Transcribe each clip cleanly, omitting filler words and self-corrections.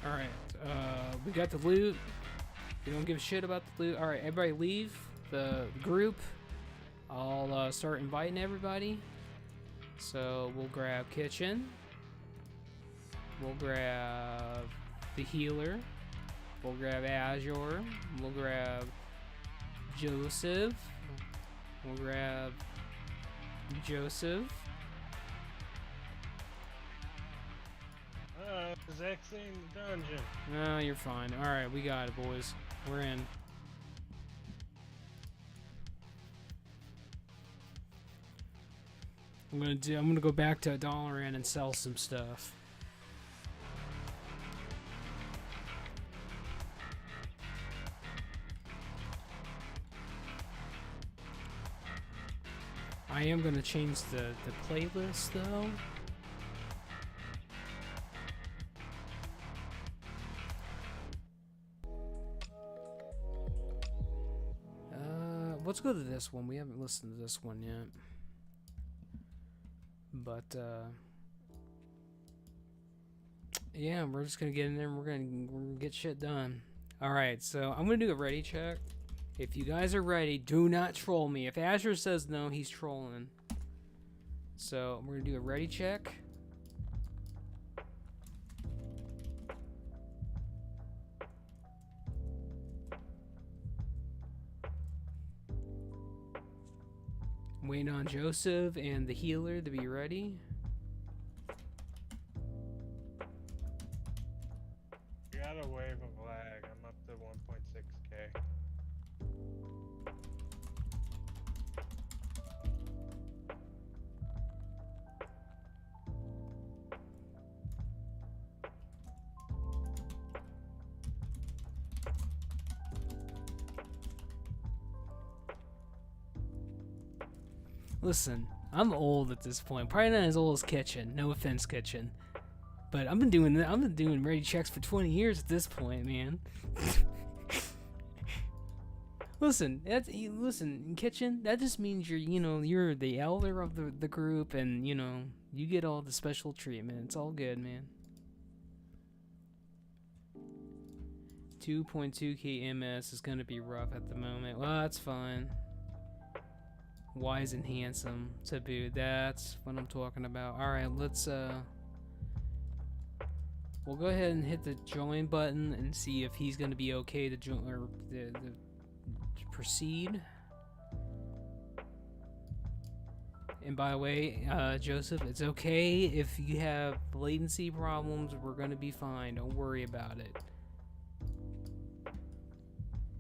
Alright, we got the loot. We don't give a shit about the loot. Alright, everybody leave the group. I'll start inviting everybody. So we'll grab kitchen. We'll grab the healer. We'll grab Azure. We'll grab Joseph. We'll grab Joseph. Is exiting the dungeon. No, you're fine. Alright, we got it, boys. We're in. I'm gonna go back to $1 and sell some stuff. I am gonna change the playlist though. Let's go to this one. We haven't listened to this one yet. But yeah, we're just gonna get in there and we're gonna get shit done. Alright, so I'm gonna do a ready check. If you guys are ready, do not troll me. If Azure says no, he's trolling. So we're gonna do a ready check. Waiting on Joseph and the healer to be ready. Got a wave of lag. I'm up to 1.6k. Listen, I'm old at this point. Probably not as old as Kitchen. No offense, Kitchen. But I've been doing ready checks for 20 years at this point, man. Listen, listen, Kitchen. That just means you're the elder of the group, and you get all the special treatment. It's all good, man. 2.2k MS is gonna be rough at the moment. Well, that's fine. Wise and handsome to boot. That's what I'm talking about. Alright, let's we'll go ahead and hit the join button and see if he's gonna be okay to join or to proceed. And by the way, Joseph, it's okay if you have latency problems. We're gonna be fine. Don't worry about it.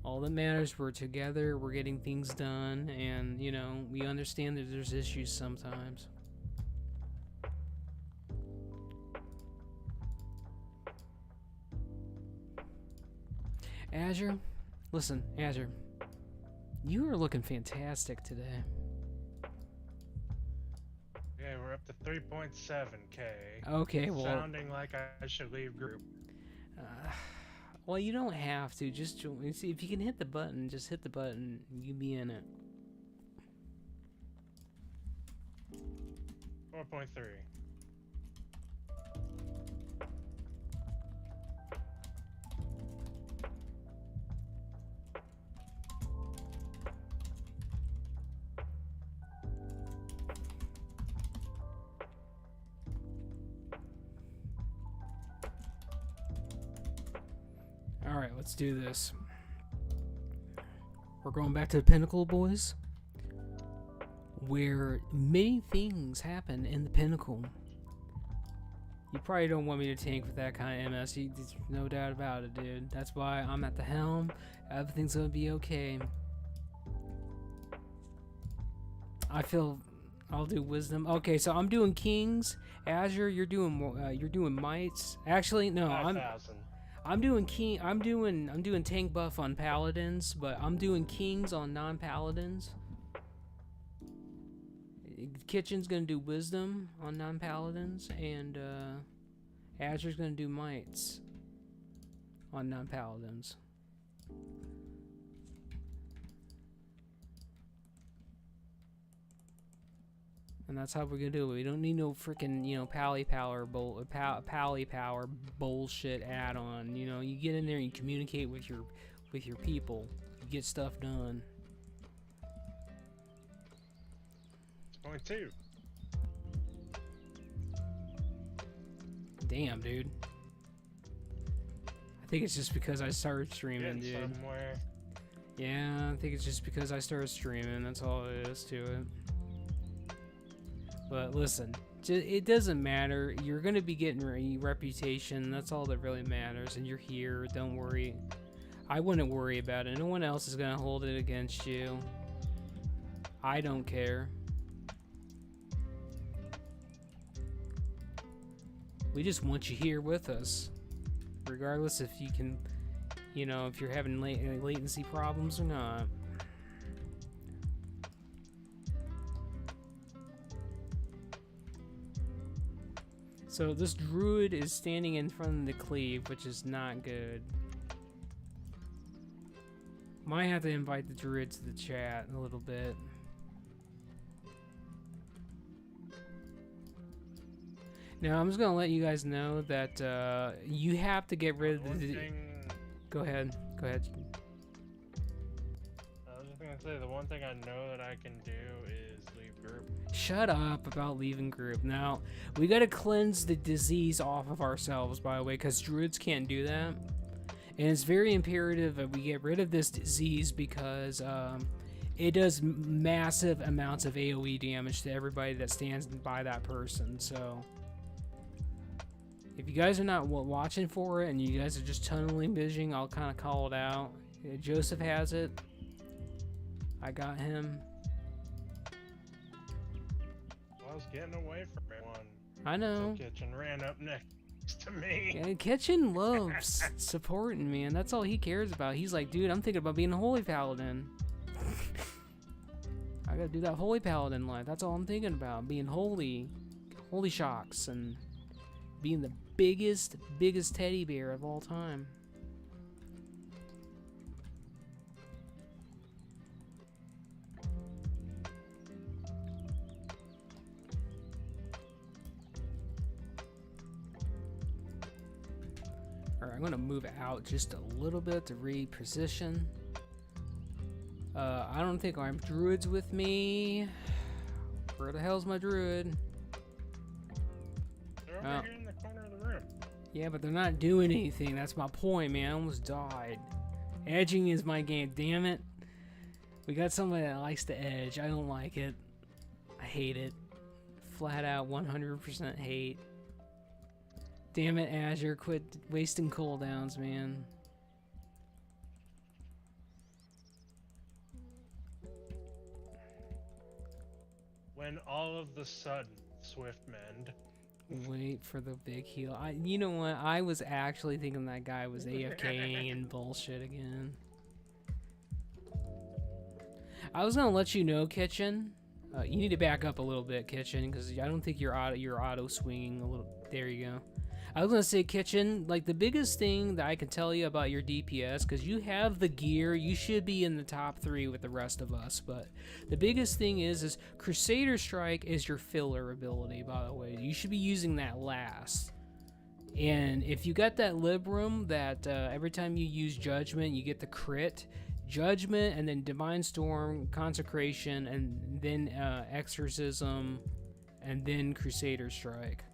All that matters, we're together, we're getting things done, and, we understand that there's issues sometimes. Azure, listen, Azure, you are looking fantastic today. Yeah, we're up to 3.7k. Okay, well... Sounding like I should leave group. Well, you don't have to. Just join. See, if you can hit the button, just hit the button. You can be in it. 4.3. Alright, let's do this. We're going back to the Pinnacle, boys. Where many things happen in the Pinnacle. You probably don't want me to tank with that kind of MS. There's no doubt about it, dude. That's why I'm at the helm. Everything's gonna be okay. I'll do wisdom. Okay, so I'm doing kings. Azure, you're doing mites. Actually, no, 5,000. I'm doing tank buff on paladins, but I'm doing kings on non-paladins. Kitchen's gonna do wisdom on non-paladins, and Azure's gonna do mites on non-paladins. And that's how we're gonna do it. We don't need no freaking, you know, pally power bullshit add-on. You know, you get in there and you communicate with your people. You get stuff done. Point 2. Damn, dude. I think it's just because I started streaming, dude. Somewhere. Yeah, I think it's just because I started streaming. That's all it is to it. But listen, it doesn't matter. You're gonna be getting a reputation. That's all that really matters. And you're here. Don't worry. I wouldn't worry about it. No one else is gonna hold it against you. I don't care. We just want you here with us, regardless if you can, you know, if you're having latency problems or not. So this druid is standing in front of the cleave, which is not good. Might have to invite the druid to the chat a little bit. Now I'm just gonna let you guys know that you have to get rid of the. Go ahead. Go ahead. I was just gonna say the one thing I know that I can do is leave group. Shut up about leaving group. Now we gotta cleanse the disease off of ourselves, by the way, because druids can't do that, and it's very imperative that we get rid of this disease because it does massive amounts of AOE damage to everybody that stands by that person. So. If you guys are not watching for it and you guys are just tunneling vision, I'll kind of call it out. Joseph has it. I got him. Well, I was getting away from everyone. I know. So Kitchen ran up next to me. Yeah, Kitchen loves supporting me, and that's all he cares about. He's like, dude, I'm thinking about being a holy paladin. I gotta do that holy paladin life. That's all I'm thinking about. Being holy shocks, and being the biggest teddy bear of all time. Alright, I'm gonna move out just a little bit to reposition. I don't think my druid's with me. Where the hell's my druid? They're over here in the corner of the room. Yeah, but they're not doing anything. That's my point, man. I almost died. Edging is my game, damn it. We got somebody that likes to edge. I don't like it. I hate it. Flat out 100% hate. Damn it, Azure. Quit wasting cooldowns, man. When all of the sudden, Swift mend. Wait for the big heal. You know what? I was actually thinking that guy was AFKing and bullshit again. I was gonna let you know, Kitchen. You need to back up a little bit, Kitchen, because I don't think you're auto swinging a little. There you go. I was gonna say, Kitchen, like the biggest thing that I can tell you about your DPS, because you have the gear, you should be in the top 3 with the rest of us. But the biggest thing is Crusader Strike is your filler ability. By the way, you should be using that last. And if you got that Librum, that every time you use Judgment, you get the crit. Judgment, and then Divine Storm, Consecration, and then Exorcism, and then Crusader Strike.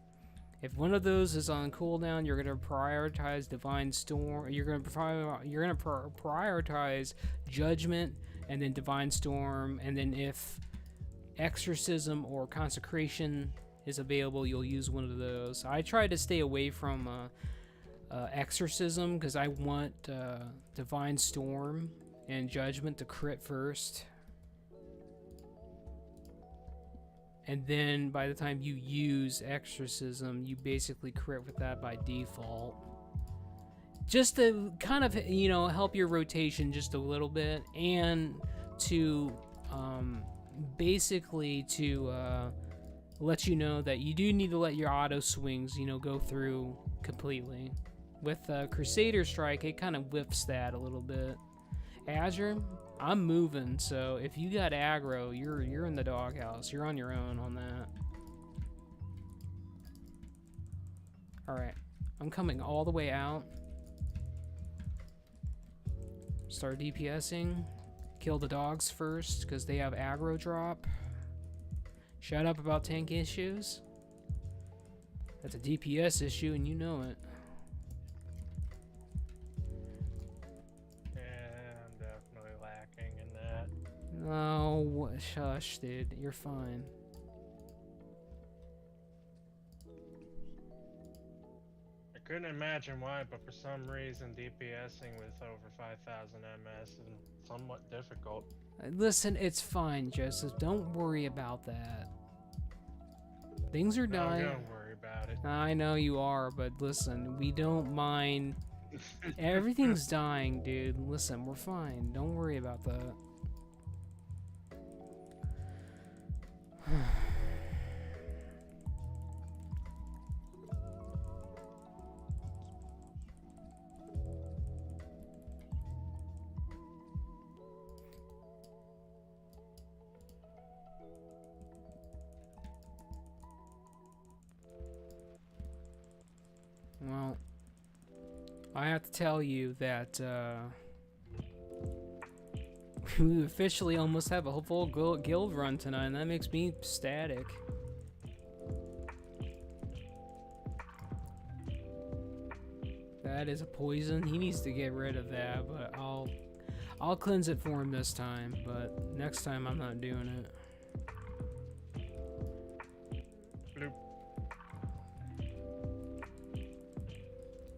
If one of those is on cooldown, you're gonna prioritize Divine Storm. You're gonna prioritize Judgment, and then Divine Storm, and then if Exorcism or Consecration is available, you'll use one of those. I try to stay away from Exorcism because I want Divine Storm and Judgment to crit first. And then by the time you use Exorcism, you basically crit with that by default. Just to kind of, you know, help your rotation just a little bit, and to basically to let you know that you do need to let your auto swings, you know, go through completely. With Crusader Strike, it kind of whiffs that a little bit. Azure, I'm moving, so if you got aggro, you're in the doghouse. You're on your own on that. Alright. I'm coming all the way out. Start DPSing. Kill the dogs first, because they have aggro drop. Shut up about tank issues. That's a DPS issue, and you know it. Yeah, I'm definitely lacking in that. No, shush, dude. You're fine. I couldn't imagine why, but for some reason, DPSing with over 5,000 MS is somewhat difficult. Listen, it's fine, Joseph. Don't worry about that. Things are No, dying. don't worry about it. I know you are, but listen, we don't mind. Everything's dying, dude. Listen, we're fine. Don't worry about that. Well, I have to tell you that we officially almost have a full guild run tonight, and that makes me ecstatic. That is a poison. He needs to get rid of that, but I'll cleanse it for him this time. But next time I'm not doing it. Bloop.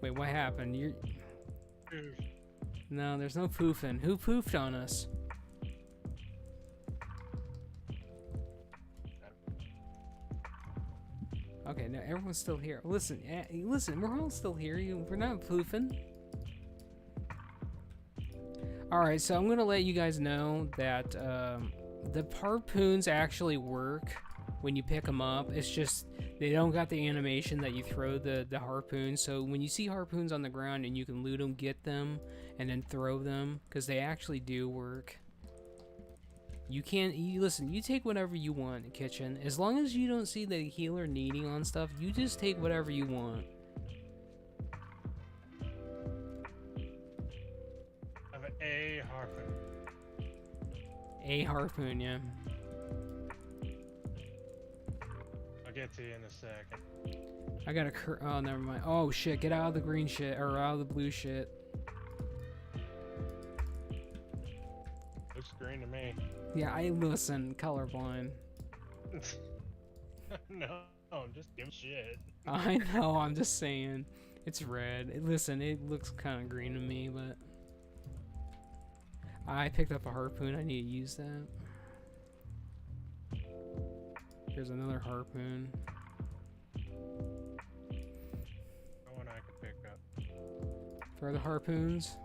Wait, what happened? You're... No, there's no poofing. Who poofed on us? Okay, no, everyone's still here. Listen, listen, we're all still here. We're not poofing. Alright, so I'm gonna let you guys know that the harpoons actually work when you pick them up. It's just they don't got the animation that you throw the harpoon. So when you see harpoons on the ground and you can loot them, get them, and then throw them, because they actually do work. You can't, listen, you take whatever you want, Kitchen. As long as you don't see the healer needing on stuff, you just take whatever you want. I have a harpoon. A harpoon, yeah. I'll get to you in a second. I got a oh, never mind. Oh shit, get out of the green shit, or out of the blue shit. Looks green to me. Yeah, I listen, colorblind. No, just give shit. I know, I'm just saying. It's red. Listen, it looks kind of green to me, but... I picked up a harpoon, I need to use that. Here's another harpoon. One I could pick up. Further harpoons.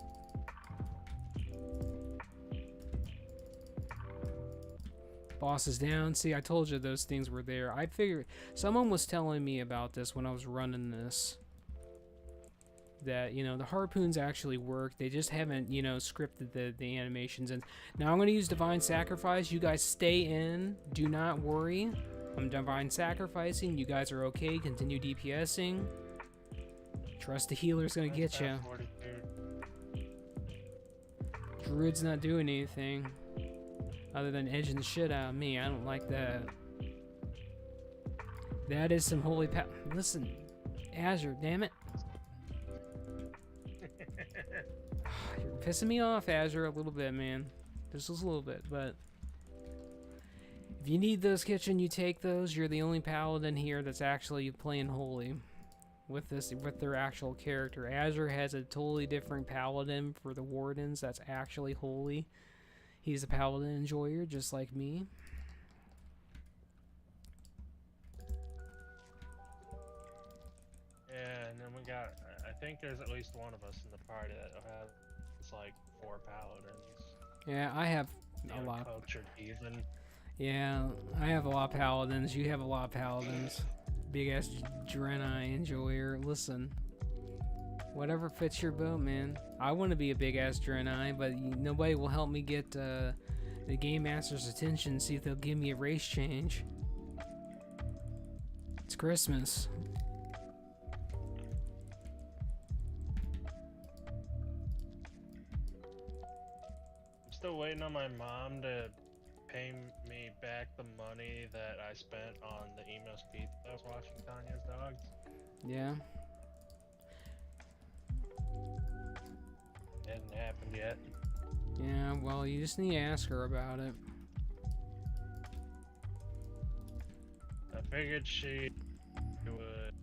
Boss is down. See, I told you those things were there. I figured someone was telling me about this when I was running this. That, you know, the harpoons actually work. They just haven't, you know, scripted the animations. And now I'm going to use Divine Sacrifice. You guys stay in. Do not worry. I'm Divine Sacrificing. You guys are okay. Continue DPSing. Trust the healer's going to get you. Druid's not doing anything. Other than edging the shit out of me. I don't like that. That is some holy power. Listen, Azure, damn it. You're pissing me off, Azure, a little bit, man. Just a little bit, but... If you need those, Kitchen, you take those. You're the only paladin here that's actually playing holy. With their actual character. Azure has a totally different paladin for the Wardens that's actually holy. He's a paladin enjoyer, just like me. Yeah, and then we got, I think there's at least one of us in the party that has like 4 paladins. Yeah, I have a lot. Cultured heathen. Yeah, I have a lot of paladins. You have a lot of paladins. Big ass Draenei enjoyer. Listen. Whatever fits your boat, man. I want to be a big ass Draenei, but nobody will help me get the Game Master's attention, see if they'll give me a race change. It's Christmas. I'm still waiting on my mom to pay me back the money that I spent on the emo speed that I was watching Tanya's dogs. Yeah. Hadn't happened yet. Yeah, well, you just need to ask her about it. I figured she would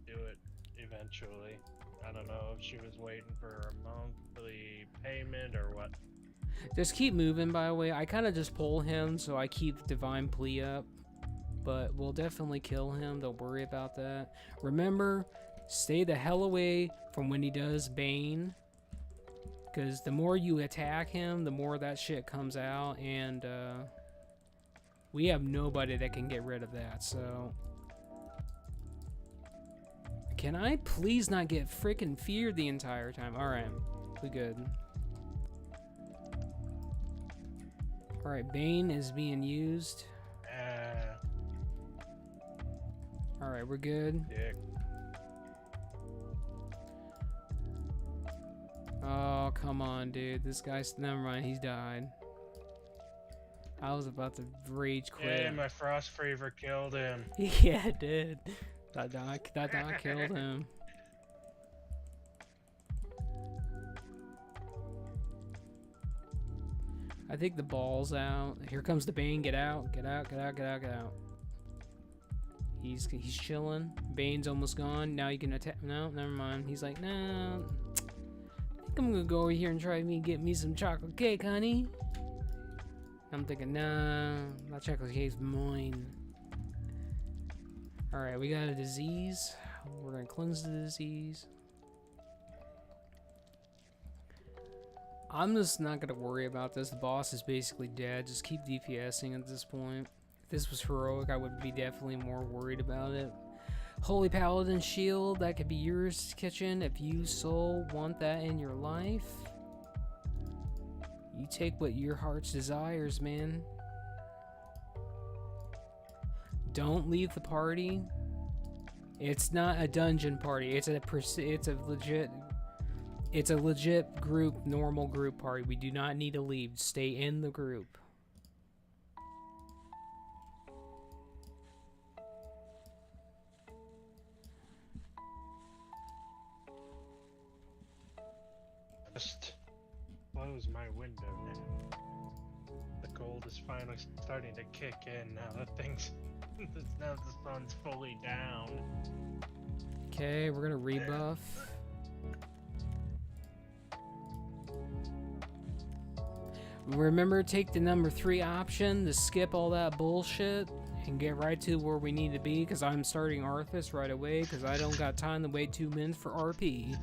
do it eventually. I don't know if she was waiting for a monthly payment or what. Just keep moving, by the way. I kind of just pull him, so I keep Divine Plea up. But we'll definitely kill him. Don't worry about that. Remember, stay the hell away from when he does Bane. Because the more you attack him, the more that shit comes out. And we have nobody that can get rid of that, so... Can I please not get freaking feared the entire time? Alright, we good. Alright, Bane is being used. Alright, we're good. Dick. Oh, come on, dude. This guy's... Never mind, he's died. I was about to rage quit. Yeah, my Frost Fever killed him. Yeah, it did. That dog killed him. I think the ball's out. Here comes the Bane. Get out. Get out. Get out. Get out. Get out. He's chilling. Bane's almost gone. Now you can attack. No, never mind. He's like, no. I think I'm gonna go over here and try me get me some chocolate cake, honey. I'm thinking, nah, that chocolate cake's mine. Alright, we got a disease. We're gonna cleanse the disease. I'm just not gonna worry about this. The boss is basically dead. Just keep DPSing at this point. If this was heroic, I would be definitely more worried about it. Holy Paladin Shield, that could be yours, Kitchen, if you so want that in your life. You take what your heart's desires, man. Don't leave the party. It's not a dungeon party. It's a legit group, normal group party. We do not need to leave. Stay in the group. Just close my window now. The cold is finally starting to kick in now that things. Now the sun's fully down. Okay, we're gonna rebuff. Remember, take the number 3 option to skip all that bullshit and get right to where we need to be, because I'm starting Arthas right away because I don't got time to wait 2 minutes for RP.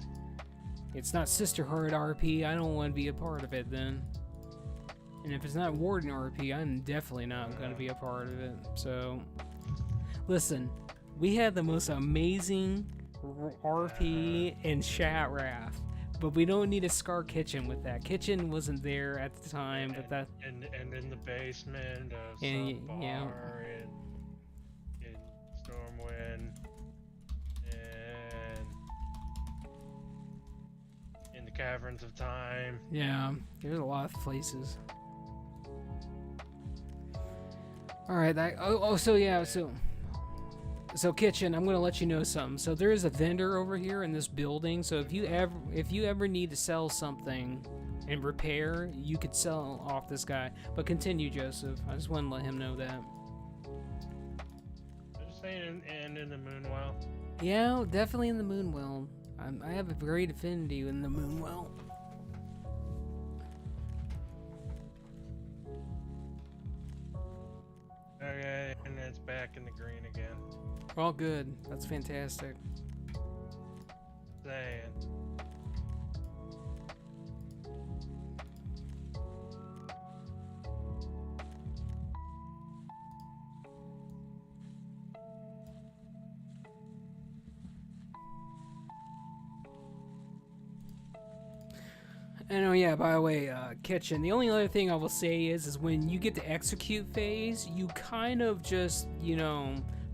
It's not Sisterhood RP, I don't want to be a part of it then. And if it's not Warden RP, I'm definitely not going to be a part of it. So, listen, we had the most amazing RP in Chat Raft, but we don't need a Scar Kitchen with that. Kitchen wasn't there at the time, but that... And in the basement of and, some bar in Stormwind, and in the Caverns of Time. Yeah, there's a lot of places. Alright, so Kitchen, I'm gonna let you know something. So there is a vendor over here in this building, so if you ever need to sell something and repair, you could sell off this guy. But continue, Joseph. I just want to let him know that. They're just saying and in the Moonwell. Yeah, definitely in the Moonwell. I have a great affinity in the Moonwell. Okay, and it's back in the green again. All good. That's fantastic. Saying. And oh yeah, by the way, kitchen. The only other thing I will say is when you get to execute phase, you kind of just,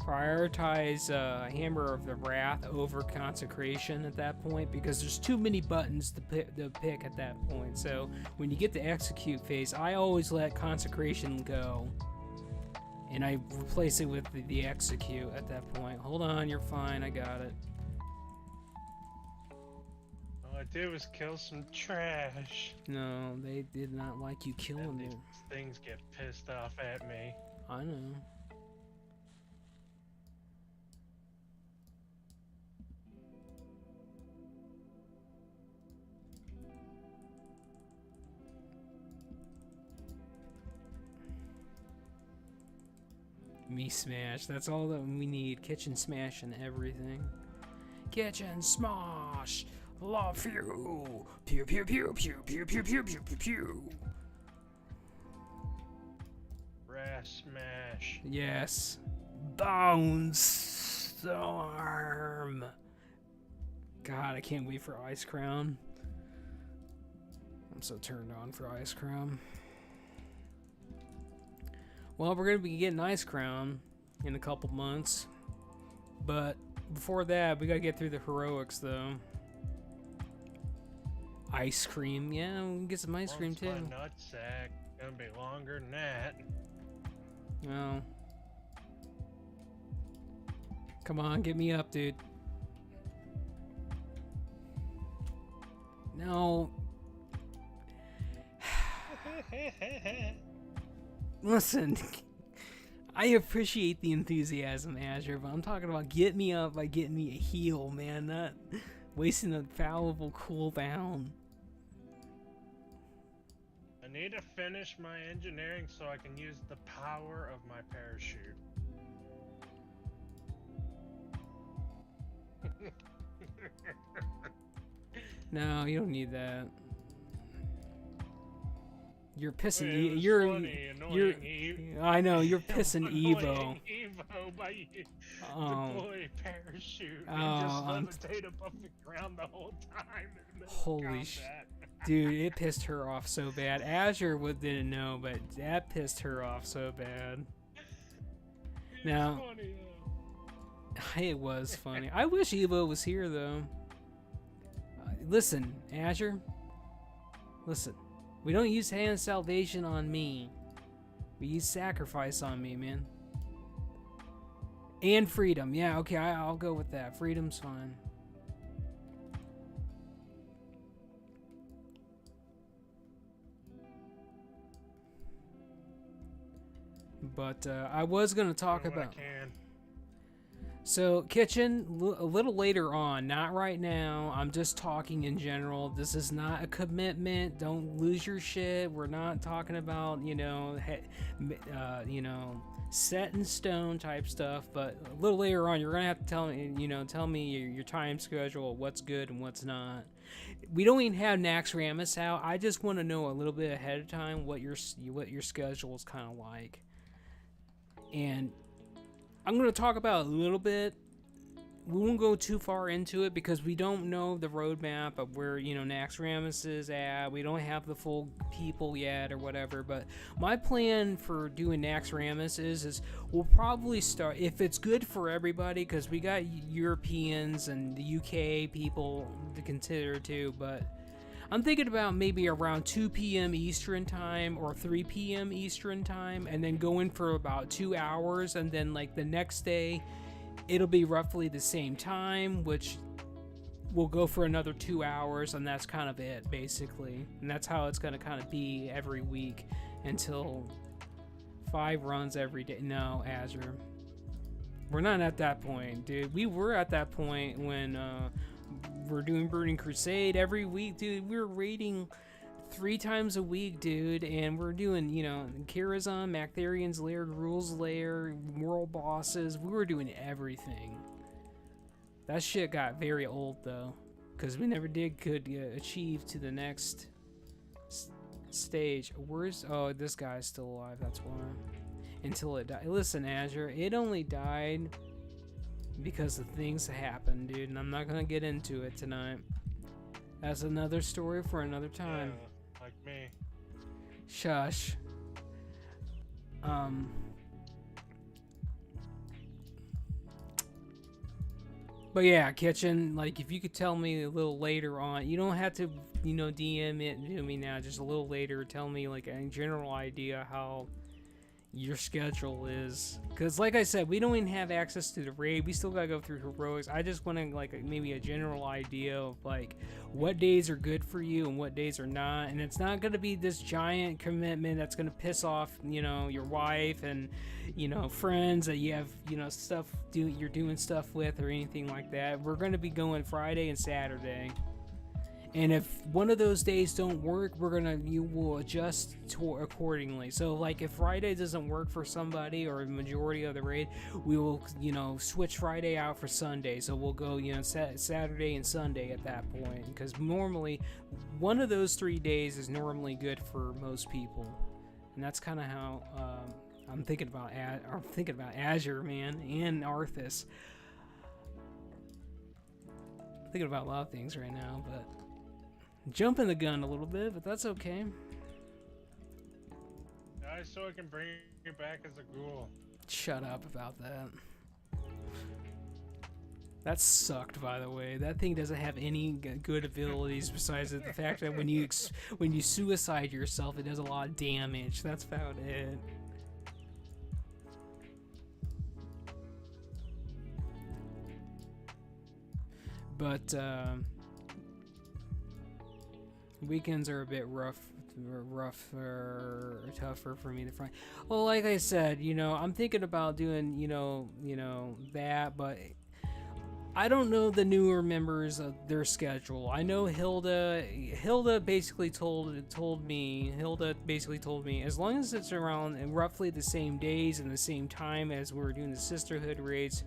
prioritize Hammer of the Wrath over Consecration at that point, because there's too many buttons to pick at that point. So when you get to execute phase, I always let Consecration go, and I replace it with the execute at that point. Hold on, you're fine, I got it. All I did was kill some trash. No, they did not like you killing These them. things get pissed off at me. I know. Me smash. That's all that we need. Kitchen smash and everything. Kitchen smash. Love you. Pew pew pew pew pew pew pew pew pew pew. Brass smash. Yes. Bone storm. God, I can't wait for Ice Crown. I'm so turned on for Ice Crown. Well, we're going to be getting Ice Crown in a couple months. But before that, we got to get through the heroics, though. Ice cream. Yeah, we can get some ice cream, too. My nutsack. Gonna be longer than that. Well. Come on, get me up, dude. No. Listen, I appreciate the enthusiasm, Azure, but I'm talking about get me up by getting me a heal, man. Not wasting a valuable cooldown. I need to finish my engineering so I can use the power of my parachute. No, you don't need that. You're pissing. Wait, You're. I know you're pissing Evo. Evo by deploy parachute and just levitate above the ground the whole time. Holy shit, dude! It pissed her off so bad. Azure didn't know, but that pissed her off so bad. Now, it was funny. I wish Evo was here though. Listen, Azure. Listen. We don't use hand salvation on me. We use sacrifice on me, man. And freedom. Yeah, okay, I'll go with that. Freedom's fine. But I was going to talk about... So, kitchen, a little later on, not right now. I'm just talking in general. This is not a commitment. Don't lose your shit. We're not talking about, set in stone type stuff. But a little later on, you're gonna have to tell me your time schedule, what's good and what's not. We don't even have Naxxramas out. I just want to know a little bit ahead of time what your schedule is kind of like. And I'm going to talk about a little bit. We won't go too far into it because we don't know the roadmap of where, Naxxramas is at. We don't have the full people yet or whatever. But my plan for doing Naxxramas is we'll probably start, if it's good for everybody, because we got Europeans and the UK people to consider too. But I'm thinking about maybe around 2 p.m. Eastern time or 3 p.m. Eastern time, and then go in for about 2 hours, and then like the next day it'll be roughly the same time, which will go for another 2 hours, and that's kind of it basically. And that's how it's going to kind of be every week until 5 runs every day. No, Azure, we're not at that point, dude. We were at that point when we're doing Burning Crusade every week, dude. We're raiding 3 times a week, dude, and we're doing, Kirazon, Mactharian's Lair, Gruul's Lair, world bosses. We were doing everything. That shit got very old, though, because we never could achieve to the next stage. Oh, this guy's still alive, that's why. Until it died. Listen, Azure, it only died because of things that happened, dude, and I'm not gonna get into it tonight. That's another story for another time. Yeah, like me. Shush. But yeah, kitchen, like if you could tell me a little later on, you don't have to, DM it to me now, just a little later, tell me like a general idea how your schedule is. Because like I said, we don't even have access to the raid. We still gotta go through heroics. I just want to like maybe a general idea of like what days are good for you and what days are not. And it's not gonna be this giant commitment that's gonna piss off, your wife and friends that you have, you're doing stuff with or anything like that. We're gonna be going Friday and Saturday. And if one of those days don't work, you will adjust accordingly. So like if Friday doesn't work for somebody or a majority of the raid, we will, switch Friday out for Sunday. So we'll go, Saturday and Sunday at that point. Because normally one of those 3 days is normally good for most people. And that's kind of how I'm thinking about Azure, man, and Arthas. I'm thinking about a lot of things right now, but jumping the gun a little bit, but that's okay. So I can bring it back as a ghoul. Shut up about that. That sucked, by the way. That thing doesn't have any good abilities besides the fact that when you suicide yourself, it does a lot of damage. That's about it. But weekends are a bit tougher for me to find. Well, like I said, I'm thinking about doing, that, but I don't know the newer members of their schedule. I know Hilda basically told me, as long as it's around roughly the same days and the same time as we're doing the sisterhood raids,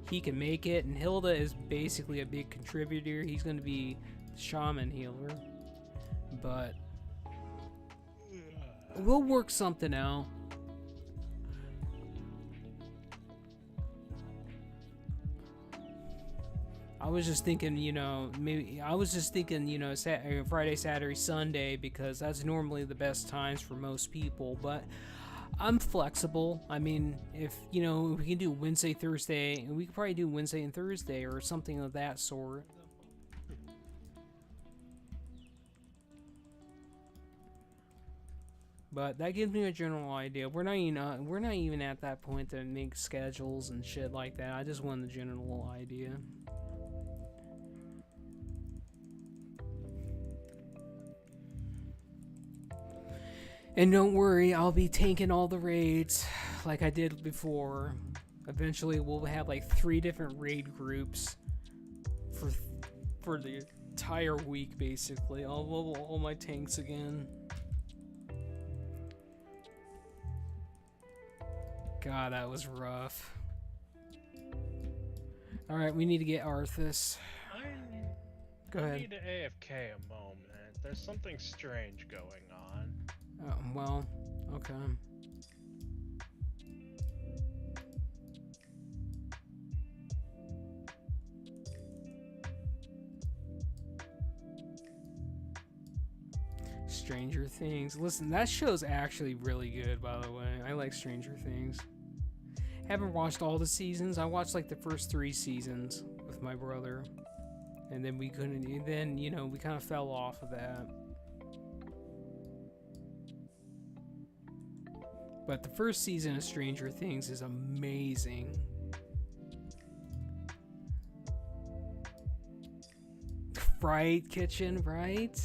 he can make it. And Hilda is basically a big contributor. He's going to be shaman healer. But we'll work something out. I was just thinking, Friday, Saturday, Sunday, because that's normally the best times for most people. But I'm flexible. I mean, if, we can do Wednesday, Thursday, and we could probably do Wednesday and Thursday or something of that sort. But that gives me a general idea. We're not even at that point to make schedules and shit like that. I just want the general idea. And don't worry, I'll be tanking all the raids like I did before. Eventually, we'll have like 3 different raid groups for the entire week, basically. I'll level all my tanks again. God, that was rough. Alright, we need to get Arthas. Go ahead. I need to AFK a moment. There's something strange going on. Oh, well, okay. Stranger Things. Listen, that show's actually really good, by the way. I like Stranger Things. Haven't watched all the seasons. I watched like the first 3 seasons with my brother. And then we couldn't, we kind of fell off of that. But the first season of Stranger Things is amazing. Right, Kitchen, right?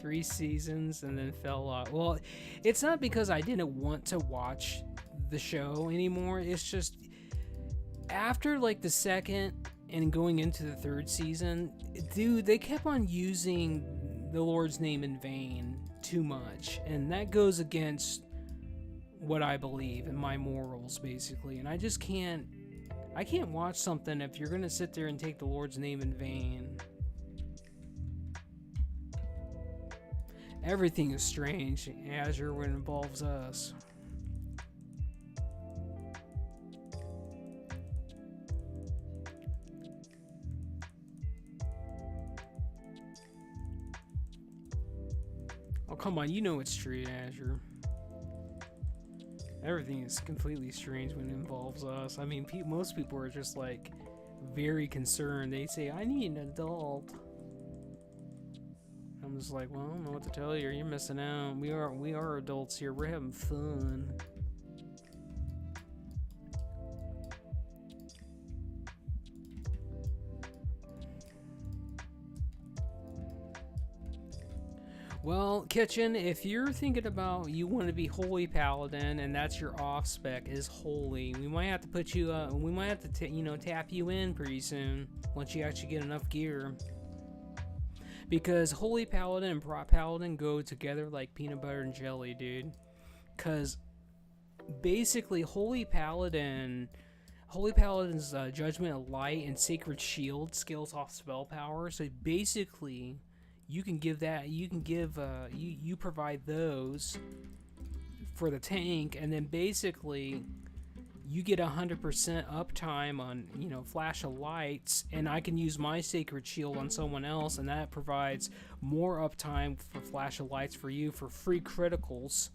3 seasons and then fell off. Well, it's not because I didn't want to watch the show anymore. It's just after like the 2nd and going into the 3rd season, dude, they kept on using the Lord's name in vain too much, and that goes against what I believe and my morals, basically. And I can't watch something if you're gonna sit there and take the Lord's name in vain. Everything is strange, Azure, when it involves us. Oh, come on, you know it's true, Azure. Everything is completely strange when it involves us. I mean, most people are just like very concerned. They say, I need an adult. I'm just like, well, I don't know what to tell you. You're missing out. We are adults here. We're having fun. Well, Kitchen, if you're thinking about you want to be Holy Paladin and that's your off spec is Holy, we might have to put you we might have to tap you in pretty soon once you actually get enough gear. Because Holy Paladin and Prop Paladin go together like peanut butter and jelly, dude. Cuz basically Holy Paladin's Judgment of Light and Sacred Shield skills off spell power. So basically you provide those for the tank, and then basically you get 100% uptime on, Flash of Lights, and I can use my Sacred Shield on someone else, and that provides more uptime for Flash of Lights for you for free criticals.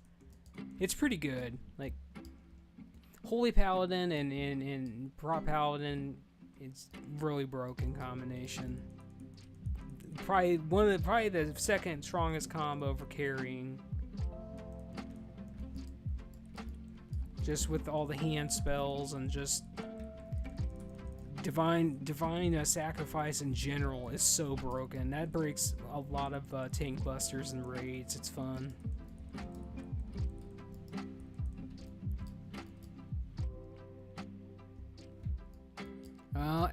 It's pretty good. Like, Holy Paladin and Prop Paladin, it's really broken combination. Probably the second strongest combo for carrying. Just with all the hand spells and just divine sacrifice in general is so broken. That breaks a lot of tank busters and raids. It's fun.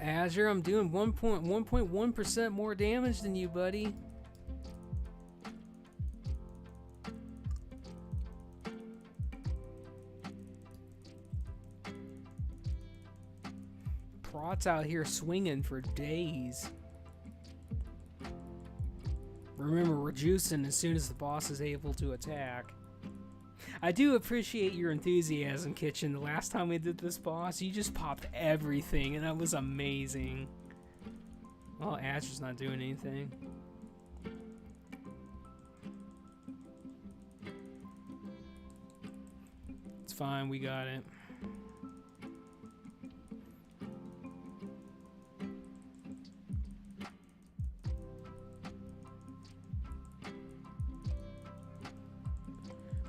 Azure, I'm doing 1.1% more damage than you, buddy. Prot's out here swinging for days. Remember, we're juicing as soon as the boss is able to attack. I do appreciate your enthusiasm, Kitchen. The last time we did this boss, you just popped everything, and that was amazing. Well, Azure's not doing anything. It's fine, we got it.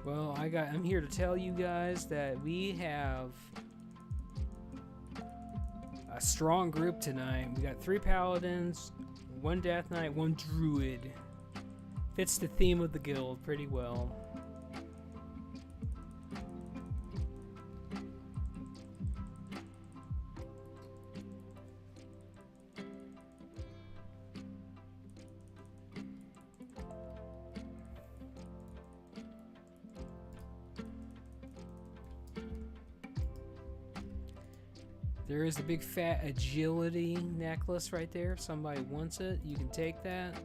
Well, I'm here to tell you guys that we have a strong group tonight. We got 3 paladins, 1 death knight, 1 druid. Fits the theme of the guild pretty well. There is a big fat agility necklace right there. If somebody wants it, you can take that.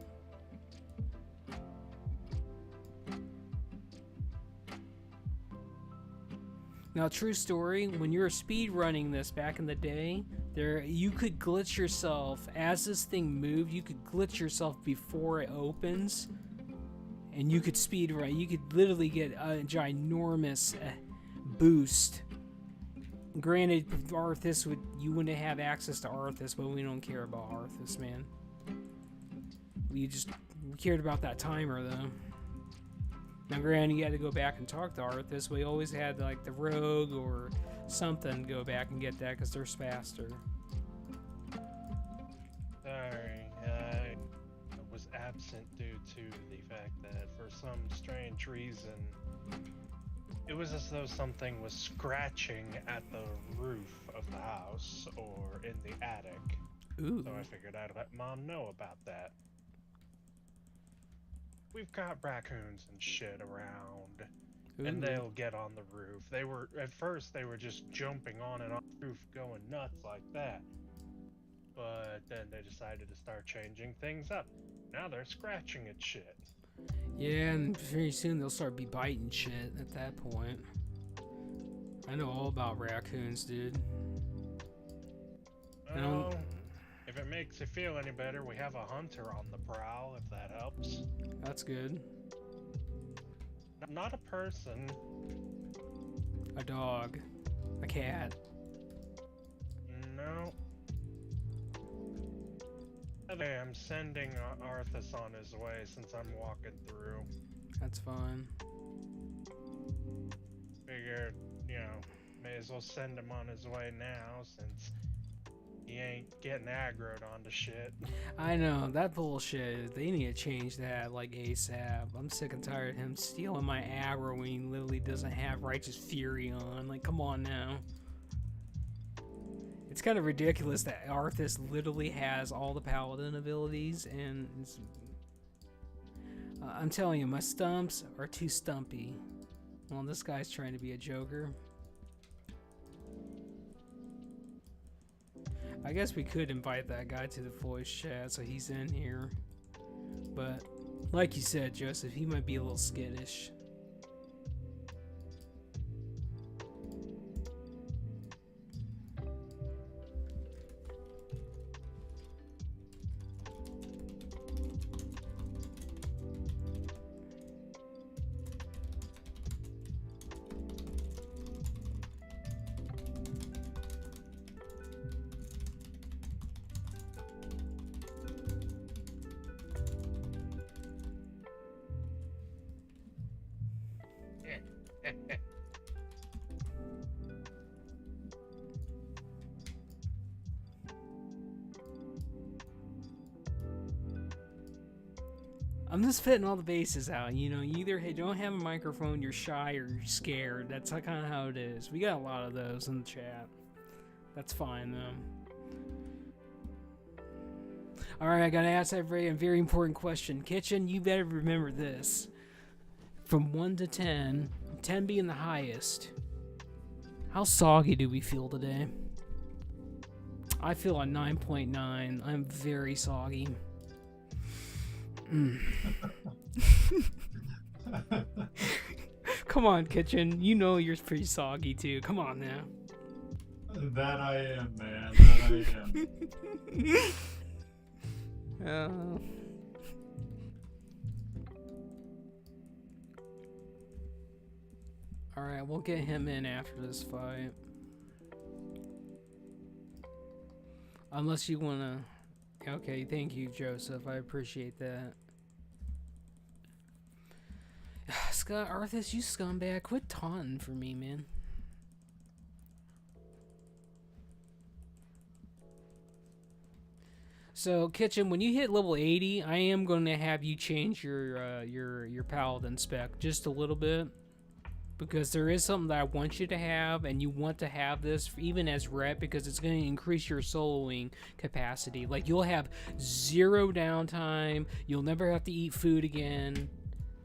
Now, true story, when you were speed running this back in the day, you could glitch yourself as this thing moved. You could glitch yourself before it opens, and you could speed run. You could literally get a ginormous boost. Granted, Arthas you wouldn't have access to Arthas, but we don't care about Arthas, man. We cared about that timer, though. Now, granted, you had to go back and talk to Arthas. We always had like the rogue or something go back and get that because they're faster. Sorry, I was absent due to the fact that for some strange reason, it was as though something was scratching at the roof of the house or in the attic. Ooh. So I figured I'd let Mom know about that. We've got raccoons and shit around, and they'll get on the roof. At first they were just jumping on and off the roof, going nuts like that. But then they decided to start changing things up. Now they're scratching at shit. Yeah, and very soon they'll start be biting shit at that point. I know all about raccoons, dude. Well, if it makes you feel any better, we have a hunter on the prowl, if that helps. That's good. Not a person. A dog. A cat. No. Okay, I'm sending Arthas on his way since I'm walking through. That's fine. Figured, you know, may as well send him on his way now since he ain't getting aggroed onto shit. I know, that bullshit. They need to change that, like, ASAP. I'm sick and tired of him stealing my aggro when he literally doesn't have Righteous Fury on. Like, come on now. It's kind of ridiculous that Arthas literally has all the paladin abilities, and I'm telling you, my stumps are too stumpy. Well, this guy's trying to be a joker. I guess we could invite that guy to the voice chat so he's in here. But, like you said, Joseph, he might be a little skittish. I'm just fitting all the bases out, you know. You either don't have a microphone, you're shy, or you're scared. That's kind of how it is. We got a lot of those in the chat. That's fine, though. Alright, I gotta ask everybody a very important question. Kitchen, you better remember this. From 1 to 10, 10 being the highest, how soggy do we feel today? I feel a 9.9. I'm very soggy. Come on, Kitchen. You know you're pretty soggy too. Come on now. That I am, man. That I am. Alright, we'll get him in after this fight. Unless you wanna... Okay, thank you, Joseph. I appreciate that. Scott, Arthas, you scumbag. Quit taunting for me, man. So, Kitchen, when you hit level 80, I am going to have you change your paladin spec just a little bit. Because there is something that I want you to have, and you want to have this even as rep, because it's going to increase your soloing capacity. Like, you'll have 0 downtime, you'll never have to eat food again,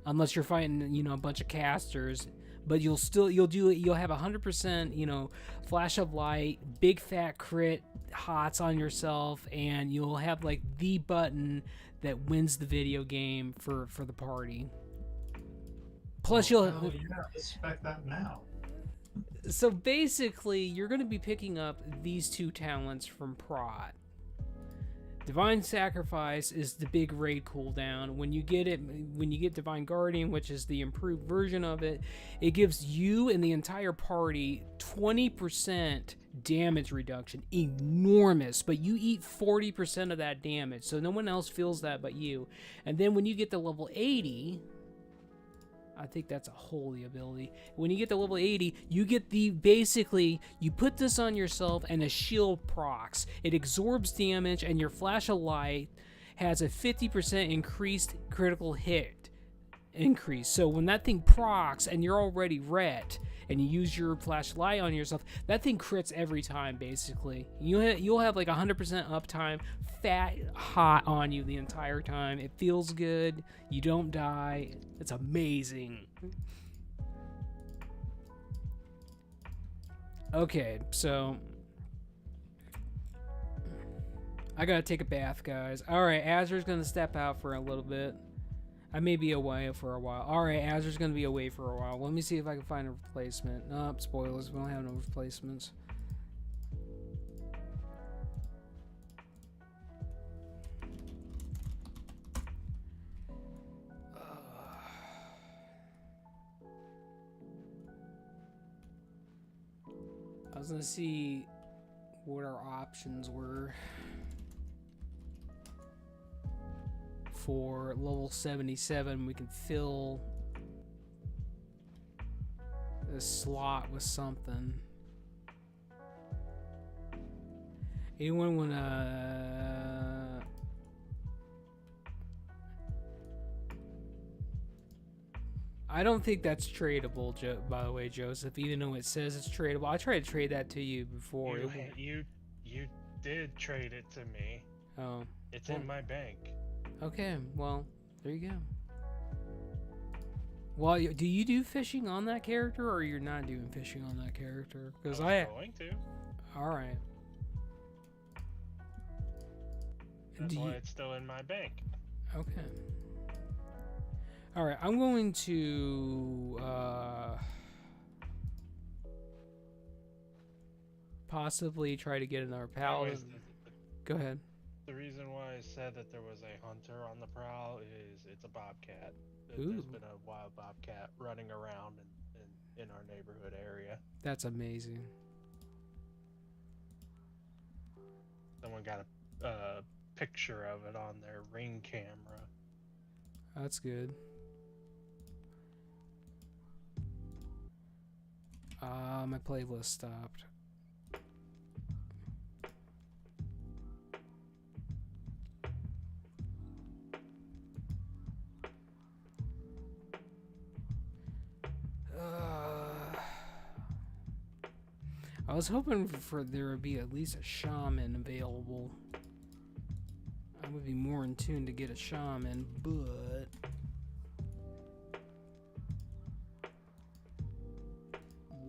unless you're fighting, you know, a bunch of casters. But you'll have 100%, you know, flash of light, big fat crit hots on yourself, and you'll have like the button that wins the video game for the party. Plus, you have to spec that now. So basically, you're going to be picking up these 2 talents from Prot. Divine Sacrifice is the big raid cooldown. When you get Divine Guardian, which is the improved version of it, it gives you and the entire party 20% damage reduction. Enormous, but you eat 40% of that damage, so no one else feels that but you. And then when you get to level 80... I think that's a holy ability. When you get to level 80, you get basically, you put this on yourself and a shield procs. It absorbs damage, and your flash of light has a 50% increased critical hit increase. So when that thing procs and you're already ret, and you use your flashlight on yourself, that thing crits every time, basically. You'll have like 100% uptime, fat, hot on you the entire time. It feels good. You don't die. It's amazing. Okay, so... I gotta take a bath, guys. Alright, Azur's gonna step out for a little bit. I may be away for a while. Alright, Azur's gonna be away for a while. Let me see if I can find a replacement. Nope, spoilers. We don't have no replacements. was gonna see what our options were for level 77. We can fill a slot with something. Anyone wanna? I don't think that's tradable, by the way, Joseph. Even though it says it's tradable, I tried to trade that to you before. You did trade it to me. Oh, it's in my bank. Okay, well, there you go. Well, do you do fishing on that character, or you're not doing fishing on that character? Because I'm going to. All right. That's why it's still in my bank. Okay. All right, I'm going to possibly try to get another paladin. Go ahead. The reason why I said that there was a hunter on the prowl is it's a bobcat. Ooh. There's been a wild bobcat running around in our neighborhood area. That's amazing. Someone got a picture of it on their Ring camera. That's good. My playlist stopped. I was hoping for there would be at least a shaman available. I would be more in tune to get a shaman, but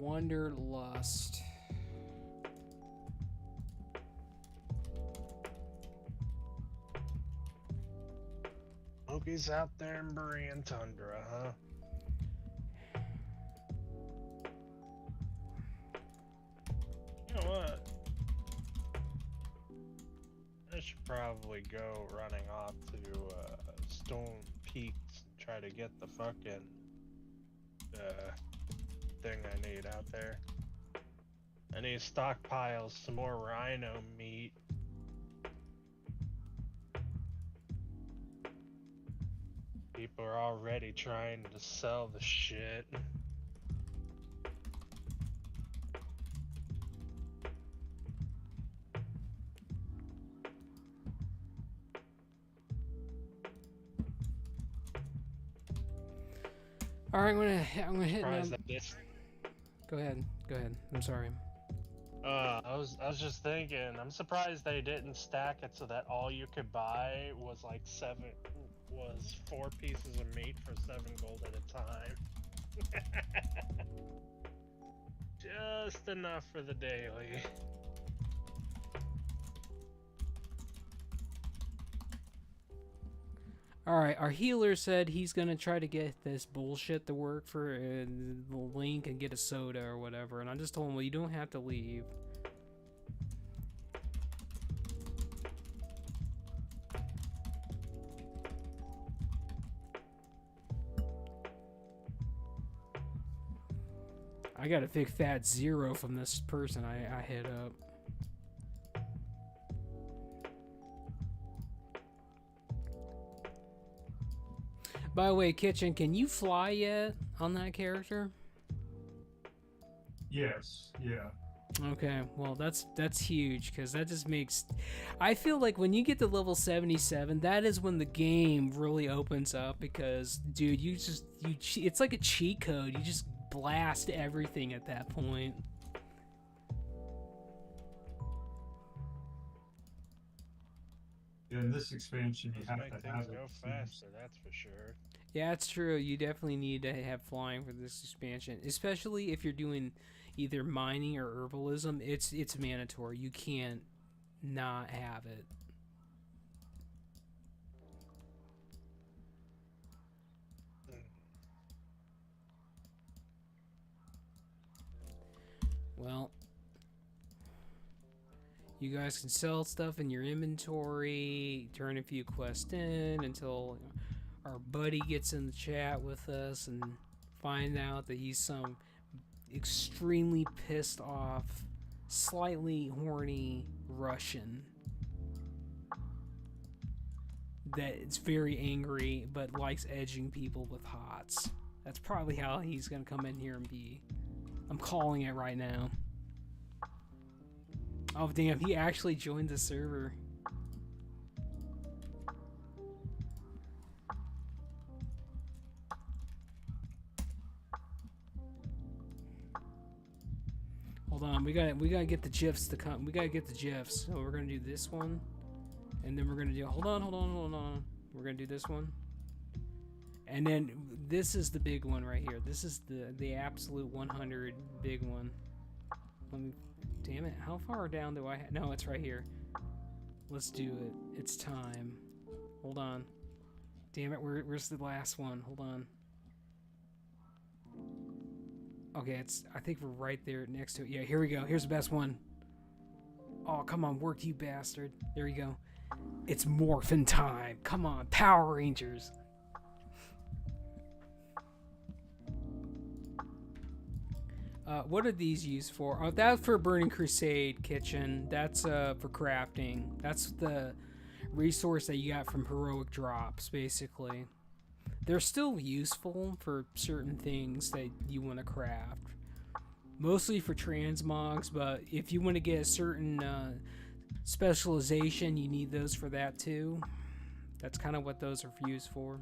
Wanderlust. Monkey's out there in Berean Tundra, huh? You know what? I should probably go running off to Stone Peaks and try to get the fucking thing I need out there. I need to stockpile some more rhino meat. People are already trying to sell the shit. All right, I'm gonna hit. Go ahead. I'm sorry. I was just thinking. I'm surprised they didn't stack it so that all you could buy was like 4 pieces of meat for 7 gold at a time. Just enough for the daily. Alright, our healer said he's gonna try to get this bullshit to work for the link and get a soda or whatever, and I just told him, well, you don't have to leave. I got a big fat 0 from this person I hit up. By the way, Kitchen, can you fly yet on that character? Yes, yeah. Okay, well that's huge, because that just makes, I feel like when you get to level 77, that is when the game really opens up, because dude, it's like a cheat code. You just blast everything at that point. Yeah, in this expansion, you have Make to things have go it. faster, that's for sure. Yeah, it's true. You definitely need to have flying for this expansion, especially if you're doing either mining or herbalism. It's mandatory. You can't not have it. Well, you guys can sell stuff in your inventory, turn a few quests in until our buddy gets in the chat with us and find out that he's some extremely pissed off slightly horny Russian that's very angry but likes edging people with hots. That's probably how he's gonna come in here and be. I'm calling it right now. Oh damn, he actually joined the server. Hold on, we gotta get the GIFs to come. We gotta get the GIFs. So we're gonna do this one, and then we're gonna do. Hold on. We're gonna do this one, and then this is the big one right here. This is the absolute 100 big one. Let me. Damn it! How far down do I? No, it's right here. Let's do it. It's time. Hold on. Damn it! Where's the last one? Hold on. Okay, I think we're right there next to it. Yeah, here we go. Here's the best one. Oh, come on, work, you bastard. There we go. It's morphin' time. Come on, Power Rangers. What are these used for? Oh, that's for Burning Crusade Kitchen. That's for crafting. That's the resource that you got from heroic drops, basically. They're still useful for certain things that you want to craft. Mostly for transmogs, but if you want to get a certain specialization, you need those for that too. That's kind of what those are used for.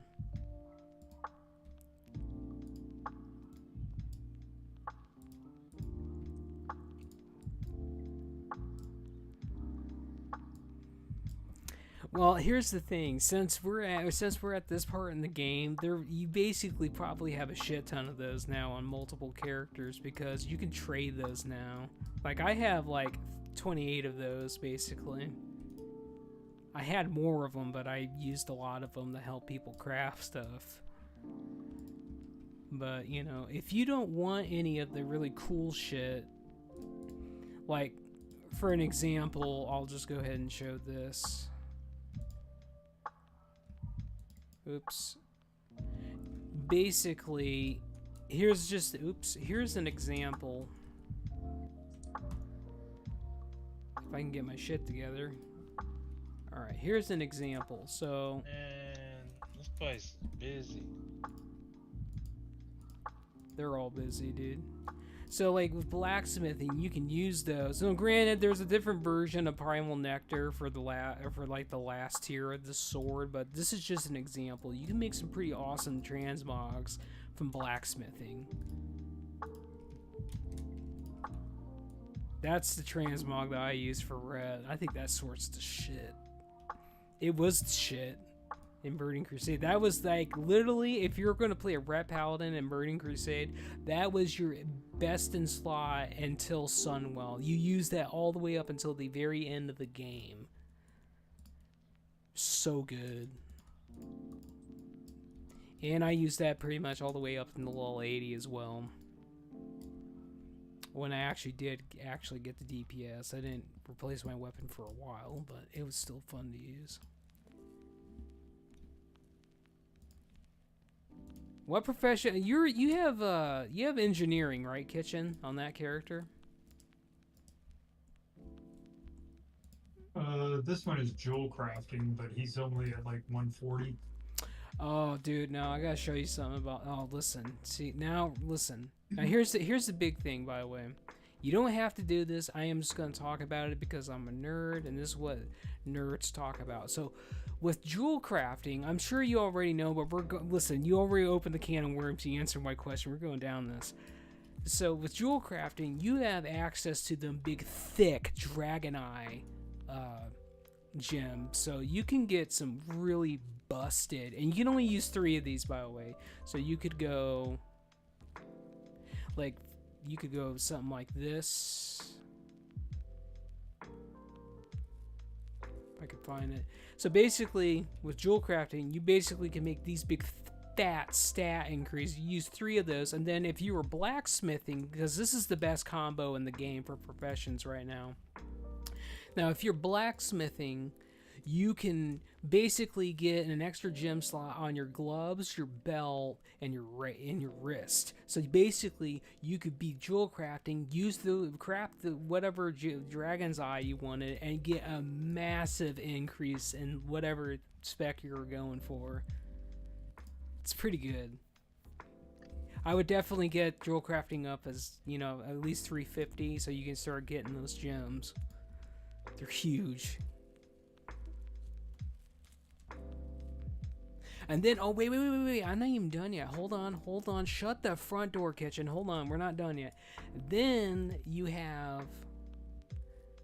Well, here's the thing. Since we're at this part in the game, you basically probably have a shit ton of those now on multiple characters because you can trade those now. Like I have like 28 of those basically. I had more of them, but I used a lot of them to help people craft stuff. But, you know, if you don't want any of the really cool shit, like for an example, I'll just go ahead and show this. Oops. Basically, here's an example. If I can get my shit together. Alright, here's an example. So. Man, this place is busy. They're all busy, dude. So, like, with blacksmithing, you can use those. Now, granted, there's a different version of Primal Nectar for the last tier of the sword, but this is just an example. You can make some pretty awesome transmogs from blacksmithing. That's the transmog that I use for red. I think that sword's the shit. It was the shit in Burning Crusade. That was like literally, if you're going to play a red paladin in Burning Crusade, that was your best in slot until Sunwell. You use that all the way up until the very end of the game. So good. And I used that pretty much all the way up in the level 80 as well. When I actually did get the DPS, I didn't replace my weapon for a while, but it was still fun to use. What profession? You have engineering, right, Kitchen, on that character? This one is jewel crafting, but he's only at like 140. Oh, dude, no, I gotta show you something about. Oh, listen, see now, listen. Now here's the big thing, by the way. You don't have to do this. I am just gonna talk about it because I'm a nerd, and this is what nerds talk about. So, with jewel crafting, I'm sure you already know, but listen. You already opened the can of worms to answer my question. We're going down this. So, with jewel crafting, you have access to them big, thick dragon eye gems, so you can get some really busted, and you can only use 3 of these, by the way. So you could go something like this. If I can find it. So basically, with jewel crafting, you basically can make these big fat stat increase. You use 3 of those, and then if you were blacksmithing, because this is the best combo in the game for professions right now. Now, if you're blacksmithing, you can basically get an extra gem slot on your gloves, your belt, and your wrist. So basically, you could be jewel crafting, craft the whatever dragon's eye you wanted, and get a massive increase in whatever spec you were going for. It's pretty good. I would definitely get jewel crafting up as, you know, at least 350, so you can start getting those gems. They're huge. And then, oh, wait. I'm not even done yet. Hold on. Shut the front door, kitchen. Hold on. We're not done yet. Then you have,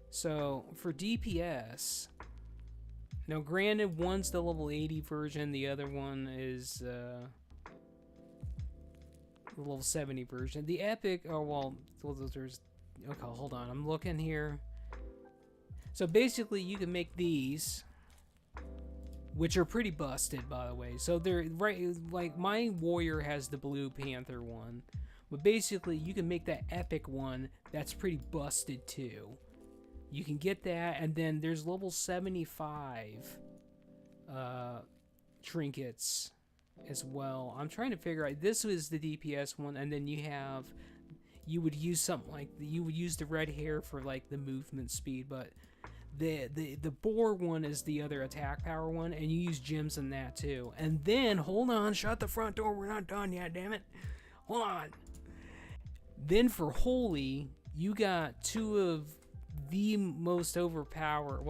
so for DPS, now granted, one's the level 80 version. The other one is the level 70 version. The epic, oh, well, there's, okay, hold on. I'm looking here. So basically, you can make these, which are pretty busted, by the way. So they're right, like my warrior has the blue panther one, but basically you can make that epic one that's pretty busted too. You can get that, and then there's level 75 trinkets as well. I'm trying to figure out, this was the DPS one, and then you would use something like, you would use the red hair for like the movement speed, but the boar one is the other attack power one, and you use gems in that too. And then, hold on, shut the front door, we're not done yet, damn it. Hold on. Then for holy, you got two of the most overpowered,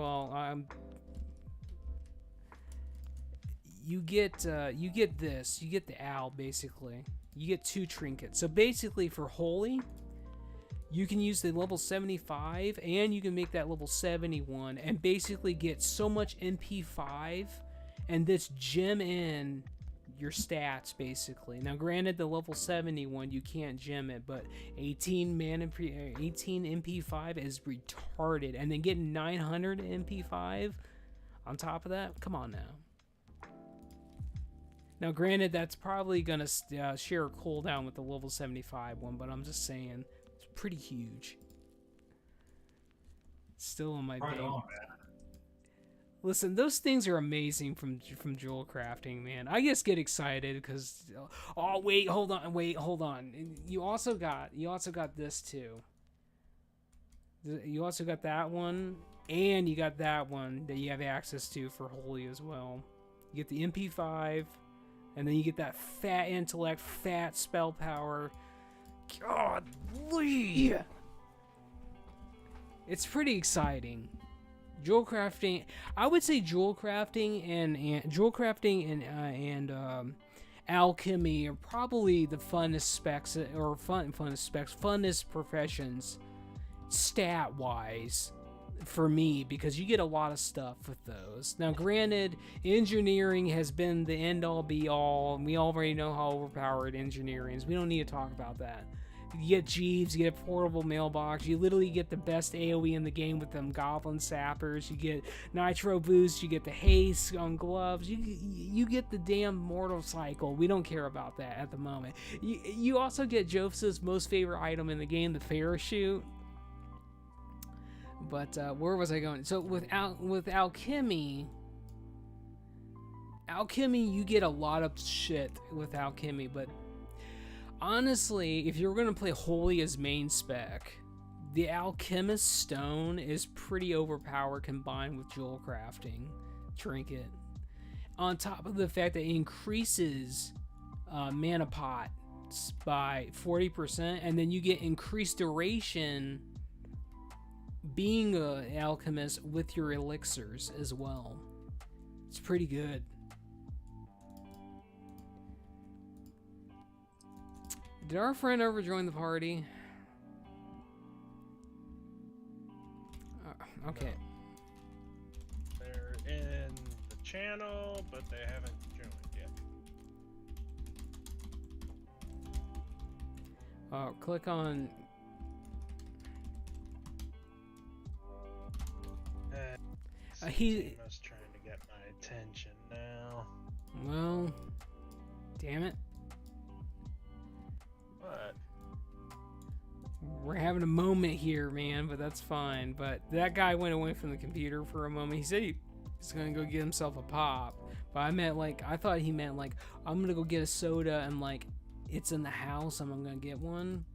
you get this, you get the owl, basically. You get two trinkets. So basically for holy, you can use the level 75, and you can make that level 71, and basically get so much MP5, and this gem in your stats, basically. Now, granted, the level 71, you can't gem it, but 18 MP5 is retarded, and then getting 900 MP5 on top of that, come on now. Now, granted, that's probably gonna share a cooldown with the level 75 one, but I'm just saying, pretty huge. Still on my Right bed. on, man. Listen, those things are amazing from jewel crafting, man. I just get excited because, oh wait, hold on. You also got this too. You also got that one, and you got that one that you have access to for holy as well. You get the MP5, and then you get that fat intellect, fat spell power. Godly! It's pretty exciting. Jewel crafting, I would say jewel crafting and alchemy are probably the funnest specs, or funnest professions, stat wise, for me, because you get a lot of stuff with those. Now, granted, engineering has been the end all be all, and we already know how overpowered engineering is. We don't need to talk about that. You get Jeeves, you get a portable mailbox, you literally get the best AoE in the game with them goblin sappers, you get nitro boost, you get the haste on gloves, you get the damn mortal cycle. We don't care about that at the moment. You also get Joseph's most favorite item in the game, the parachute. But where was I going? So with alchemy, you get a lot of shit with alchemy, but honestly, if you're going to play holy as main spec, the alchemist stone is pretty overpowered combined with jewel crafting trinket, on top of the fact that it increases mana pots by 40%, and then you get increased duration being an alchemist with your elixirs as well. It's pretty good. Did our friend ever join the party? Okay. No. They're in the channel, but they haven't joined yet. Click on. He was trying to get my attention now. Well, damn it. What? We're having a moment here, man, but that's fine. But that guy went away from the computer for a moment. He He's gonna go get himself a pop. But I thought he meant like, I'm gonna go get a soda and like, it's in the house and I'm gonna get one.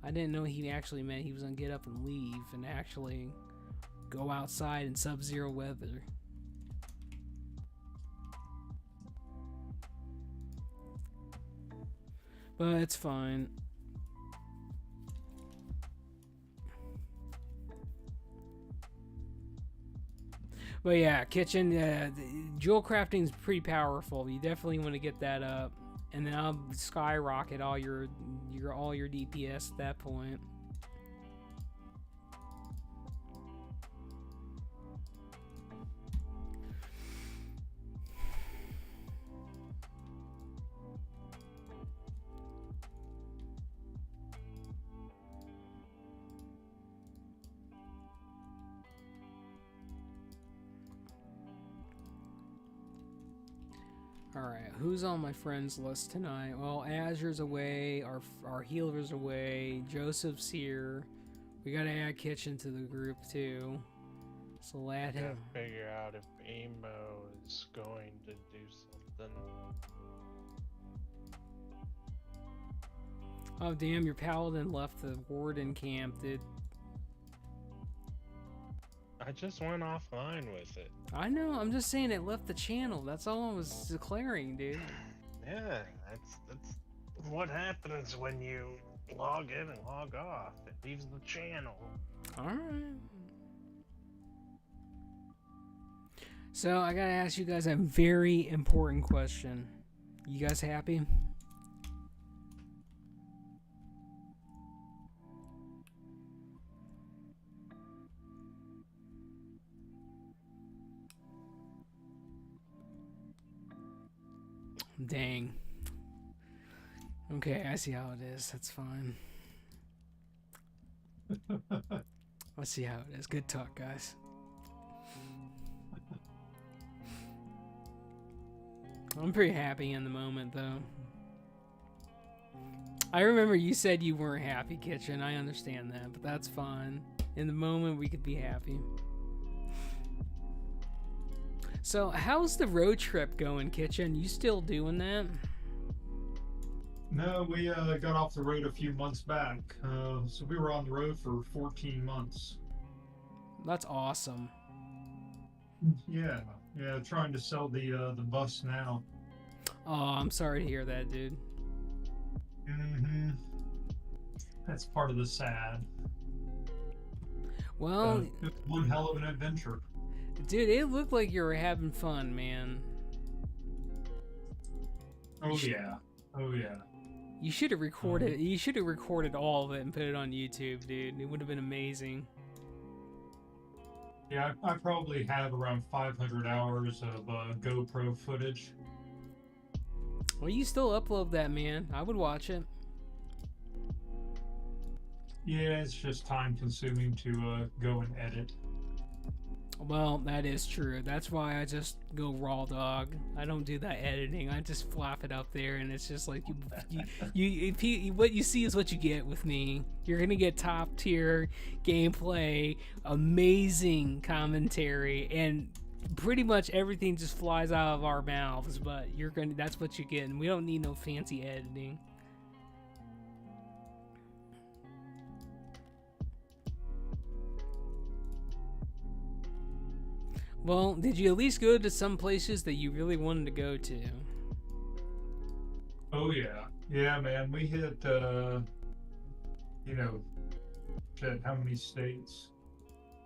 I didn't know he actually meant he was gonna get up and leave and actually go outside in sub-zero weather. But it's fine. But yeah, kitchen, jewel crafting is pretty powerful. You definitely want to get that up, and then I'll skyrocket all your DPS at that point. Alright, who's on my friends list tonight? Well, Azure's away, our healer's away, Joseph's here. We gotta add Kitchen to the group too. So let him figure out if Emo is going to do something. Oh damn, your paladin left the Warden camp, dude. I just went offline with it. I know, I'm just saying it left the channel. That's all I was declaring, dude. Yeah, that's what happens when you log in and log off. It leaves the channel. Alright. So I gotta ask you guys a very important question. You guys happy? Dang. Okay, I see how it is. That's fine. I see how it is. Good talk, guys. I'm pretty happy in the moment, though. I remember you said you weren't happy, Kitchen. I understand that, but that's fine. In the moment, we could be happy. So, how's the road trip going, Kitchen? You still doing that? No, we got off the road a few months back. So we were on the road for 14 months. That's awesome. Yeah, trying to sell the bus now. Oh, I'm sorry to hear that, dude. Mm-hmm. That's part of the sad. Well, it's one hell of an adventure. Dude, it looked like you were having fun, man. Oh yeah. You should have recorded. You should have recorded all of it and put it on YouTube, dude. It would have been amazing. Yeah, I probably have around 500 hours of GoPro footage. Well, you still upload that, man. I would watch it. Yeah, it's just time consuming to go and edit. Well, that is true. That's why I just go raw dog. I don't do that editing. I just flop it up there, and it's just like what you see is what you get with me. You're gonna get top tier gameplay, amazing commentary, and pretty much everything just flies out of our mouths. But that's what you get, and we don't need no fancy editing. Well, did you at least go to some places that you really wanted to go to? Oh yeah, man. We hit, shit, how many states?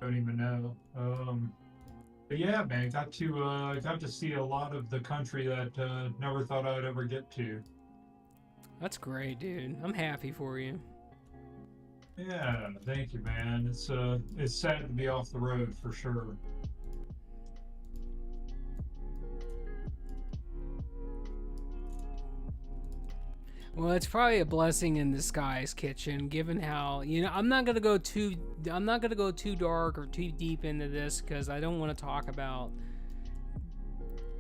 Don't even know. But yeah, man, got to see a lot of the country that never thought I'd ever get to. That's great, dude. I'm happy for you. Yeah, thank you, man. It's sad to be off the road for sure. Well, it's probably a blessing in disguise, Kitchen, given how, I'm not going to go too dark or too deep into this because I don't want to talk about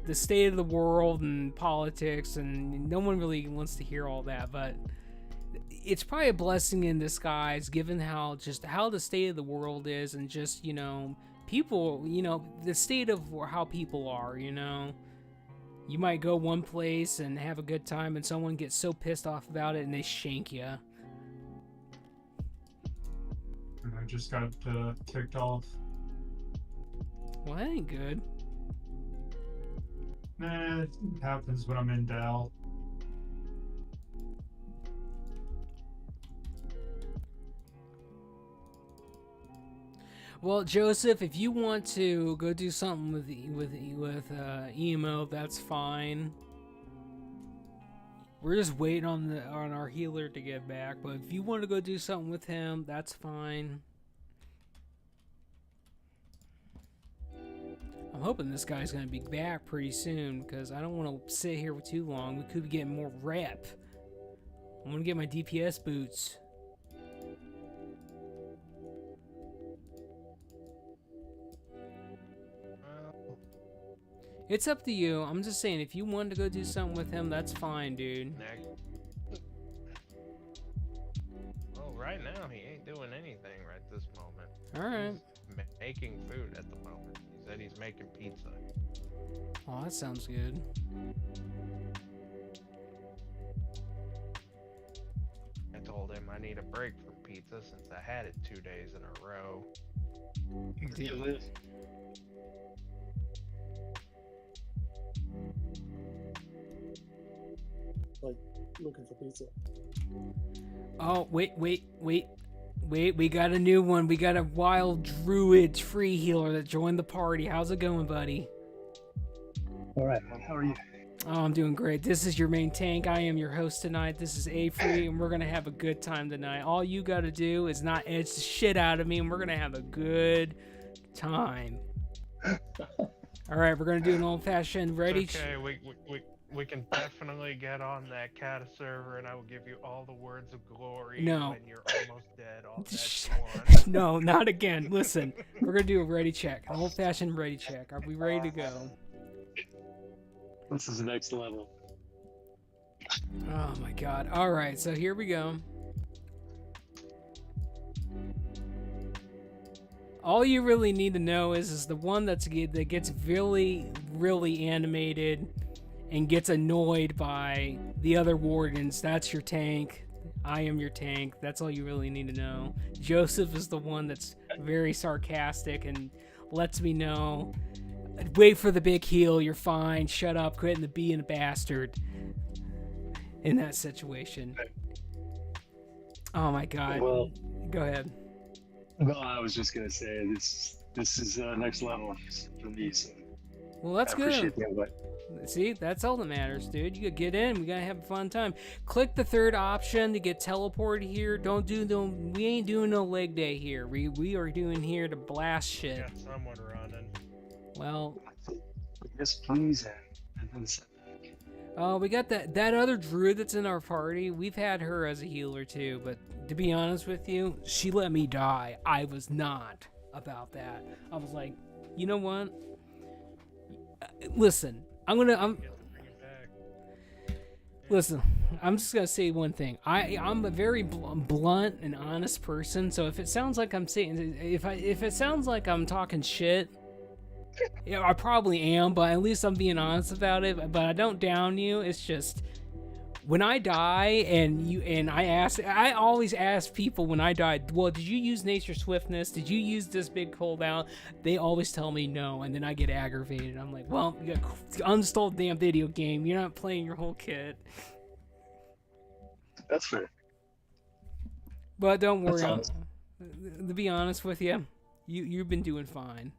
the state of the world and politics, and no one really wants to hear all that, but it's probably a blessing in disguise given how the state of the world is, and just, people, you know, the state of how people are, you know. You might go one place and have a good time, and someone gets so pissed off about it and they shank you. And I just got kicked off. Well, that ain't good. Nah, it happens when I'm in Dal. Well, Joseph, if you want to go do something with emo, that's fine. We're just waiting on our healer to get back, but if you want to go do something with him, that's fine. I'm hoping this guy's gonna be back pretty soon because I don't want to sit here for too long. We could be getting more rep. I'm gonna get my DPS boots. It's up to you. I'm just saying, if you want to go do something with him, that's fine, dude. Well, right now he ain't doing anything right this moment. Alright. He's making food at the moment. He said he's making pizza. Oh, that sounds good. I told him I need a break from pizza since I had it 2 days in a row. Yeah. Like, looking for pizza. Oh, wait. We got a new one. We got a wild druid free healer that joined the party. How's it going, buddy? Alright, man, how are you? Oh, I'm doing great. This is your main tank. I am your host tonight. This is A-Free, and we're going to have a good time tonight. All you got to do is not edge the shit out of me, and we're going to have a good time. All right, we're going to do an old-fashioned ready... It's okay, we can definitely get on that cat server, and I will give you all the words of glory No. when you're almost dead off that one. No, not again. Listen, we're going to do a ready check. An old-fashioned ready check. Are we ready to go? This is the next level. Oh my god. Alright, so here we go. All you really need to know is the one that gets really, really animated and gets annoyed by the other wardens. That's your tank. I am your tank. That's all you really need to know. Joseph is the one that's very sarcastic and lets me know, wait for the big heal, you're fine, shut up, quit being a bastard in that situation. Oh my god. Well, go ahead. No, I was just gonna say this is next level for me. So Well, that's I good. appreciate the invite. See, that's all that matters, dude. You gotta get in. We gotta have a fun time. Click the third option to get teleported here. We ain't doing no leg day here. We are doing here to blast shit. Got someone running. Well, Yes, please. And then send back. we got that other druid that's in our party. We've had her as a healer too, but to be honest with you, she let me die. I was not about that. I was like, you know what? Listen, Listen, I'm just gonna say one thing. I'm a very blunt and honest person. So if it sounds like I'm saying, if it sounds like I'm talking shit, yeah, I probably am. But at least I'm being honest about it. But I don't down you. It's just when I die, I always ask people when I die, well, did you use Nature Swiftness? Did you use this big cooldown? They always tell me no, and then I get aggravated. I'm like, well, you got uninstalled damn video game. You're not playing your whole kit. That's fair. But don't worry. That's To be honest with you, you've been doing fine.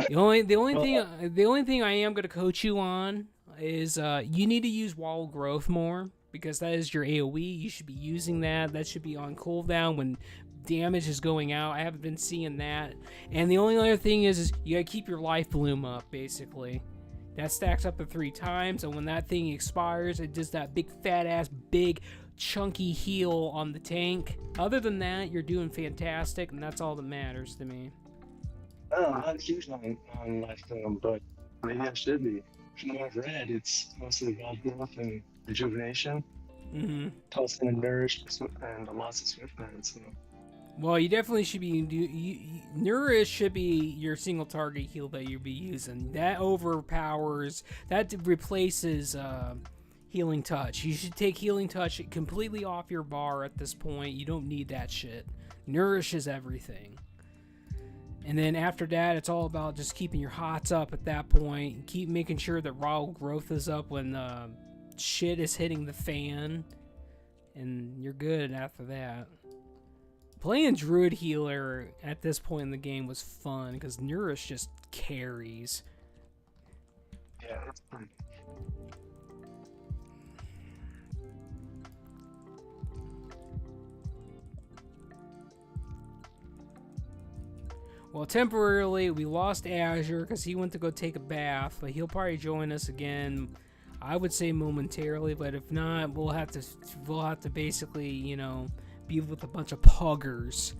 The only thing I am going to coach you on is you need to use wall growth more, because that is your AoE. You should be using that. That should be on cooldown when damage is going out. I haven't been seeing that. And the only other thing is you gotta keep your life bloom up, basically. That stacks up to 3 times, and when that thing expires, it does that big fat ass big chunky heal on the tank. Other than that, you're doing fantastic, and that's all that matters to me. Oh, I'm not huge on life film, but maybe I should be. From what I've read, it's mostly God growth and rejuvenation. Mm-hmm. Tossing and nourish and lots of swiftness. So. Well, you definitely should be. Nourish should be your single target heal that you'll be using. That overpowers. That replaces healing touch. You should take healing touch completely off your bar at this point. You don't need that shit. Nourish is everything. And then after that, it's all about just keeping your hots up at that point. Keep making sure that raw growth is up when shit is hitting the fan. And you're good after that. Playing Druid Healer at this point in the game was fun because Nourish just carries. Yeah, it's fun. Well, temporarily, we lost Azure because he went to go take a bath, but he'll probably join us again, I would say momentarily, but if not, we'll have to basically, you know, be with a bunch of puggers.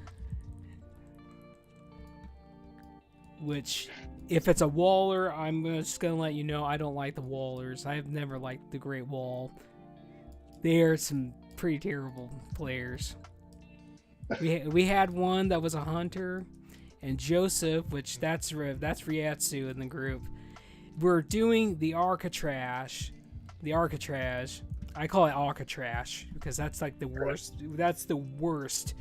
Which, if it's a Waller, I'm just going to let you know I don't like the Wallers. I've never liked the Great Wall. They are some pretty terrible players. We had one that was a hunter, and Joseph, which that's Ryatsu in the group. We're doing the Architrash. I call it Alcatraz because that's like the worst. That's the worst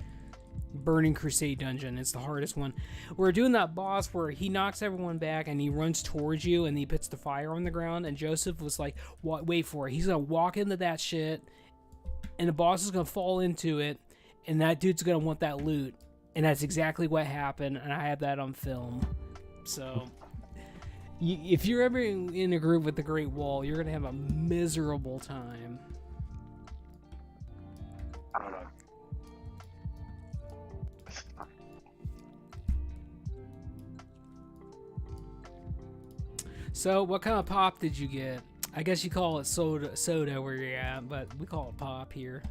Burning Crusade dungeon. It's the hardest one. We're doing that boss where he knocks everyone back and he runs towards you and he puts the fire on the ground. And Joseph was like, "Wait for it." He's gonna walk into that shit, and the boss is gonna fall into it, and that dude's gonna want that loot. And that's exactly what happened, and I have that on film. So, if you're ever in a group with the Great Wall, you're going to have a miserable time. I don't know. So, what kind of pop did you get? I guess you call it soda where you're at, but we call it pop here.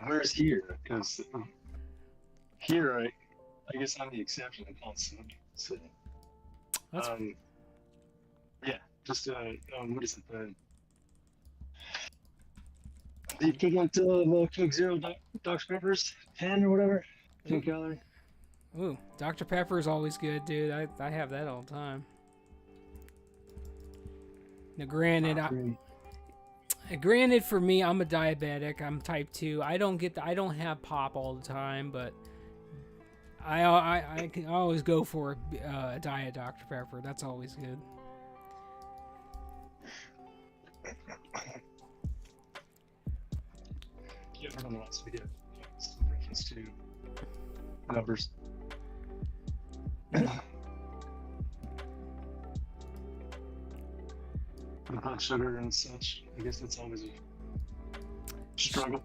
Where's here? Because here, I guess I'm the exception. I call it soda. So, That's yeah, just what is it? The equivalent of Coke Zero Dr. Pepper's 10 or whatever. 10 calorie. Ooh, Dr. Pepper is always good, dude. I have that all the time. Now, granted, for me, I'm a diabetic. I'm type 2. I don't have pop all the time, but I can always go for a diet Dr. Pepper. That's always good. Yeah, I don't know what we did. Reference to numbers. Blood sugar and such. I guess that's always a struggle.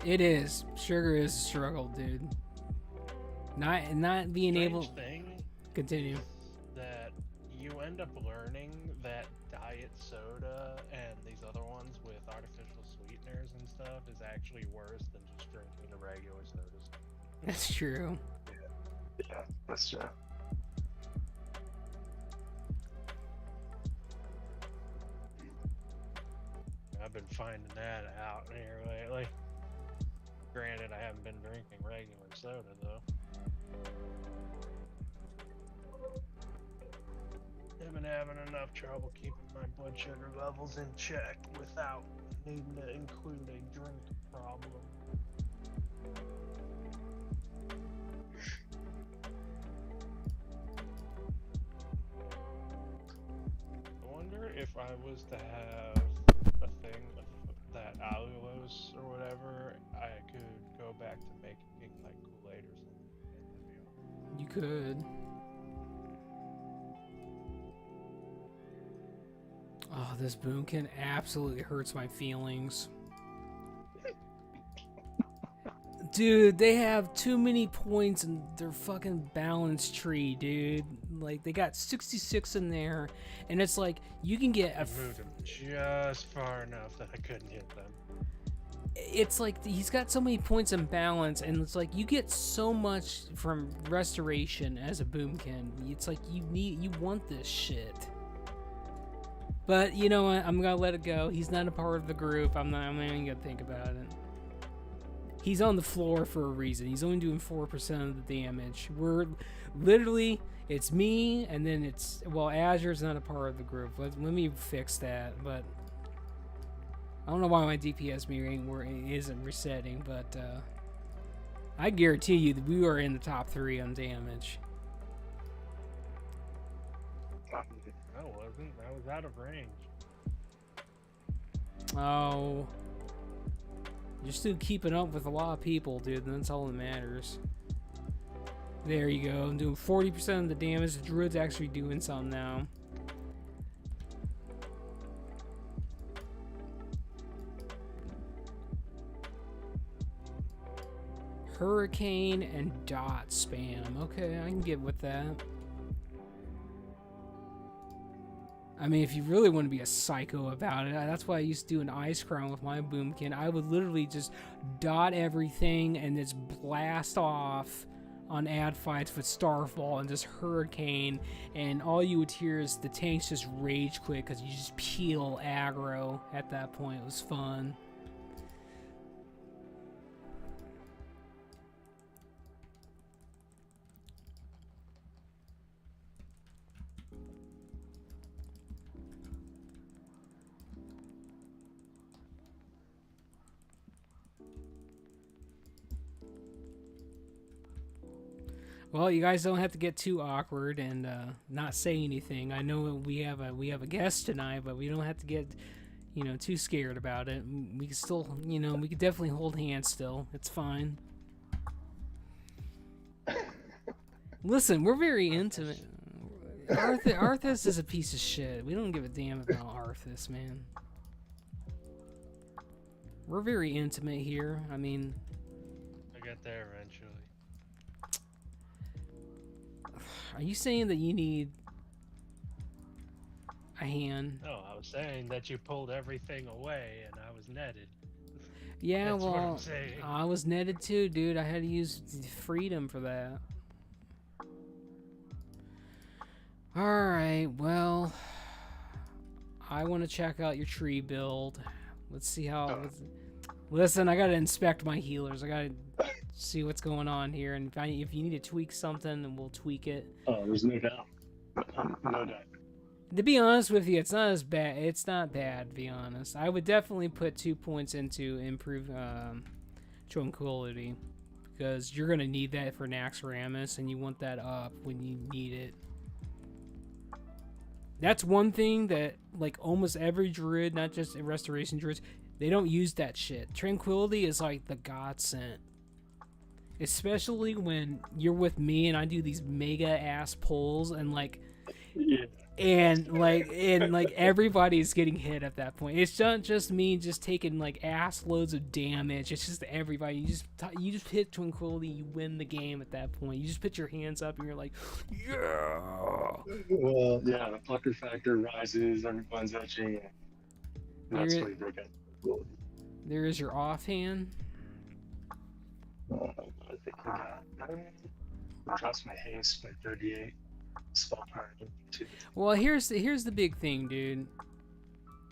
It is. Sugar is a struggle, dude. Not being able. Thing Continue. is that you end up learning that diet soda and these other ones with artificial sweeteners and stuff is actually worse than just drinking the regular sodas. That's true. Yeah, that's true. I've been finding that out here lately. Granted, I haven't been drinking regular soda though. I've been having enough trouble keeping my blood sugar levels in check without needing to include a drink problem. I wonder if I was to have a thing that allulose or whatever, I could go back to making like Kool-Aid or something. You could. Oh, this boomkin absolutely hurts my feelings. Dude, they have too many points in their fucking balance tree, dude. Like, they got 66 in there, and it's like, you can get I moved them just far enough that I couldn't hit them. It's like, he's got so many points in balance, and it's like, you get so much from restoration as a boomkin. It's like, you want this shit. But, you know what, I'm gonna let it go. He's not a part of the group. I'm not even gonna think about it. he's on the floor for a reason. He's only doing 4% of the damage. We're literally, it's me, and then it's, well, Azure's not a part of the group. Let me fix that, but I don't know why my DPS meter isn't resetting, but I guarantee you that we are in the top 3 on damage. I wasn't. I was out of range. Oh. You're still keeping up with a lot of people, dude, and that's all that matters. There you go. I'm doing 40% of the damage. The druid's actually doing something now. Hurricane and dot spam. Okay, I can get with that. I mean, if you really want to be a psycho about it, that's why I used to do an ice crown with my boomkin. I would literally just dot everything and just blast off on ad fights with Starfall and just hurricane, and all you would hear is the tanks just rage quit because you just peel aggro at that point. It was fun. Well, you guys don't have to get too awkward and not say anything. I know we have a guest tonight, but we don't have to get, you know, too scared about it. We can still, you know, we can definitely hold hands still. It's fine. Listen, we're very intimate. Arthas is a piece of shit. We don't give a damn about Arthas, man. We're very intimate here. I mean, I get there eventually. are you saying that you need a hand? No, I was saying that you pulled everything away and I was netted. Yeah, That's what I'm well, saying. I was netted too, dude. I had to use freedom for that. Alright, well, I want to check out your tree build. Let's see how... Listen, I gotta inspect my healers. I gotta see what's going on here, and if you need to tweak something, then we'll tweak it. Oh, there's no doubt. No doubt. To be honest with you, it's not as bad. It's not bad, to be honest. I would definitely put 2 points into improve tranquility, because you're gonna need that for Naxxramas, and you want that up when you need it. That's one thing that, like, almost every druid, not just restoration druids, they don't use that shit. Tranquility is like the godsend. Especially when you're with me and I do these mega ass pulls and like everybody's getting hit at that point. It's not just me just taking like ass loads of damage. It's just everybody. You just hit Tranquility, you win the game at that point. You just put your hands up and you're like, yeah. Well, yeah, the pucker factor rises, everyone's itching. That's what you break out. There is your offhand. I think I trust my haste by 38. Spell power 2. Well, here's the big thing, dude.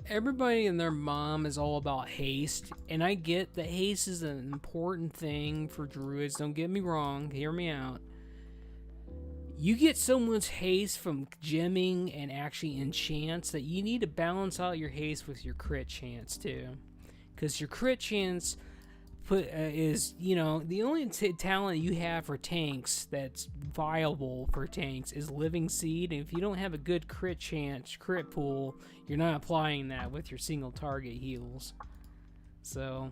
Everybody and their mom is all about haste, and I get that haste is an important thing for druids. Don't get me wrong. Hear me out. You get so much haste from gemming and actually enchants that you need to balance out your haste with your crit chance too, because your crit chance is, you know, the only talent you have for tanks that's viable for tanks is Living Seed, and if you don't have a good crit chance, crit pool, you're not applying that with your single target heals. So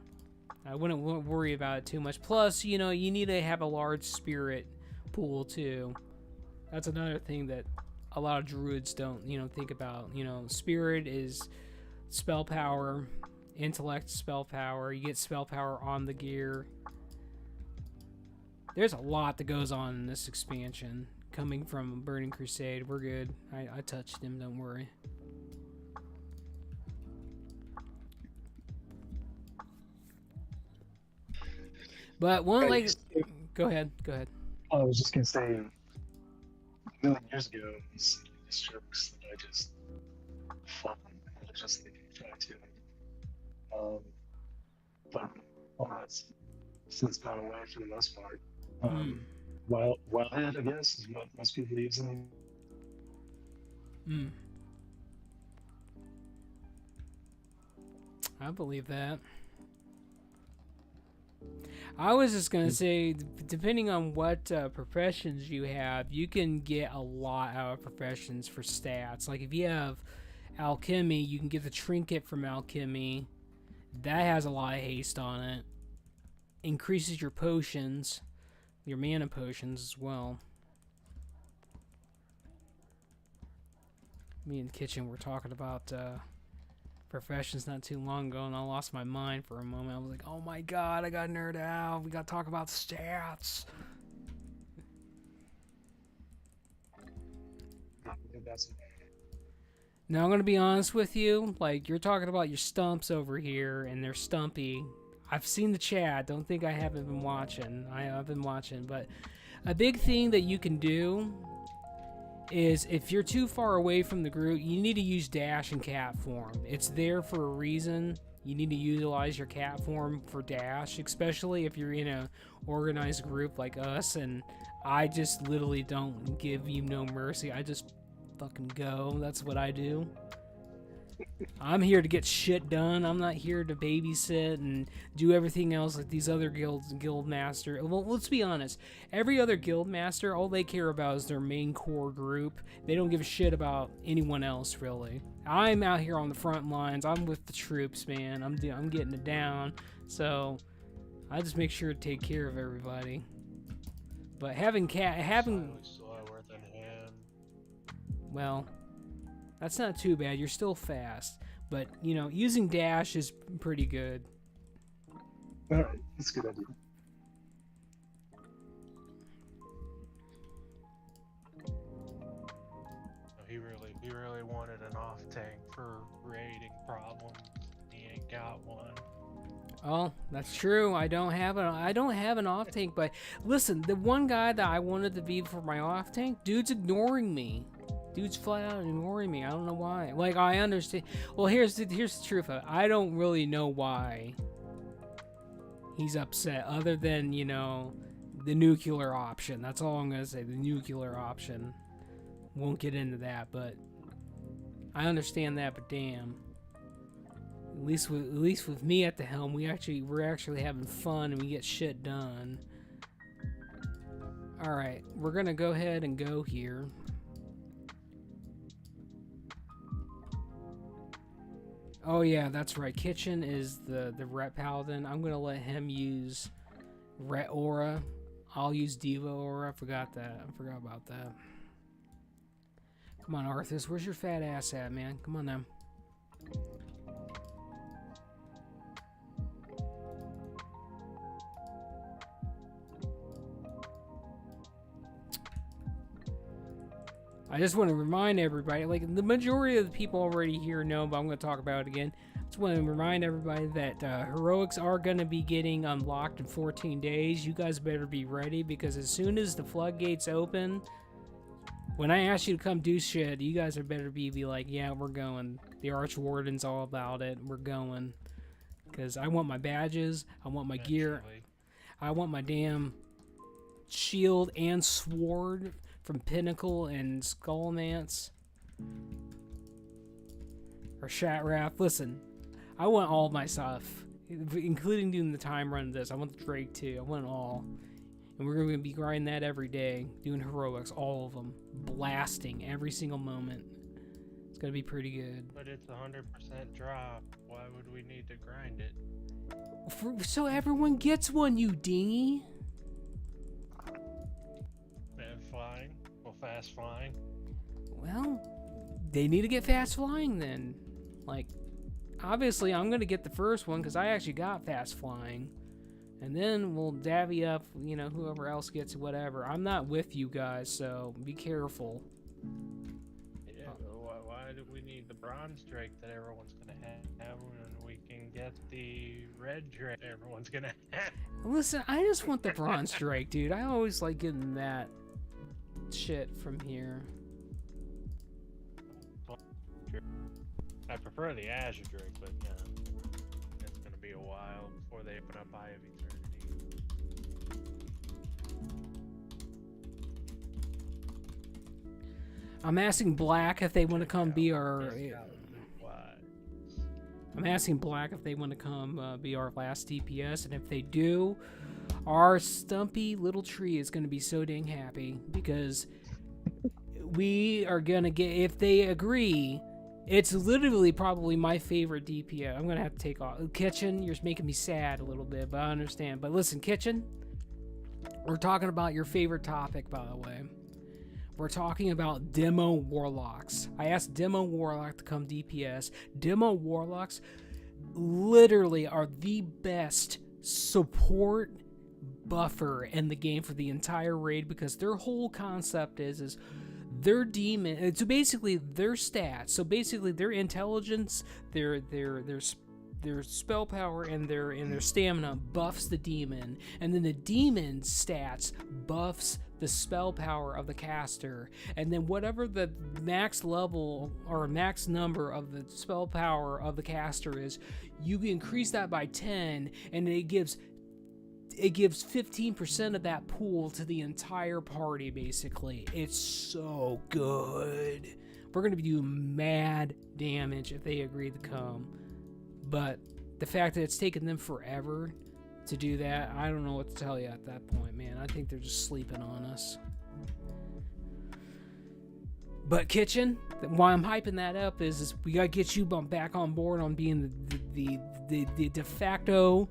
I wouldn't worry about it too much. Plus, you know, you need to have a large spirit pool too. That's another thing that a lot of druids don't, you know, think about. You know, spirit is spell power, intellect spell power. You get spell power on the gear. There's a lot that goes on in this expansion. Coming from Burning Crusade, we're good. I touched him, don't worry. But one like, go ahead. I was just gonna say, a million years ago, these strokes that I just fought religiously try to. But all that's since gone away for the most part. Wildhead, I guess, is what most people use them. I believe that. I was just gonna say, depending on what professions you have, you can get a lot out of professions for stats. Like if you have alchemy, you can get the trinket from alchemy. That has a lot of haste on it. Increases your potions, your mana potions as well. Me in the kitchen were talking about professions not too long ago, and I lost my mind for a moment. I was like, oh my god, I got nerd out. We got to talk about stats. Now I'm going to be honest with you. Like, you're talking about your stumps over here, and they're stumpy. I've seen the chat. Don't think I haven't been watching. I've been watching. But a big thing that you can do is if you're too far away from the group, you need to use dash and cat form. It's there for a reason. You need to utilize your cat form for dash, especially if you're in a organized group like us, and I just literally don't give you no mercy. I just fucking go. That's what I do. I'm here to get shit done. I'm not here to babysit and do everything else like these other guild master. Well, let's be honest. Every other guild master, all they care about is their main core group. They don't give a shit about anyone else, really. I'm out here on the front lines. I'm with the troops, man. I'm getting it down. So I just make sure to take care of everybody. But having slower than him. Well, that's not too bad. You're still fast. But, you know, using dash is pretty good. Alright, that's a good idea. He really wanted an off tank for raiding problems. He ain't got one. Oh, that's true. I don't have an off tank, but listen, the one guy that I wanted to be for my off tank, dude's ignoring me. Dude's flat out ignoring me. I don't know why. Like, I understand. Well, here's the truth of it. I don't really know why he's upset, other than, you know, the nuclear option. That's all I'm gonna say. The nuclear option. Won't get into that, but I understand that. But damn, at least with me at the helm, we're actually having fun and we get shit done. All right, we're gonna go ahead and go here. Oh yeah, that's right. Kitchen is the Ret Paladin. I'm gonna let him use Ret Aura. I'll use Diva Aura. I forgot about that. Come on, Arthas. Where's your fat ass at, man? Come on now. I just want to remind everybody, like, the majority of the people already here know, but I'm going to talk about it again. I just want to remind everybody that heroics are going to be getting unlocked in 14 days. You guys better be ready, because as soon as the floodgates open, when I ask you to come do shit, you guys are better be like, yeah, we're going. The Archwarden's all about it. We're going. Because I want my badges. I want my gear. I want my damn shield and sword from Pinnacle and Skullmance. Or Shatrath. Listen, I want all my stuff, including doing the time run of this. I want the Drake too. I want it all. And we're going to be grinding that every day, doing heroics, all of them, blasting every single moment. It's going to be pretty good. But it's 100% drop. Why would we need to grind it? So everyone gets one, you dingy. And flying? Well, fast flying? Well, they need to get fast flying then. Like, obviously I'm going to get the first one because I actually got fast flying. And then we'll davvy up, you know, whoever else gets whatever. I'm not with you guys, so be careful. Yeah, but why do we need the bronze drake that everyone's going to have when we can get the red drake everyone's going to have? Listen, I just want the bronze drake, dude. I always like getting that shit from here. I prefer the Azure drake, but yeah, it's going to be a while before they open up Eye of Eternity. I'm asking Black if they want to come be our. I'm asking Black if they want to come be our last DPS, and if they do, our stumpy little tree is going to be so dang happy because we are going to get. If they agree, it's literally probably my favorite DPS. I'm going to have to take off. Kitchen, you're making me sad a little bit, but I understand. But listen, Kitchen, we're talking about your favorite topic, by the way. We're talking about Demo Warlocks. I asked Demo Warlock to come DPS. Demo Warlocks literally are the best support buffer in the game for the entire raid because their whole concept is their demon. So basically, their stats. So basically, their intelligence, their spell power, and their stamina buffs the demon, and then the demon's stats buffs the spell power of the caster, and then whatever the max level or max number of the spell power of the caster is, you increase that by 10, and it gives 15% of that pool to the entire party. Basically, it's so good. We're gonna be doing mad damage if they agree to come, but the fact that it's taken them forever to do that, I don't know what to tell you at that point, man. I think they're just sleeping on us. But Kitchen, why I'm hyping that up is we gotta get you back on board on being the de facto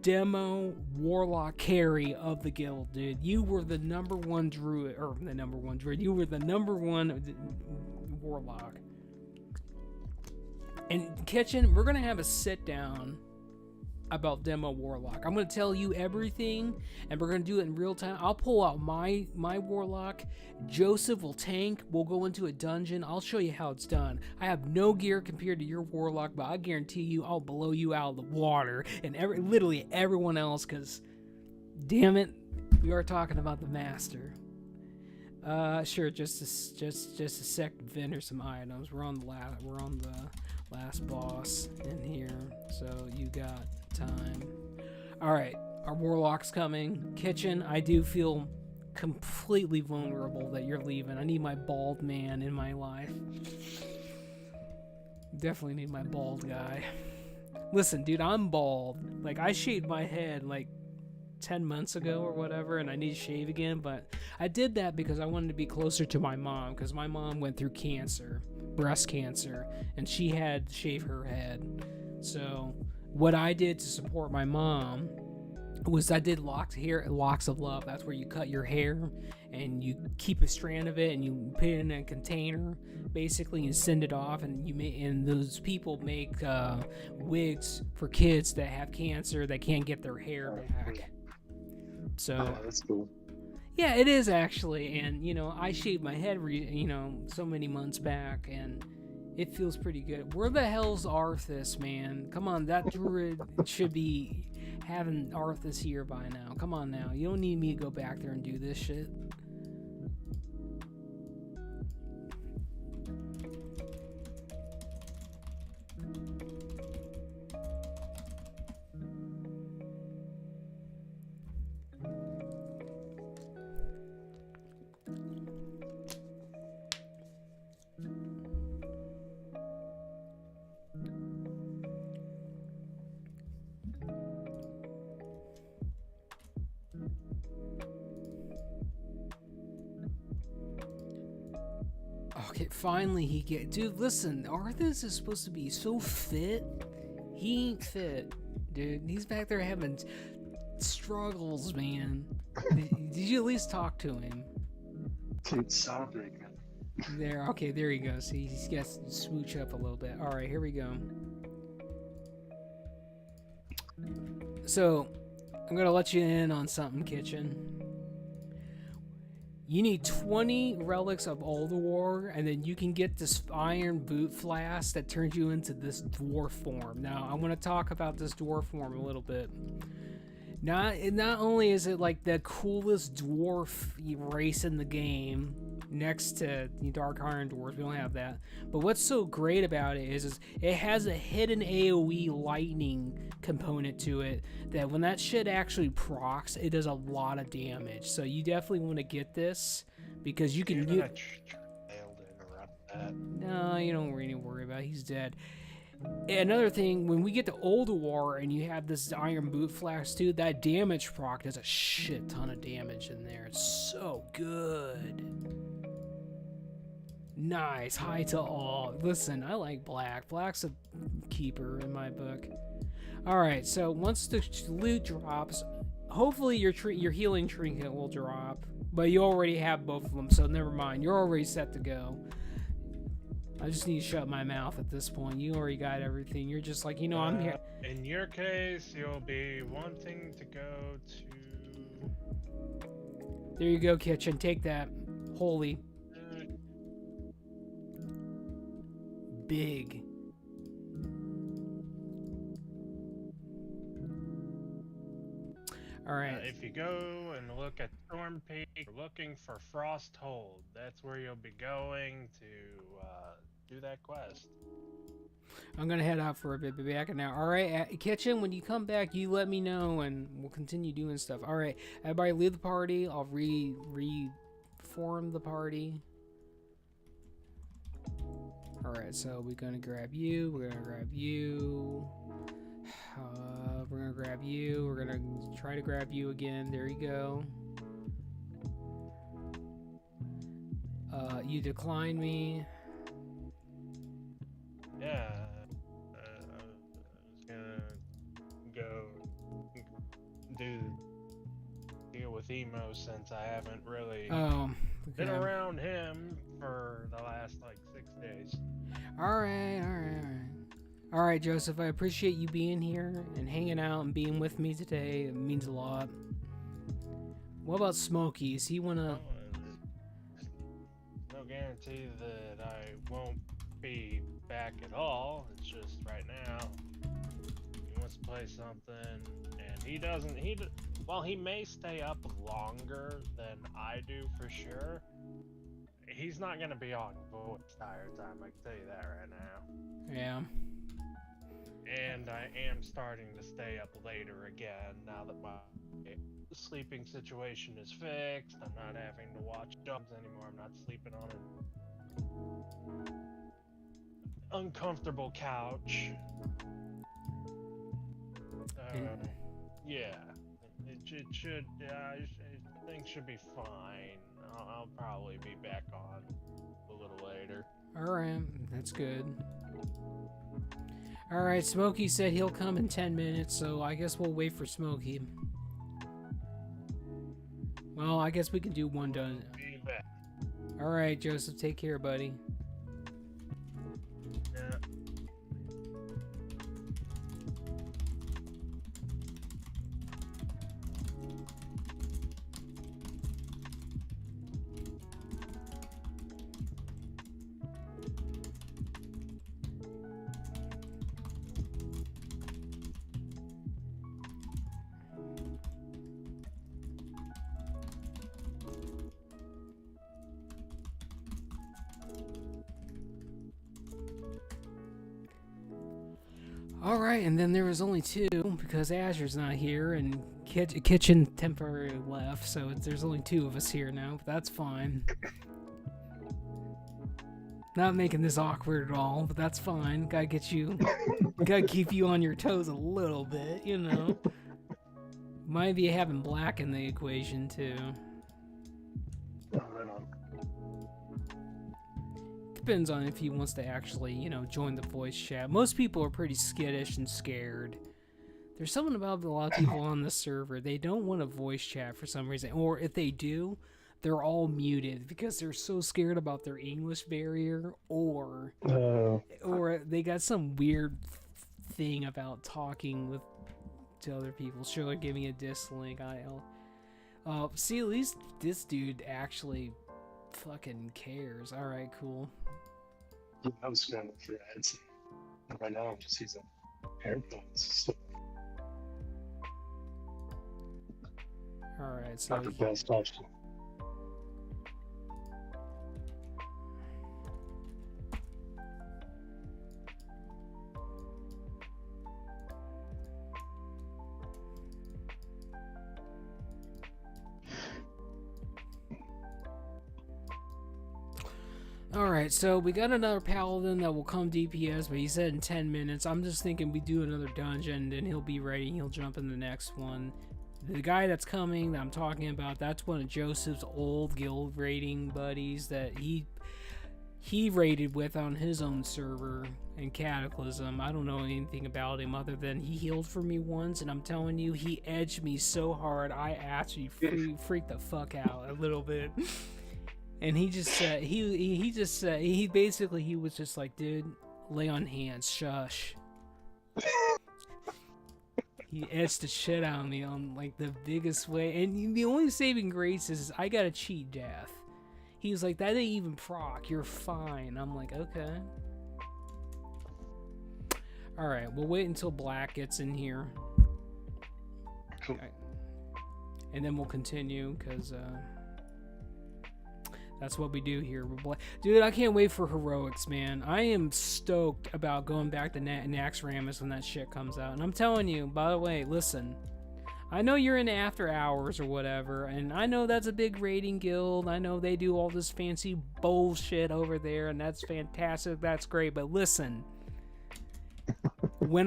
Demo Warlock carry of the guild, dude. You were the number one druid, or the number one druid. You were the number one warlock. And Kitchen, we're gonna have a sit down about Demo Warlock. I'm going to tell you everything, and we're going to do it in real time. I'll pull out my Warlock. Joseph will tank. We'll go into a dungeon. I'll show you how it's done. I have no gear compared to your Warlock, but I guarantee you I'll blow you out of the water and literally everyone else, because damn it, we are talking about the Master. Sure, just a sec to vendor some items. We're on the last boss in here, so you got time. Alright, our Warlock's coming. Kitchen, I do feel completely vulnerable that you're leaving. I need my bald man in my life. Definitely need my bald guy. Listen, dude, I'm bald. Like, I shaved my head like 10 months ago or whatever, and I need to shave again, but I did that because I wanted to be closer to my mom, because my mom went through cancer, breast cancer, and she had to shave her head. So what I did to support my mom was I did locks of love. That's where you cut your hair and you keep a strand of it and you put it in a container, basically, and send it off. And those people make wigs for kids that have cancer that can't get their hair back. So that's cool. Yeah, it is actually. And I shaved my head so many months back, and it feels pretty good. Where the hell's Arthas, man? Come on, that druid should be having Arthas here by now. Come on now. You don't need me to go back there and do this shit. Okay, finally dude, listen, Arthas is supposed to be so fit. He ain't fit, dude. He's back there having struggles, man. Did you at least talk to him? There, okay, there he goes. He's got to smooch up a little bit. Alright, here we go. So, I'm gonna let you in on something, Kitchen. You need 20 relics of Ulduar, and then you can get this iron boot flask that turns you into this dwarf form. Now, I want to talk about this dwarf form a little bit. Not only is it like the coolest dwarf race in the game, next to the Dark Iron Doors. We don't have that. But what's so great about it is it has a hidden AoE lightning component to it that when that shit actually procs, it does a lot of damage. So you definitely want to get this because you can. Failed to interrupt that. No, you don't really worry about it. He's dead. Another thing, when we get to Old War and you have this Iron Boot Flask too, that damage proc does a shit ton of damage in there. It's so good. Nice, high to all. Listen, I like black. Black's a keeper in my book. Alright, so once the loot drops, hopefully your healing trinket will drop. But you already have both of them, so never mind. You're already set to go. I just need to shut my mouth at this point. You already got everything. You're just like, I'm here. In your case, you'll be wanting to go to... There you go, kitchen. Take that. Holy. Big. Alright. If you go and look at Storm Peak, you're looking for Frosthold. That's where you'll be going to do that quest. I'm gonna head out for a bit, be back in now. Alright, kitchen, when you come back, you let me know and we'll continue doing stuff. Alright, everybody leave the party. I'll reform the party. Alright, so we're gonna grab you, we're gonna grab you. We're gonna grab you. We're gonna try to grab you again. There you go. You decline me. Yeah. I was gonna go deal with Emo since I haven't really been around him for the last like 6 days. Alright, Joseph, I appreciate you being here and hanging out and being with me today. It means a lot. What about Smokey? Does he wanna... No guarantee that I won't be back at all. It's just right now he wants to play something and while he may stay up longer than I do for sure, he's not gonna be on voice the entire time, I can tell you that right now. Yeah. And I am starting to stay up later again now that my sleeping situation is fixed. I'm not having to watch jobs anymore. I'm not sleeping on an uncomfortable couch. Yeah, it should. Things should be fine. I'll probably be back on a little later. Alright, that's good. Alright, Smokey said he'll come in 10 minutes, so I guess we'll wait for Smokey. Well, I guess we can do one done. Be back. Alright, Joseph, take care, buddy. Yeah. Alright, and then there was only two because Azure's not here and Kitchen temporarily left, so there's only two of us here now, but that's fine. Not making this awkward at all, but that's fine. Gotta keep you on your toes a little bit, Might be having Black in the equation too. Depends on if he wants to actually, join the voice chat. Most people are pretty skittish and scared. There's something about a lot of people on the server. They don't want to voice chat for some reason. Or if they do, they're all muted because they're so scared about their English barrier or they got some weird thing about talking to other people. Sure, they're giving a dislink. See, at least this dude actually fucking cares. Alright, cool. I was scrambling for ads. Right now I'm just using AirPods. Alright, so not the best option. Alright, so we got another paladin that will come DPS, but he said in 10 minutes. I'm just thinking we do another dungeon, then he'll be ready, he'll jump in the next one. The guy that's coming, that I'm talking about, that's one of Joseph's old guild raiding buddies that he raided with on his own server in Cataclysm. I don't know anything about him other than he healed for me once, and I'm telling you, he edged me so hard, I actually freaked the fuck out a little bit. And he just said, he basically, he was just like, dude, lay on hands, shush. He edged the shit out of me on like the biggest way. And the only saving grace is I got a cheat death. He was like, that ain't even proc, you're fine. I'm like, okay. Alright, we'll wait until Black gets in here. Cool. Okay. And then we'll continue, because, that's what we do here. Dude, I can't wait for Heroics, man. I am stoked about going back to Naxxramas when that shit comes out. And I'm telling you, by the way, listen. I know you're in After Hours or whatever, and I know that's a big raiding guild. I know they do all this fancy bullshit over there, and that's fantastic. That's great. But listen, when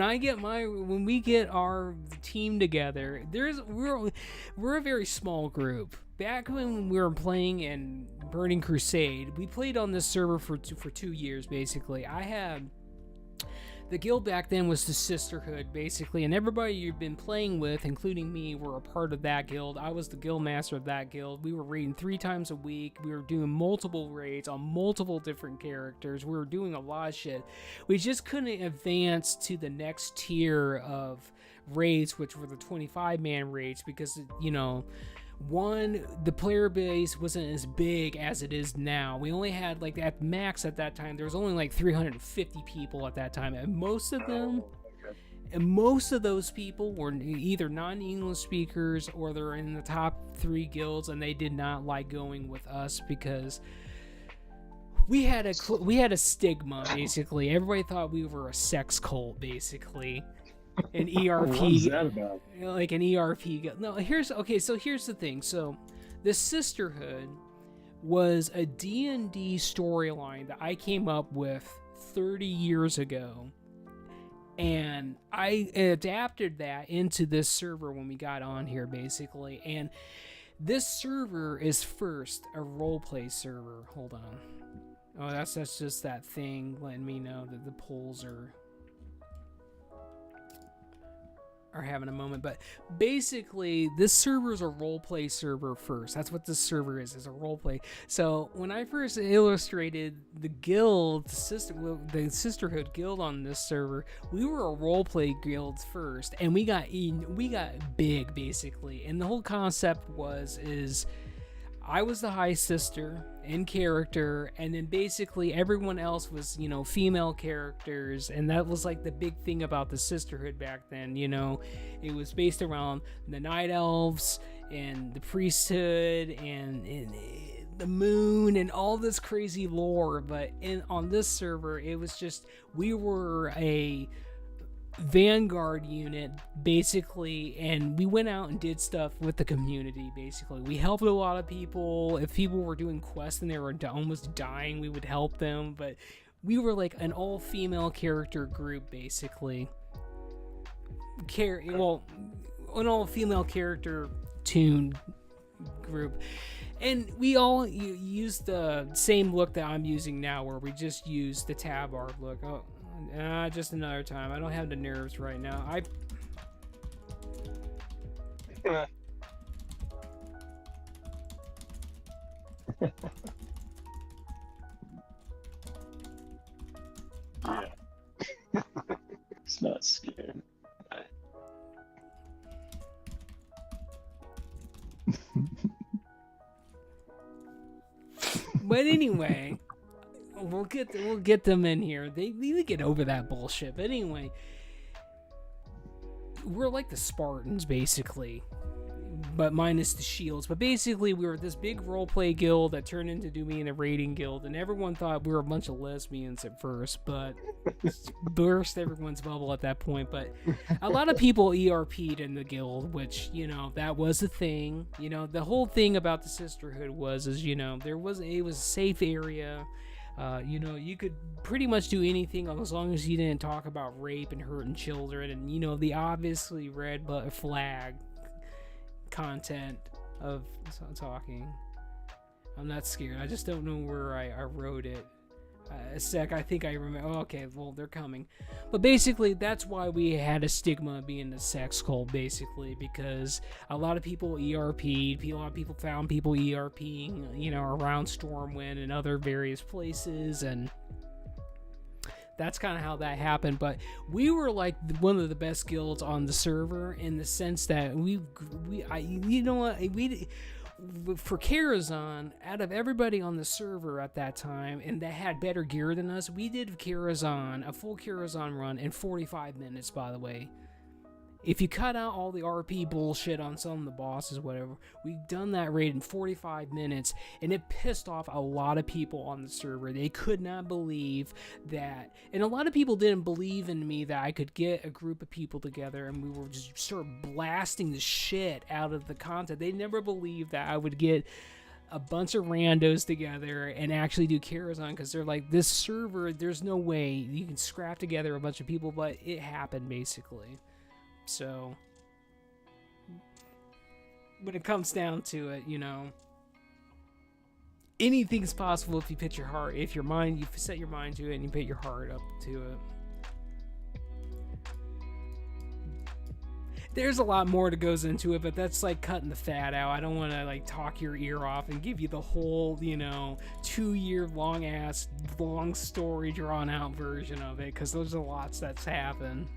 we get our team together, we're a very small group. Back when we were playing in Burning Crusade, we played on this server for 2 years, basically. The guild back then was the Sisterhood, basically, and everybody you've been playing with, including me, were a part of that guild. I was the guild master of that guild. We were raiding 3 times a week. We were doing multiple raids on multiple different characters. We were doing a lot of shit. We just couldn't advance to the next tier of raids, which were the 25-man raids, because, you know, the player base wasn't as big as it is now. We only had, like, at max at that time, there was only like 350 people at that time, and most of those people were either non-English speakers or they're in the top 3 guilds, and they did not like going with us because we had a stigma, basically. Everybody thought we were a sex cult, basically. An ERP. What was that about? Like an ERP. No, here's the thing. So, the Sisterhood was a D&D storyline that I came up with 30 years ago. And I adapted that into this server when we got on here, basically. And this server is first a roleplay server. Hold on. Oh, that's just that thing letting me know that the polls are having a moment. But basically, this server is a roleplay server first. That's what this server is a roleplay. So when I first illustrated the guild, the Sisterhood guild on this server, we were a roleplay guild first, and we got big, basically. And the whole concept is I was the High Sister in character, and then basically everyone else was, you know, female characters, and that was like the big thing about the Sisterhood back then. You know, it was based around the Night Elves and the Priesthood and the Moon and all this crazy lore. But on this server, it was just, we were a vanguard unit, basically, and we went out and did stuff with the community. Basically, we helped a lot of people. If people were doing quests and they were almost dying, we would help them. But we were like an all-female character group, basically. An all-female character tune group, and we all used the same look that I'm using now, where we just use the tabard look. Just another time. I don't have the nerves right now. Yeah. It's not scared. But anyway, we'll get them in here. They need to get over that bullshit. But anyway, we're like the Spartans, basically, but minus the shields. But basically, we were this big roleplay guild that turned into being a raiding guild, and everyone thought we were a bunch of lesbians at first, but burst everyone's bubble at that point. But a lot of people ERP'd in the guild, which, you know, that was a thing. You know, the whole thing about the Sisterhood was, you know, it was a safe area. You know, you could pretty much do anything as long as you didn't talk about rape and hurting children and, you know, the obviously red flag content of talking. I'm not scared. I just don't know where I wrote it. A sec, I think I remember. Oh, okay, well, they're coming. But basically, that's why we had a stigma being a sex cult, basically, because a lot of people ERP'd, a lot of people found people ERPing, you know, around Stormwind and other various places, and that's kind of how that happened. But we were like one of the best guilds on the server in the sense that you know what, for Karazhan, out of everybody on the server at that time and that had better gear than us, we did Karazhan, a full Karazhan run in 45 minutes, by the way. If you cut out all the RP bullshit on some of the bosses, whatever, we've done that raid in 45 minutes, and it pissed off a lot of people on the server. They could not believe that, and a lot of people didn't believe in me that I could get a group of people together and we were just sort of blasting the shit out of the content. They never believed that I would get a bunch of randos together and actually do Karazhan, because they're like, this server, there's no way you can scrap together a bunch of people, but it happened, basically. So, when it comes down to it, you know, anything's possible if you put your heart, if your mind, you set your mind to it and you put your heart up to it. There's a lot more that goes into it, but that's like cutting the fat out. I don't want to like talk your ear off and give you the whole, you know, 2-year long story drawn out version of it, because there's a lot that's happened.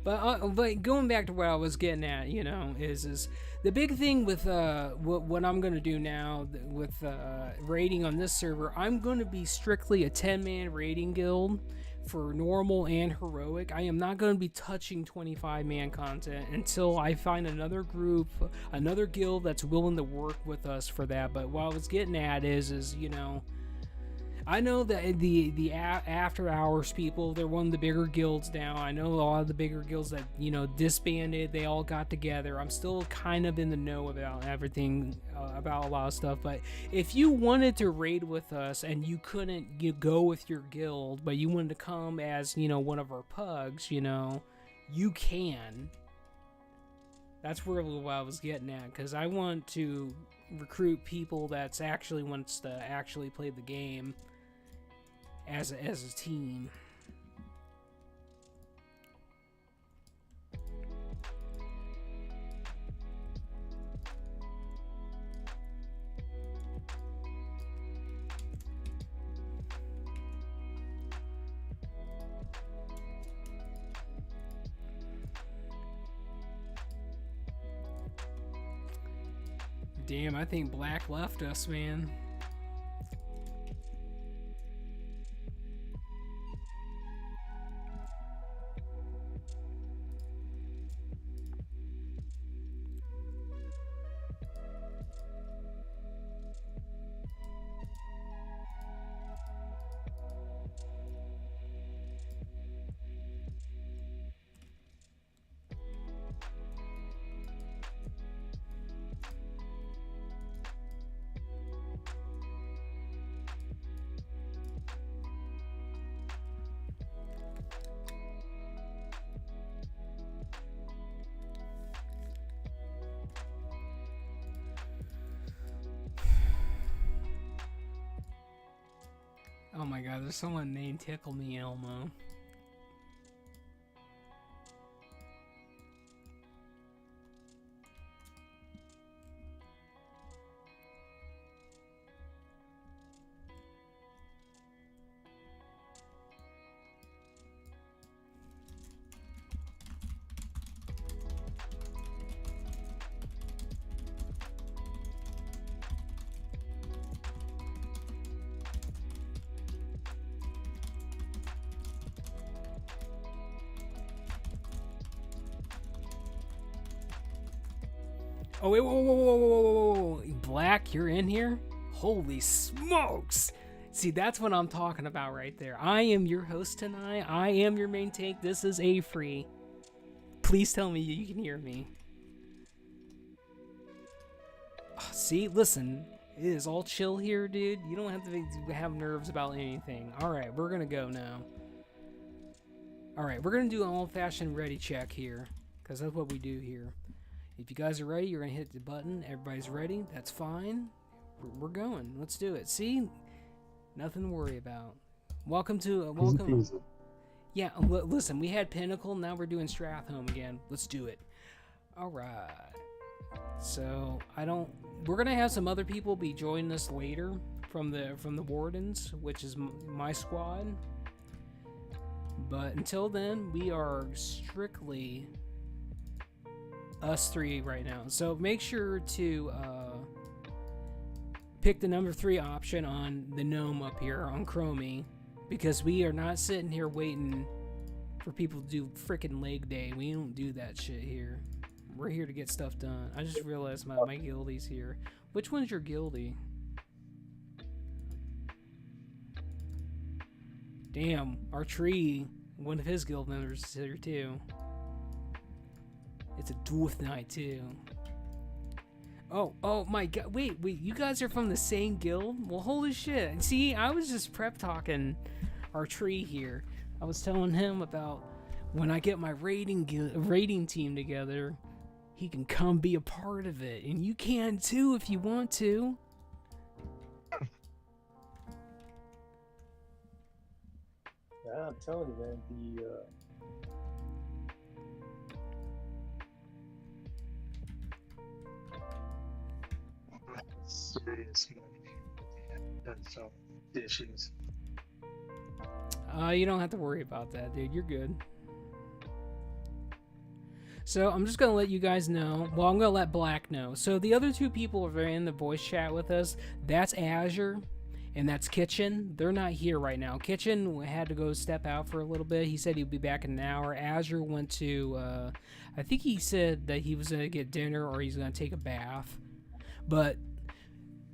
But going back to what I was getting at, you know, is the big thing with what I'm gonna do now with raiding on this server. I'm gonna be strictly a 10-man raiding guild for normal and heroic. I am not gonna be touching 25-man content until I find another group, another guild that's willing to work with us for that. But what I was getting at is you know, I know that the after hours people, they're one of the bigger guilds now. I know a lot of the bigger guilds that, you know, disbanded, they all got together. I'm still kind of in the know about everything, about a lot of stuff. But if you wanted to raid with us and you couldn't go with your guild, but you wanted to come as, you know, one of our pugs, you know, you can. That's really what I was getting at, because I want to recruit people that's actually wants to actually play the game as a team. Damn, I think Black left us, man. Oh my god, there's someone named Tickle Me Elmo. Oh, wait, whoa. Black, you're in here? Holy smokes! See, that's what I'm talking about right there. I am your host tonight. I am your main tank. This is A-Free. Please tell me you can hear me. Oh, see, listen, it is all chill here, dude. You don't have to have nerves about anything. All right, we're gonna go now. All right, we're gonna do an old-fashioned ready check here, because that's what we do here. If you guys are ready, you're gonna hit the button. Everybody's ready. That's fine. We're going. Let's do it. See, nothing to worry about. Welcome to welcome. Yeah, listen, we had Pinnacle. Now we're doing Strathhome again. Let's do it. All right. So we're gonna have some other people be joining us later from the Wardens, which is my squad. But until then, we are strictly us three right now. So make sure to pick the number 3 option on the gnome up here on Chromie, because we are not sitting here waiting for people to do frickin' leg day. We don't do that shit here. We're here to get stuff done. I just realized my guildie's here. Which one's your guildie? Damn, our tree, one of his guild members is here too. It's a dwarf night too. Oh my god, wait, you guys are from the same guild? Well, holy shit. See, I was just prep talking our tree here. I was telling him about when I get my raiding team together, he can come be a part of it, and you can too if you want to. Yeah, I'm telling you, man, serious money. That's some issues. You don't have to worry about that, dude. You're good. So I'm just going to let you guys know. Well, I'm going to let Black know. So the other 2 people are in the voice chat with us. That's Azure and that's Kitchen. They're not here right now. Kitchen had to go step out for a little bit. He said he'd be back in an hour. Azure went to, I think he said that he was going to get dinner or he's going to take a bath. But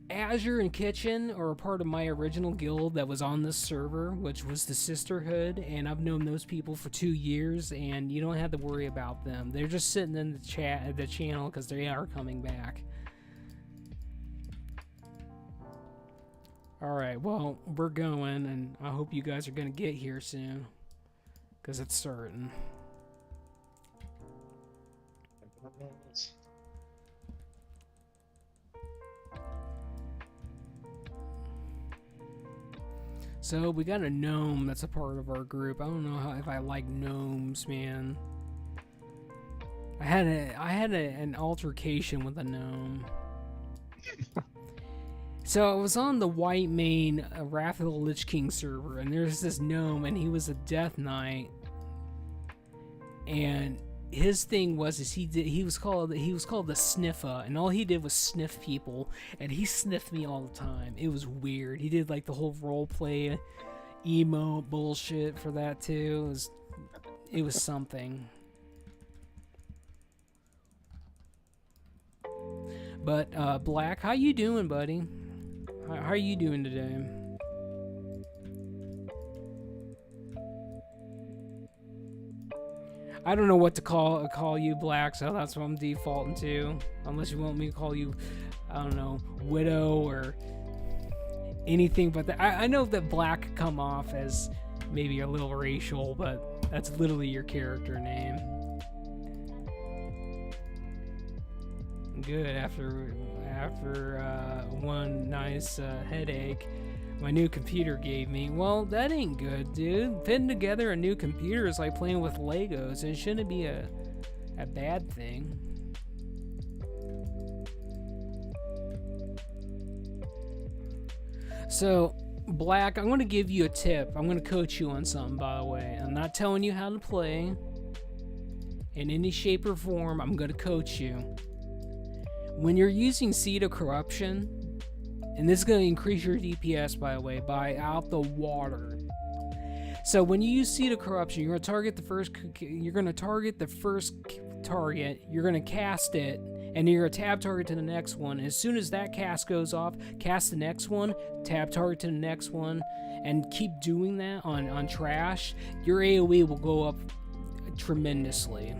Azure and Kitchen are a part of my original guild that was on this server, which was the Sisterhood, and I've known those people for 2 years, and you don't have to worry about them. They're just sitting in the channel because they are coming back. Alright, well, we're going, and I hope you guys are going to get here soon, because it's certain. So we got a gnome that's a part of our group. I don't know if I like gnomes, man. I had an altercation with a gnome. So I was on the White Mane Wrath of the Lich King server, and there's this gnome, and he was a Death Knight. And his thing was he was called the Sniffa, and all he did was sniff people, and he sniffed me all the time. It was weird. He did like the whole role play emo bullshit for that too. It was something. But Black, how you doing, buddy? How are you doing today? I don't know what to call you, Black, so that's what I'm defaulting to. Unless you want me to call you, I don't know, Widow or anything but that. I know that Black could come off as maybe a little racial, but that's literally your character name. Good, after one nice headache my new computer gave me. Well, that ain't good, dude. Putting together a new computer is like playing with Legos. It shouldn't be a bad thing. So, Black, I'm going to give you a tip. I'm going to coach you on something, by the way. I'm not telling you how to play in any shape or form. I'm going to coach you. When you're using Seed of Corruption, and this is going to increase your DPS, by the way, by out the water. So when you use Seed of Corruption, you're going to target the first target, you're going to cast it, and you're going to tab target to the next one. And as soon as that cast goes off, cast the next one, tab target to the next one, and keep doing that on trash. Your AoE will go up tremendously.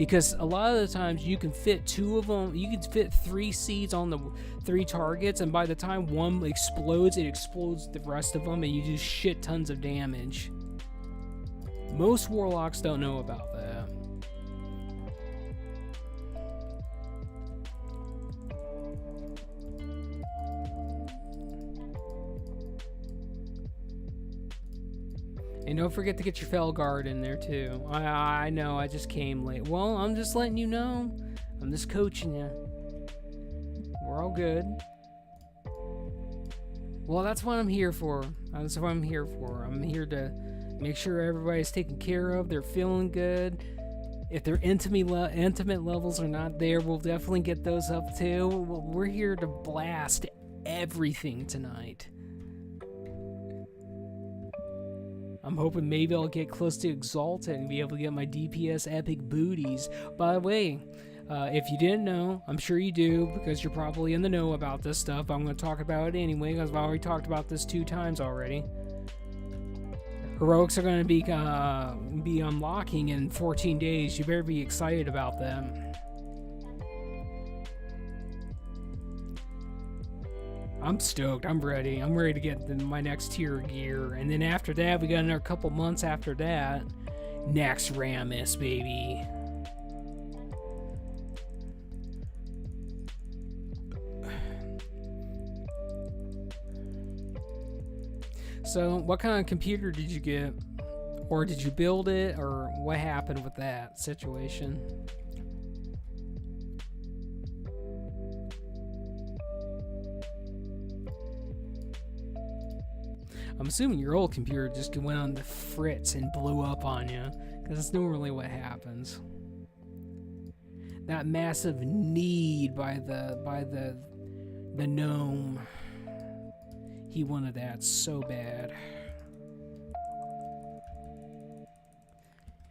because a lot of the times you can fit 2 of them, you can fit 3 seeds on the 3 targets, and by the time one explodes, it explodes the rest of them, and you do shit tons of damage. Most warlocks don't know about that. And don't forget to get your Felguard in there too. I know, I just came late. Well, I'm just letting you know. I'm just coaching you. We're all good. Well, that's what I'm here for. That's what I'm here for. I'm here to make sure everybody's taken care of. They're feeling good. If their intimate levels are not there, we'll definitely get those up too. We're here to blast everything tonight. I'm hoping maybe I'll get close to Exalted and be able to get my DPS epic booties. By the way, if you didn't know, I'm sure you do because you're probably in the know about this stuff. I'm going to talk about it anyway because I've already talked about this 2 times already. Heroics are going to be unlocking in 14 days. You better be excited about them. I'm stoked. I'm ready. I'm ready to get my next tier of gear. And then after that, we got another couple months after that. Next Ramus, baby. So, what kind of computer did you get? Or did you build it? Or what happened with that situation? I'm assuming your old computer just went on the fritz and blew up on you, because that's normally what happens. That massive need by the gnome. He wanted that so bad.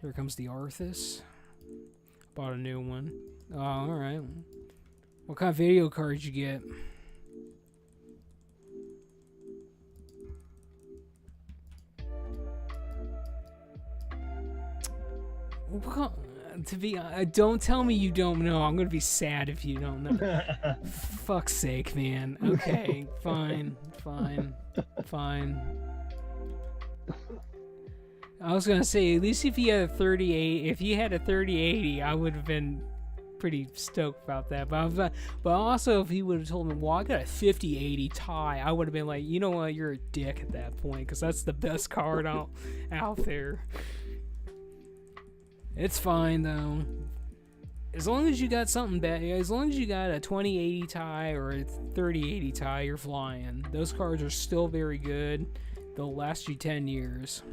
Here comes the Arthas. Bought a new one. Oh, alright. What kind of video card did you get? Well, don't tell me you don't know. I'm gonna be sad if you don't know. Fuck's sake, man. Okay, fine. I was gonna say, at least if you had a 3080, I would have been pretty stoked about that. But also, if he would have told me, well, I got a 5080 Ti, I would have been like, you know what, you're a dick at that point, because that's the best card out there. It's fine though. As long as you got something bad, as long as you got a 2080 Ti or a 3080 Ti, you're flying. Those cards are still very good. They'll last you 10 years.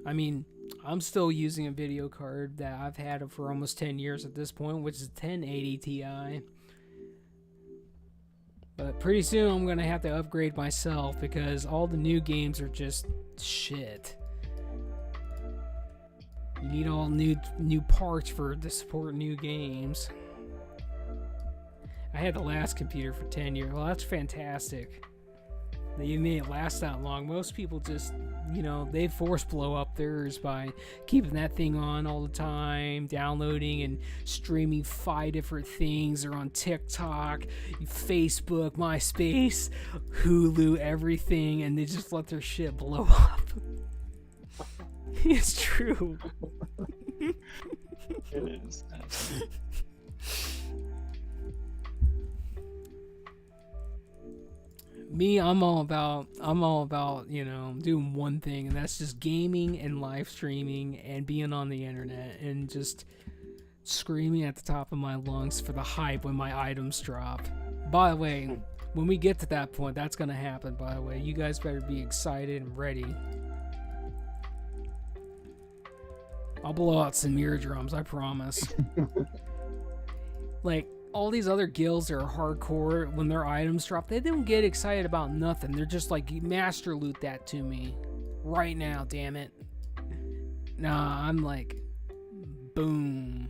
I mean, I'm still using a video card that I've had for almost 10 years at this point, which is a 1080 Ti. But pretty soon I'm gonna have to upgrade myself because all the new games are just shit. You need all new parts to support new games. I had the last computer for 10 years. Well, that's fantastic. You made it last that long. Most people just, they force blow up theirs by keeping that thing on all the time, downloading and streaming 5 different things. They're on TikTok, Facebook, MySpace, Hulu, everything, and they just let their shit blow up. It's true. It is. Me, I'm all about, doing one thing, and that's just gaming and live streaming and being on the internet and just screaming at the top of my lungs for the hype when my items drop. By the way, when we get to that point, that's gonna happen, by the way. You guys better be excited and ready. I'll blow out some mirror drums, I promise. Like, all these other guilds that are hardcore, when their items drop, they don't get excited about nothing. They're just like, master loot that to me. Right now, damn it. Nah, I'm like, boom.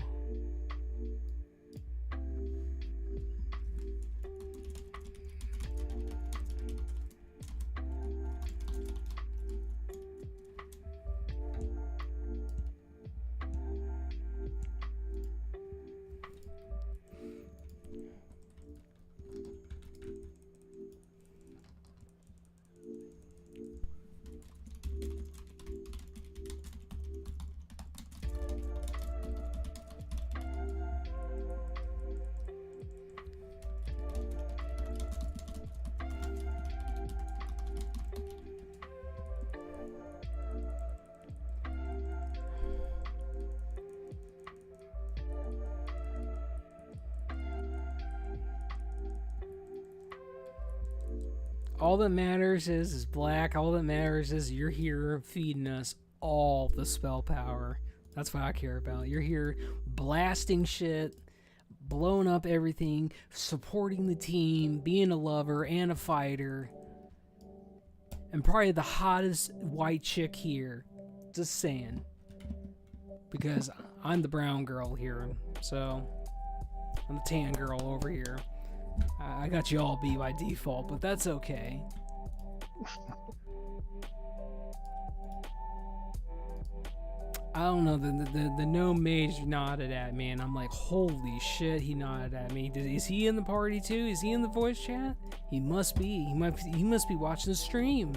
all that matters is Black. All that matters is you're here feeding us all the spell power. That's what I care about. You're here blasting shit, blowing up everything, supporting the team, being a lover and a fighter, and probably the hottest white chick here. Just saying. Because I'm the brown girl here, so I'm the tan girl over here. I got you all beat by default, but that's okay. I don't know, the no mage nodded at me, and I'm like, holy shit, he nodded at me. Is he in the party too? Is he in the voice chat? He must be. He must be watching the stream.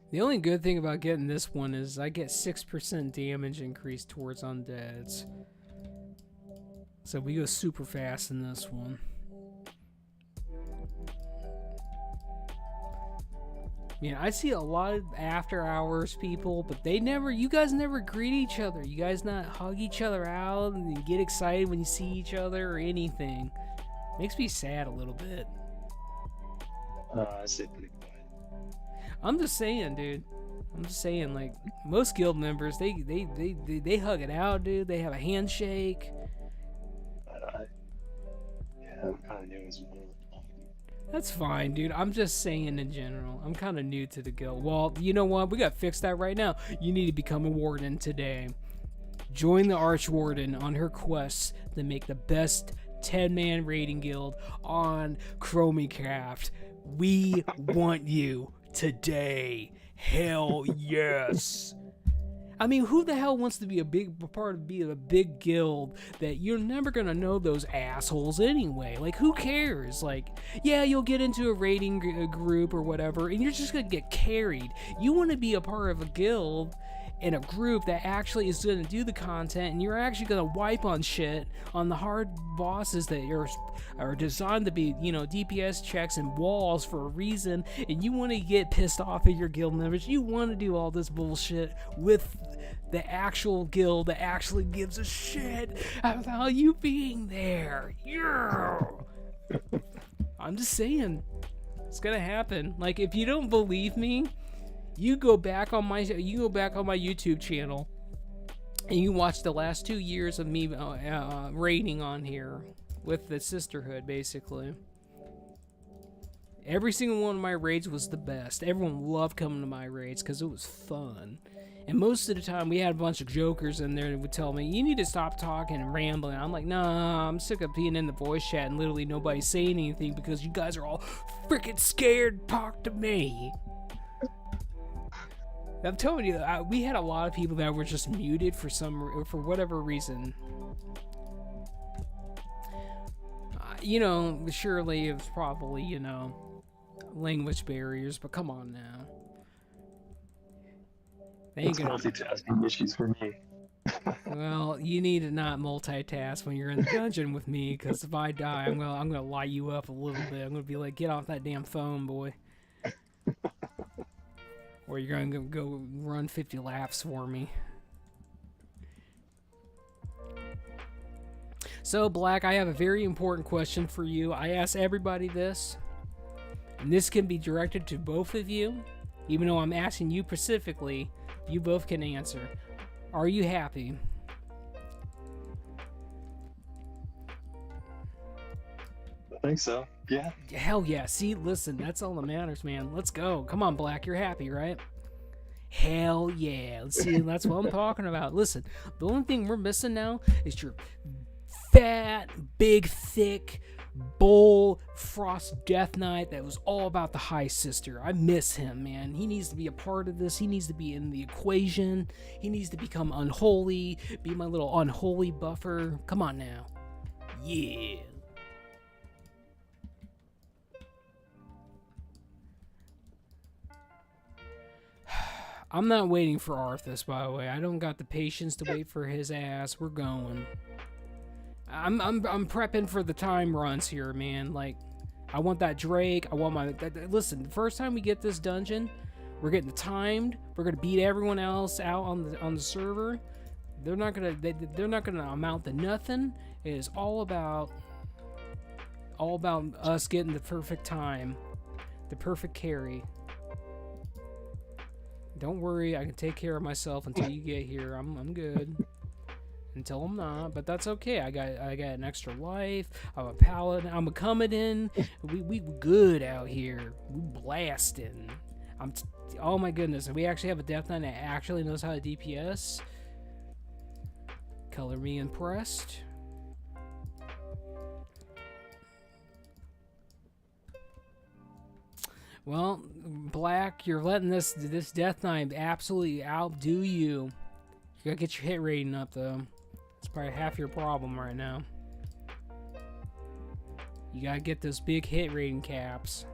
The only good thing about getting this one is I get 6% damage increase towards undeads. So we go super fast in this one. Yeah, I see a lot of after hours people, but you guys never greet each other. You guys not hug each other out and get excited when you see each other or anything. Makes me sad a little bit. I say pretty quiet. I'm just saying, dude. I'm just saying, like, most guild members, they hug it out, dude. They have a handshake. Yeah, I'm kind of new as well. That's fine, dude. I'm just saying in general. I'm kind of new to the guild. Well, you know what? We got to fix that right now. You need to become a warden today. Join the Archwarden on her quest to make the best 10-man raiding guild on ChromieCraft. We want you today. Hell yes. I mean, who the hell wants to be a big guild that you're never gonna know those assholes anyway? Like, who cares? Like, yeah, you'll get into a raiding group or whatever, and you're just gonna get carried. You want to be a part of a guild and a group that actually is gonna do the content, and you're actually gonna wipe on shit on the hard bosses that are designed to be, you know, DPS checks and walls for a reason, and you want to get pissed off at your guild members. You want to do all this bullshit with the actual guild that actually gives a shit about you being there. Yeah. I'm just saying, it's gonna happen. Like, if you don't believe me, you go back on my YouTube channel and you watch the last 2 years of me raiding on here with the sisterhood, basically. Every single one of my raids was the best. Everyone loved coming to my raids because it was fun. And most of the time, we had a bunch of jokers in there that would tell me, you need to stop talking and rambling. I'm like, nah, I'm sick of being in the voice chat and literally nobody saying anything because you guys are all freaking scared to talk to me. I'm telling you, we had a lot of people that were just muted for whatever reason. You know, surely it was probably, you know, language barriers, but come on now. They ain't gonna... multitasking issues for me. Well, you need to not multitask when you're in the dungeon with me, because if I die, I'm gonna light you up a little bit. I'm gonna be like, get off that damn phone, boy. Or you're gonna go run 50 laps for me. So, Black, I have a very important question for you. I ask everybody this, and this can be directed to both of you, even though I'm asking you specifically. You both can answer. Are you happy? I think so. Yeah. Hell yeah. See, listen, that's all that matters, man. Let's go. Come on, Black. You're happy, right? Hell yeah. Let's see. That's what I'm talking about. Listen, the only thing we're missing now is your fat, big, thick, bull Frost Death Knight that was all about the High Sister. I miss him, man. He needs to be a part of this. He needs to be in the equation. He needs to become unholy, be my little unholy buffer. Come on now. Yeah. I'm not waiting for Arthas, by the way. I don't got the patience to wait for his ass. We're going. I'm prepping for the time runs here, man. Like, I want that Drake. I want my... Listen, the first time we get this dungeon, we're getting timed. We're gonna beat everyone else out on the server. They're not gonna amount to nothing. It is all about us getting the perfect time, the perfect carry. Don't worry, I can take care of myself until you get here. I'm good. Until I'm not, but that's okay. I got an extra life. I'm a paladin. I'm a coming in. We good out here. We blasting. Oh my goodness. And we actually have a Death Knight that actually knows how to DPS. Color me impressed. Well, Black, you're letting this Death Knight absolutely outdo you. You gotta get your hit rating up, though. It's probably half your problem right now. You gotta get those big hit rating caps.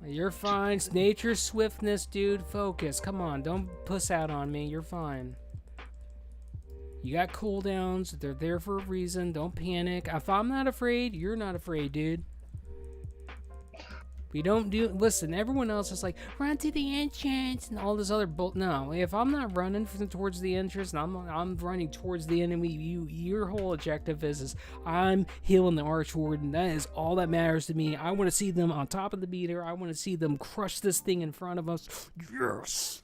You're fine. It's nature's swiftness, dude. Focus. Come on. Don't puss out on me. You're fine. You got cooldowns. They're there for a reason. Don't panic. If I'm not afraid, you're not afraid, dude. We don't do... Listen, everyone else is like, run to the entrance and all this other bull... No, if I'm not running towards the entrance and I'm running towards the enemy, your whole objective is I'm healing the Archwarden. That is all that matters to me. I want to see them on top of the meter. I want to see them crush this thing in front of us. Yes!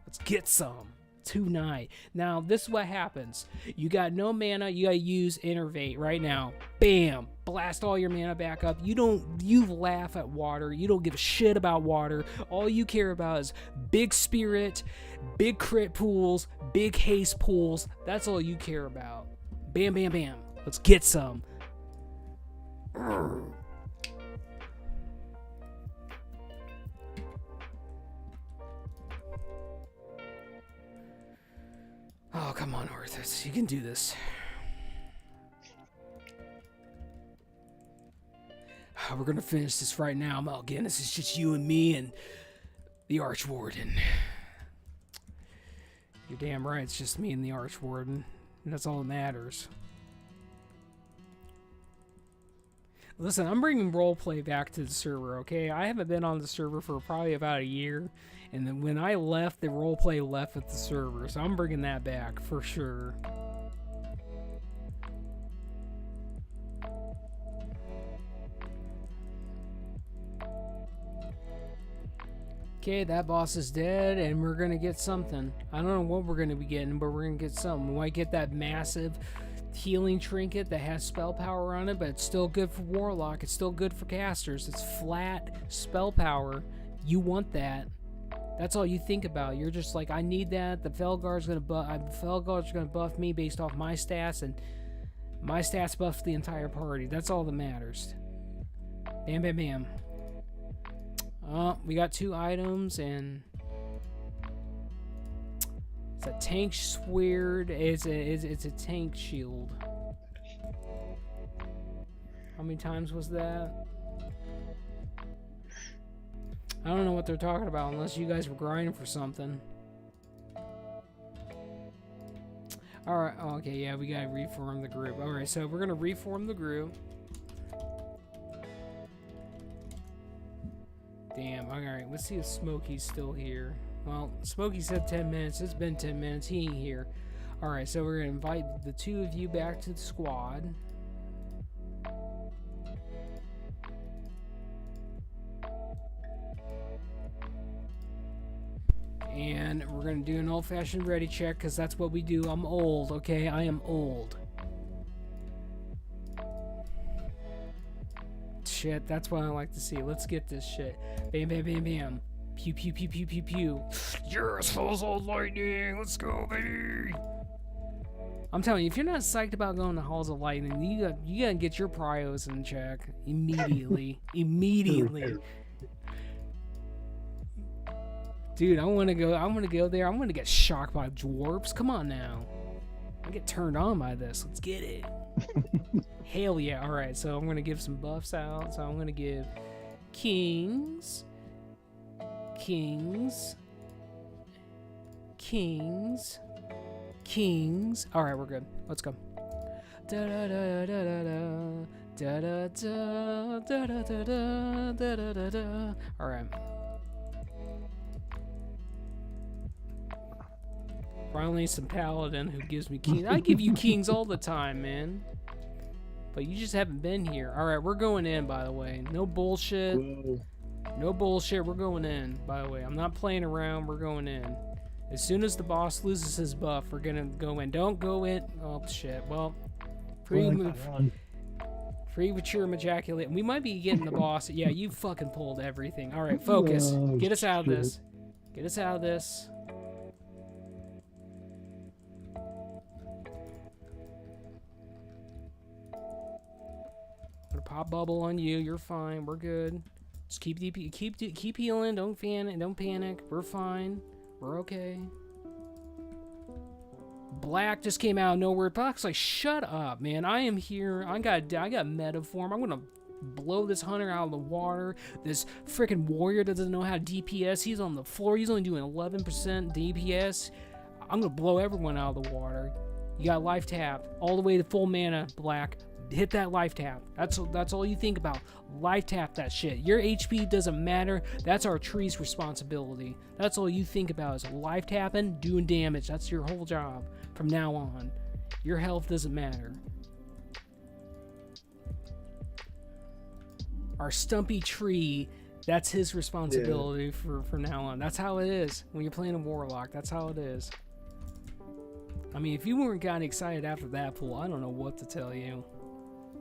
Let's get some. Tonight. Now, this is what happens. You got no mana. You gotta use Innervate right now. Bam! Blast all your mana back up. You laugh at water. You don't give a shit about water. All you care about is big spirit, big crit pools, big haste pools. That's all you care about. Bam, bam, bam. Let's get some. Oh, come on, Arthas. You can do this. We're gonna finish this right now, Malgin. This is just you and me and the Archwarden. You're damn right, it's just me and the Archwarden. And that's all that matters. Listen, I'm bringing roleplay back to the server, okay? I haven't been on the server for probably about a year. And then when I left, the roleplay left with the server. So I'm bringing that back for sure. Okay, that boss is dead, and we're gonna get something. I don't know what we're gonna be getting, but we're gonna get something. We might get that massive healing trinket that has spell power on it, but it's still good for Warlock. It's still good for casters. It's flat spell power. You want that. That's all you think about. You're just like, I need that. The Felguard's gonna buff me based off my stats, and my stats buff the entire party. That's all that matters. Bam, bam, bam. We got 2 items, and it's a tank sword. It's a tank shield. How many times was that? I don't know what they're talking about unless you guys were grinding for something. Alright, okay, yeah, we gotta reform the group. Alright, so we're gonna reform the group. Damn, alright, let's see if Smokey's still here. Well, Smokey said 10 minutes. It's been 10 minutes. He ain't here. Alright, so we're gonna invite the 2 of you back to the squad. And we're going to do an old-fashioned ready check, because that's what we do. I'm old, okay? I am old. Shit, that's what I like to see. Let's get this shit. Bam, bam, bam, bam. Pew, pew, pew, pew, pew, pew. Yes, Halls of Lightning! Let's go, baby! I'm telling you, if you're not psyched about going to Halls of Lightning, you gotta get your prios in check. Immediately. Immediately. Dude, I want to go there. I'm going to get shocked by dwarves. Come on now. I get turned on by this. Let's get it. Hell yeah. All right, so I'm going to give some buffs out. So I'm going to give kings. All right, we're good. Let's go. Da da da da da da da da da da da da da da da da. All right. Finally, some paladin who gives me kings. I give you kings all the time, man. But you just haven't been here. All right, we're going in, by the way. No bullshit. Whoa. No bullshit. We're going in, by the way. I'm not playing around. We're going in. As soon as the boss loses his buff, we're gonna go in. Don't go in. Oh shit. Well, premature ejaculate. We might be getting the boss. Yeah, you fucking pulled everything. All right, focus. Oh, Get us out of shit. this. Get us out of this. I'm gonna pop bubble on you. You're fine. We're good. Just keep DP. Keep healing. Don't panic. We're fine. We're okay. Black just came out of nowhere. Black's like, shut up, man. I am here. I got meta form. I'm gonna blow this hunter out of the water. This freaking warrior doesn't know how to DPS. He's on the floor. He's only doing 11% DPS. I'm gonna blow everyone out of the water. You got life tap all the way to full mana. Black, hit that life tap. That's all you think about. Life tap that shit. Your HP doesn't matter. That's our tree's responsibility. That's all you think about is life tapping, doing damage. That's your whole job from now on. Your health doesn't matter. Our stumpy tree, that's his responsibility from now on. That's how it is when you're playing a warlock. That's how it is. I mean, if you weren't gotten excited after that pool, I don't know what to tell you.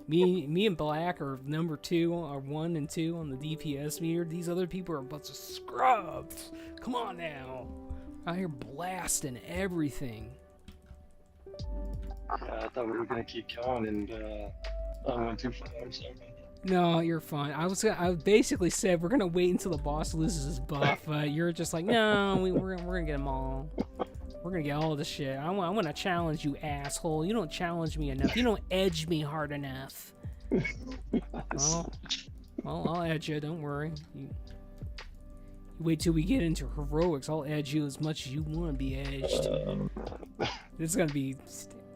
Me and Black are number 2, or 1 and 2 on the DPS meter. These other people are a bunch of scrubs. Come on now. Out here blasting everything. I thought we were gonna keep going, and I went too far. I'm sorry. No, you're fine. I basically said we're gonna wait until the boss loses his buff. You're just like, no, we're gonna get them all. We're gonna get all this shit. I want to challenge you, asshole. You don't challenge me enough. You don't edge me hard enough. Well, I'll edge you. Don't worry. You wait till we get into heroics. I'll edge you as much as you want to be edged. It's gonna be.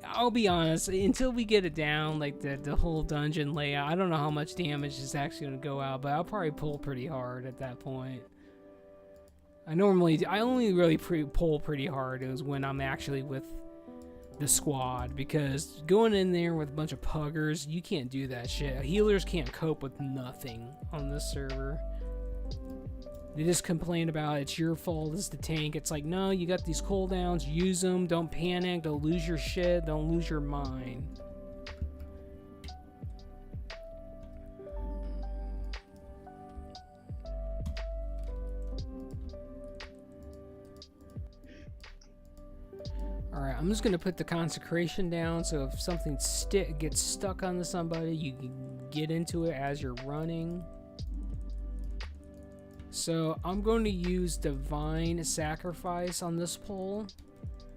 I'll be honest. Until we get it down, like the whole dungeon layout, I don't know how much damage is actually gonna go out, but I'll probably pull pretty hard at that point. I only really pull pretty hard is when I'm actually with the squad, because going in there with a bunch of puggers, you can't do that shit. Healers can't cope with nothing on this server. They just complain about it's your fault as the tank. It's like, no, you got these cooldowns, use them, don't panic, don't lose your shit, don't lose your mind. Alright, I'm just going to put the consecration down, so if something gets stuck onto somebody, you can get into it as you're running. So I'm going to use Divine Sacrifice on this pole.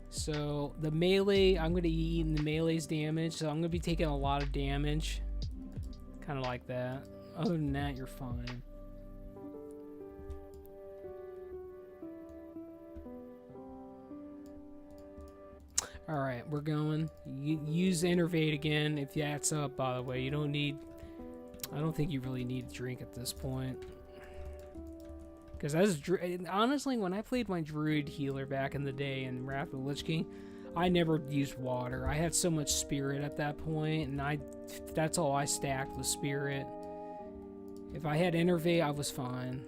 So the melee, I'm going to eat in the melee's damage, so I'm going to be taking a lot of damage. Kind of like that. Other than that, you're fine. Alright, we're going. Use Innervate again if that's up, by the way. You don't need... I don't think you really need a drink at this point. Because honestly, when I played my Druid healer back in the day in Wrath of the Lich King, I never used water. I had so much spirit at that point, and that's all I stacked was spirit. If I had Innervate, I was fine.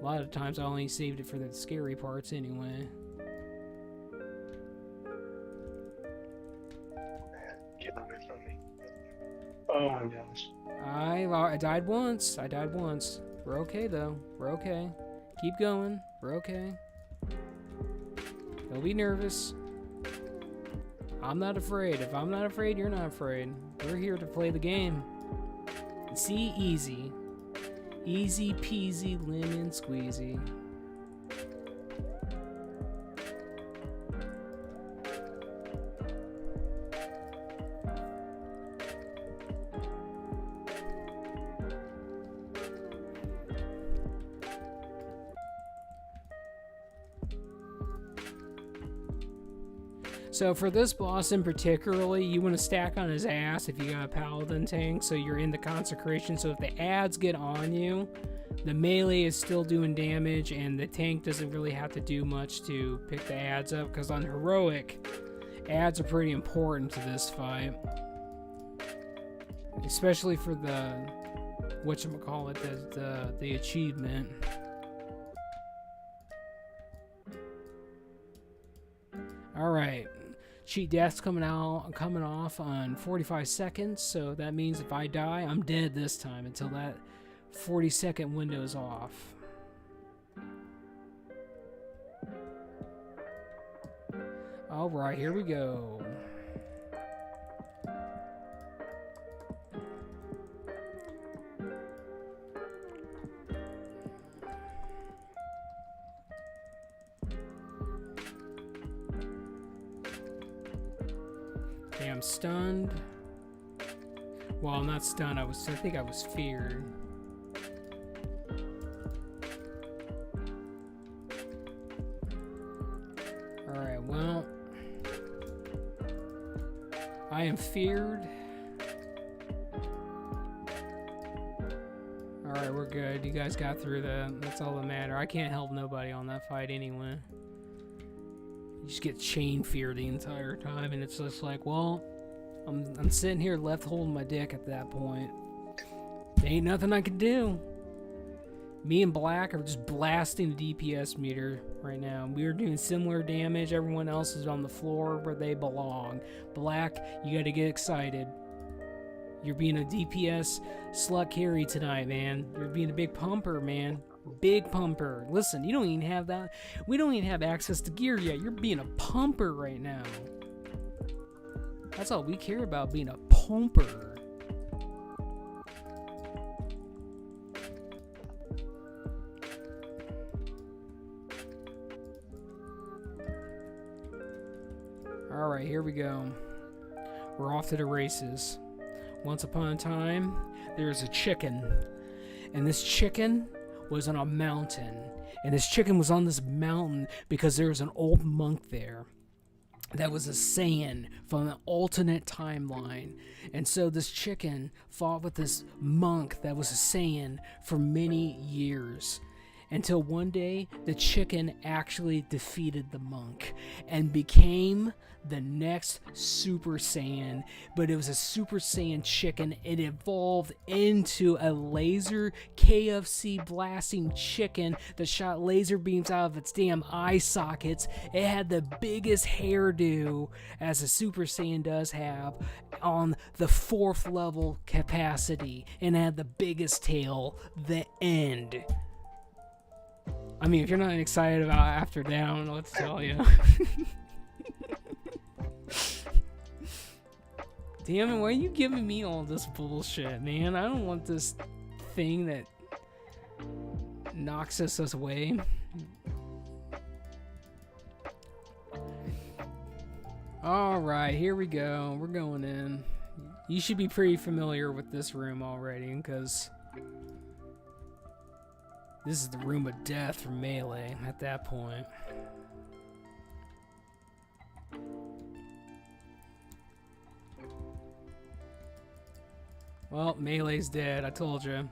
A lot of times I only saved it for the scary parts anyway. Get away from me. Oh my gosh. I died once. We're okay though. We're okay. Keep going. We're okay. Don't be nervous. I'm not afraid. If I'm not afraid, you're not afraid. We're here to play the game. See, easy. Easy peasy lemon squeezy. So for this boss in particularly, you want to stack on his ass if you got a paladin tank, so you're in the consecration. So if the ads get on you, the melee is still doing damage, and the tank doesn't really have to do much to pick the ads up, because on heroic, ads are pretty important to this fight. Especially for the, whatchamacallit, the achievement. Alright. Cheat death's coming off on 45 seconds, so that means if I die, I'm dead this time until that 40-second window's off. Alright, here we go. Okay, I'm stunned. Well, I'm not stunned. I think I was feared. Alright, well, I am feared. Alright, we're good. You guys got through that. That's all that matters. I can't help nobody on that fight anyway. You just get chain fear the entire time, and it's just like, well, I'm sitting here left holding my dick at that point. There ain't nothing I can do. Me and Black are just blasting the DPS meter right now. We are doing similar damage. Everyone else is on the floor where they belong. Black, you gotta get excited. You're being a DPS slut carry tonight, man. You're being a big pumper, man. Big pumper. Listen, you don't even have that. We don't even have access to gear yet. You're being a pumper right now. That's all we care about, being a pumper. Alright, here we go. We're off to the races. Once upon a time, there was a chicken. And this chicken was on a mountain. And this chicken was on this mountain because there was an old monk there that was a Saiyan from an alternate timeline. And so this chicken fought with this monk that was a Saiyan for many years. Until one day, the chicken actually defeated the monk and became the next Super Saiyan. But it was a Super Saiyan chicken. It evolved into a laser KFC blasting chicken that shot laser beams out of its damn eye sockets. It had the biggest hairdo, as a Super Saiyan does have, on the 4th level capacity, and had the biggest tail, the end. I mean, if you're not excited about After Down, let's tell you. Damn it, why are you giving me all this bullshit, man? I don't want this thing that knocks us away. Alright, here we go. We're going in. You should be pretty familiar with this room already, because this is the room of death for melee at that point. Well, melee's dead, I told you.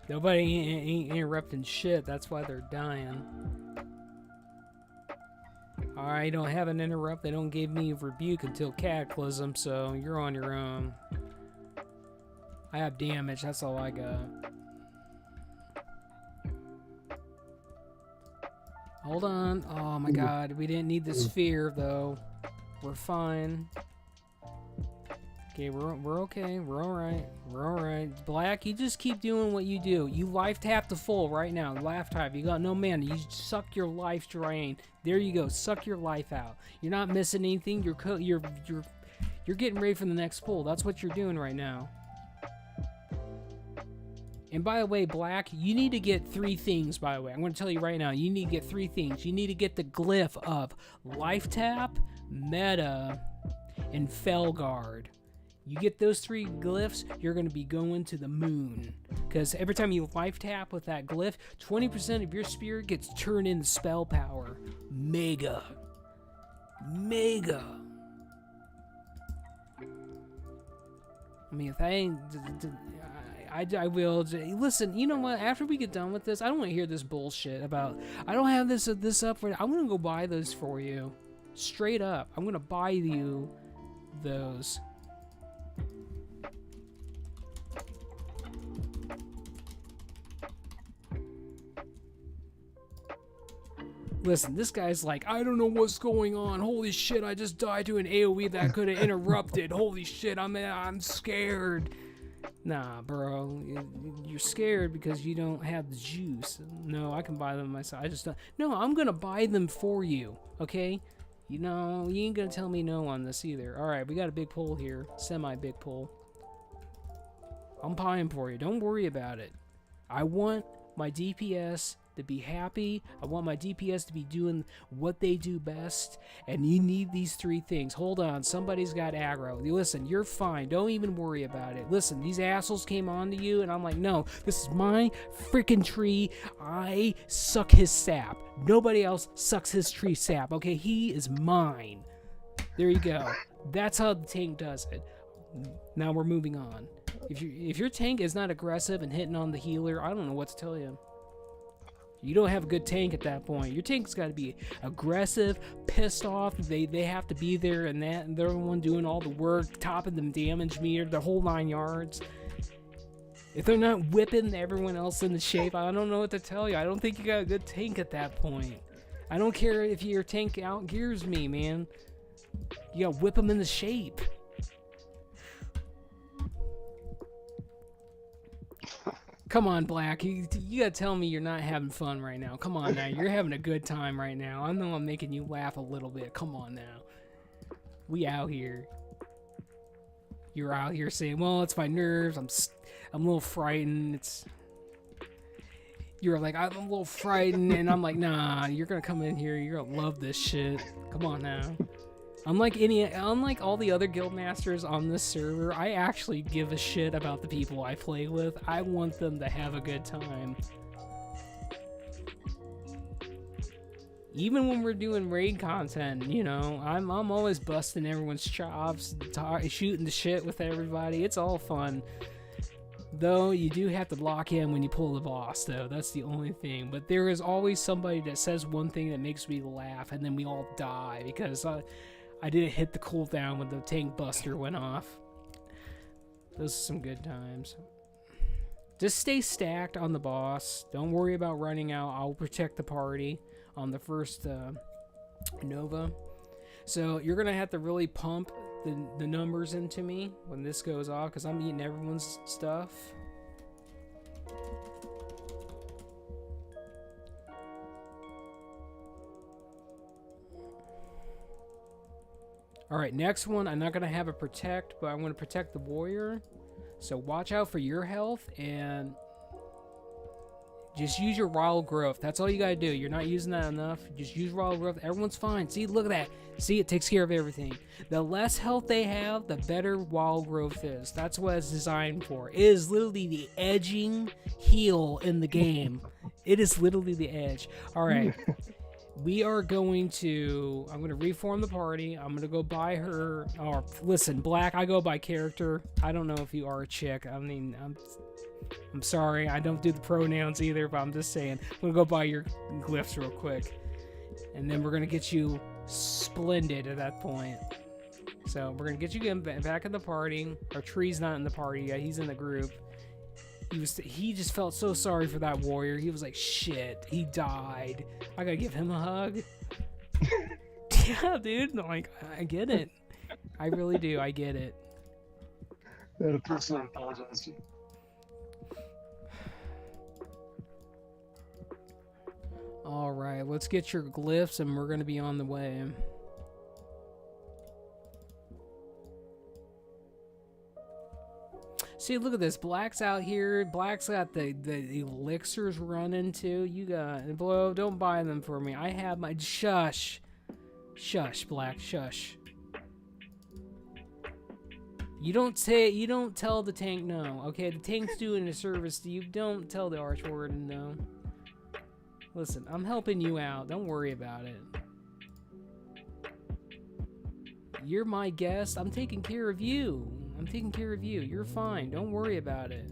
Nobody ain't interrupting shit, that's why they're dying. Alright, don't have an interrupt. They don't give me a rebuke until Cataclysm, so you're on your own. I have damage, that's all I got. Hold on. Oh my god, we didn't need this fear though. We're fine. Okay, we're okay. We're alright. We're alright. Black, you just keep doing what you do. You life tap to full right now. Life tap. You got no mana. You suck your life drain. There you go. Suck your life out. You're not missing anything. You're getting ready for the next pull. That's what you're doing right now. And by the way, Black, you need to get 3 things, by the way. I'm going to tell you right now. You need to get 3 things. You need to get the glyph of Life Tap, Meta, and Felguard. You get those 3 glyphs, you're going to be going to the moon. Because every time you Life Tap with that glyph, 20% of your spirit gets turned into spell power. Mega. Mega. I mean, if I ain't, I will. Listen, you know what? After we get done with this, I don't want to hear this bullshit about, I don't have this up for, I'm gonna go buy those for you. Straight up. I'm gonna buy you those. Listen, this guy's like, I don't know what's going on. Holy shit, I just died to an AoE that could have interrupted. Holy shit, I'm scared. Nah, bro, you're scared because you don't have the juice. No, I can buy them myself. I just don't. No, I'm gonna buy them for you, okay? You know, you ain't gonna tell me no on this either. All right, we got a big pull here, semi-big pull. I'm buying for you. Don't worry about it. I want my DPS to be happy. I want my DPS to be doing what they do best. And you need these 3 things. Hold on, somebody's got aggro. Listen, you're fine. Don't even worry about it. Listen, these assholes came on to you, and I'm like, no, this is my freaking tree. I suck his sap. Nobody else sucks his tree sap. Okay, he is mine. There you go. That's how the tank does it. Now we're moving on. If your tank is not aggressive and hitting on the healer, I don't know what to tell you. You don't have a good tank at that point. Your tank's got to be aggressive, pissed off. They have to be there, and they're the one doing all the work, topping them damage meter, the whole 9 yards. If they're not whipping everyone else into shape, I don't know what to tell you. I don't think you got a good tank at that point. I don't care if your tank outgears me, man. You gotta whip them into shape. Come on, Black. You gotta tell me you're not having fun right now. Come on now. You're having a good time right now. I know I'm making you laugh a little bit. Come on now. We out here. You're out here saying, well, it's my nerves. I'm a little frightened. You're like, I'm a little frightened. And I'm like, nah, you're gonna come in here. You're gonna love this shit. Come on now. Unlike all the other guild masters on this server, I actually give a shit about the people I play with. I want them to have a good time. Even when we're doing raid content, you know, I'm always busting everyone's chops, shooting the shit with everybody. It's all fun. Though you do have to lock in when you pull the boss, though. That's the only thing. But there is always somebody that says one thing that makes me laugh, and then we all die because I didn't hit the cooldown when the tank buster went off. Those are some good times. Just stay stacked on the boss. Don't worry about running out. I'll protect the party on the first Nova. So you're going to have to really pump the numbers into me when this goes off because I'm eating everyone's stuff. Alright, next one, I'm not going to have a protect, but I'm going to protect the warrior. So watch out for your health and just use your wild growth. That's all you got to do. You're not using that enough. Just use wild growth. Everyone's fine. See, look at that. See, it takes care of everything. The less health they have, the better wild growth is. That's what it's designed for. It is literally the edging heal in the game. It is literally the edge. Alright. We are going to, I'm going to reform the party. I'm going to go buy her, or listen, Black, I go by character. I don't know if you are a chick. I mean, I'm sorry. I don't do the pronouns either, but I'm just saying. I'm going to go buy your glyphs real quick. And then we're going to get you splendid at that point. So we're going to get you back in the party. Our tree's not in the party yet. He's in the group. He just felt so sorry for that warrior. He was like, shit, he died. I gotta give him a hug. Yeah, dude. Like, I get it. I really do. I get it. I had a personal apologize to you. All right, let's get your glyphs and we're gonna be on the way. See, look at this. Black's out here. Black's got the elixirs running too. You got, Blow, don't buy them for me. I have my, shush. Shush, Black, shush. You don't tell the tank no, okay? The tank's doing a service to you. Don't tell the Archwarden no. Listen, I'm helping you out. Don't worry about it. You're my guest. I'm taking care of you. I'm taking care of you. You're fine. Don't worry about it.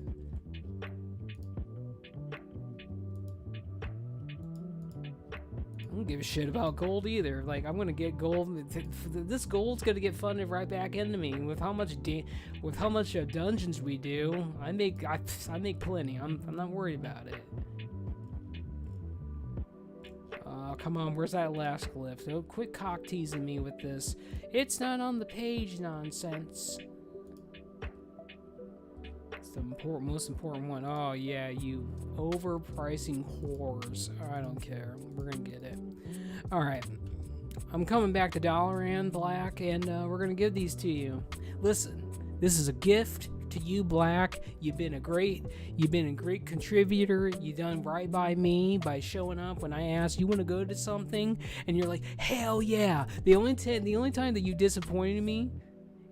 I don't give a shit about gold either. Like, I'm gonna get gold. This gold's gonna get funded right back into me with how much dungeons we do. I make plenty. I'm not worried about it. Come on, where's that last glyph? Oh, quit cock teasing me with this. It's not on the page nonsense. It's the most important one. Oh yeah, you overpricing whores. I don't care. We're gonna get it. All right, I'm coming back to Dalaran Black, and we're gonna give these to you. Listen, this is a gift to you, Black. You've been a great contributor. You done right by me by showing up when I asked you want to go to something, and you're like, hell yeah. The only time that you disappointed me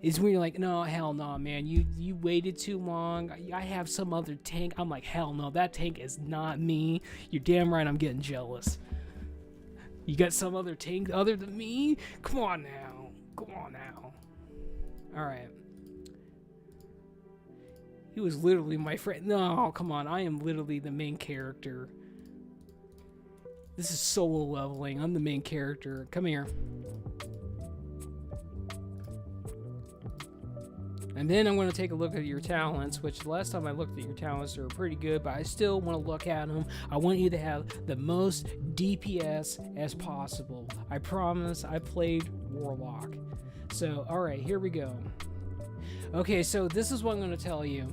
is when you're like, no, hell no, man. You waited too long. I have some other tank. I'm like, hell no, that tank is not me. You're damn right. I'm getting jealous. You got some other tank other than me? Come on now. All right. He was literally my friend. No, come on. I am literally the main character. This is solo leveling. I'm the main character. Come here. And then I'm going to take a look at your talents, which the last time I looked at your talents, they were pretty good, but I still want to look at them. I want you to have the most DPS as possible. I promise. I played Warlock. So, alright, here we go. Okay, so this is what I'm going to tell you.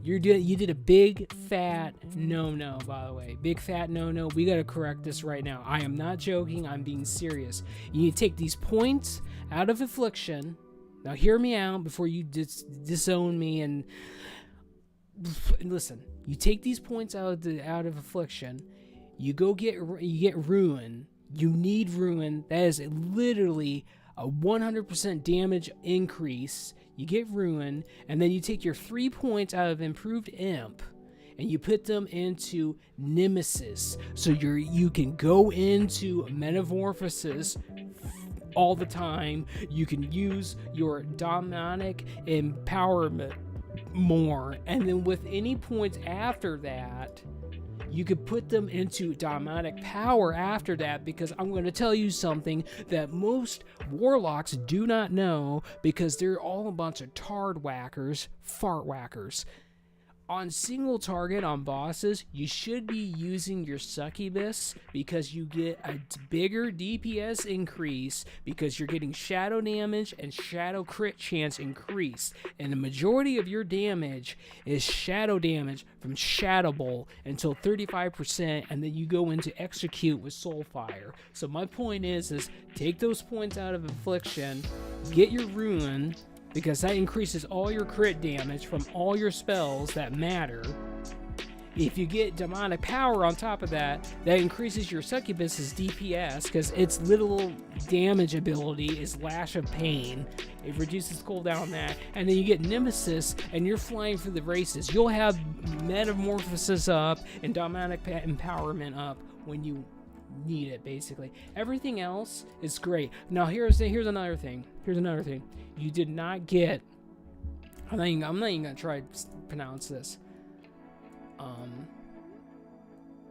You did a big fat no-no, by the way. Big fat no-no. We got to correct this right now. I am not joking. I'm being serious. You need to take these points out of affliction. Now hear me out before you disown me and listen. You take these points out of affliction. You get ruin. You need ruin. That is literally a 100% damage increase. You get ruin, and then you take your 3 points out of improved imp and you put them into nemesis, so you can go into metamorphosis all the time. You can use your demonic empowerment more, and then with any points after that, you could put them into demonic power after that, because I'm going to tell you something that most warlocks do not know, because they're all a bunch of tard whackers, fart whackers. On single target on bosses, you should be using your succubus, because you get a bigger DPS increase because you're getting shadow damage and shadow crit chance increased. And the majority of your damage is shadow damage from Shadow Bolt until 35%, and then you go into execute with Soulfire. So my point is take those points out of affliction, get your ruin, because that increases all your crit damage from all your spells that matter. If you get demonic power on top of that, that increases your succubus's DPS, because its little damage ability is Lash of Pain. It reduces cooldown on that, and then you get Nemesis, and you're flying through the races. You'll have Metamorphosis up and demonic empowerment up when you need it, basically. Everything else is great. Now here's another thing. You did not get. I'm not even gonna try to pronounce this.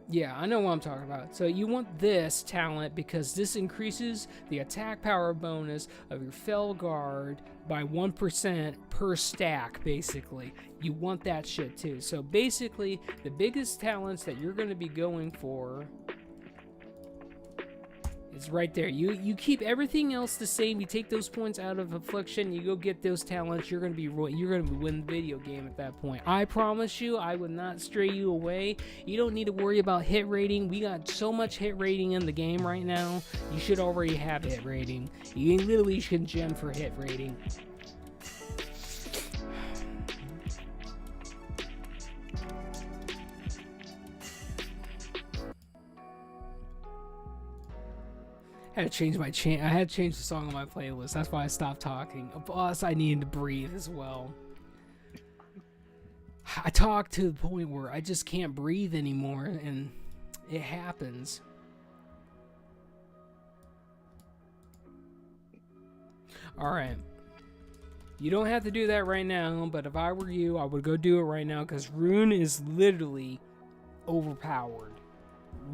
Yeah, I know what I'm talking about. So you want this talent because this increases the attack power bonus of your Fel Guard by 1% per stack, basically. You want that shit too. So basically, the biggest talents that you're going to be going for is right there. You keep everything else the same. You take those points out of affliction. You go get those talents. You're gonna win the video game at that point. I promise you, I would not stray you away. You don't need to worry about hit rating. We got so much hit rating in the game right now. You should already have hit rating. You literally can gem for hit rating. I had to change I had to change the song on my playlist. That's why I stopped talking. Plus, I needed to breathe as well. I talk to the point where I just can't breathe anymore, and it happens. All right. You don't have to do that right now, but if I were you, I would go do it right now, because Rune is literally overpowered.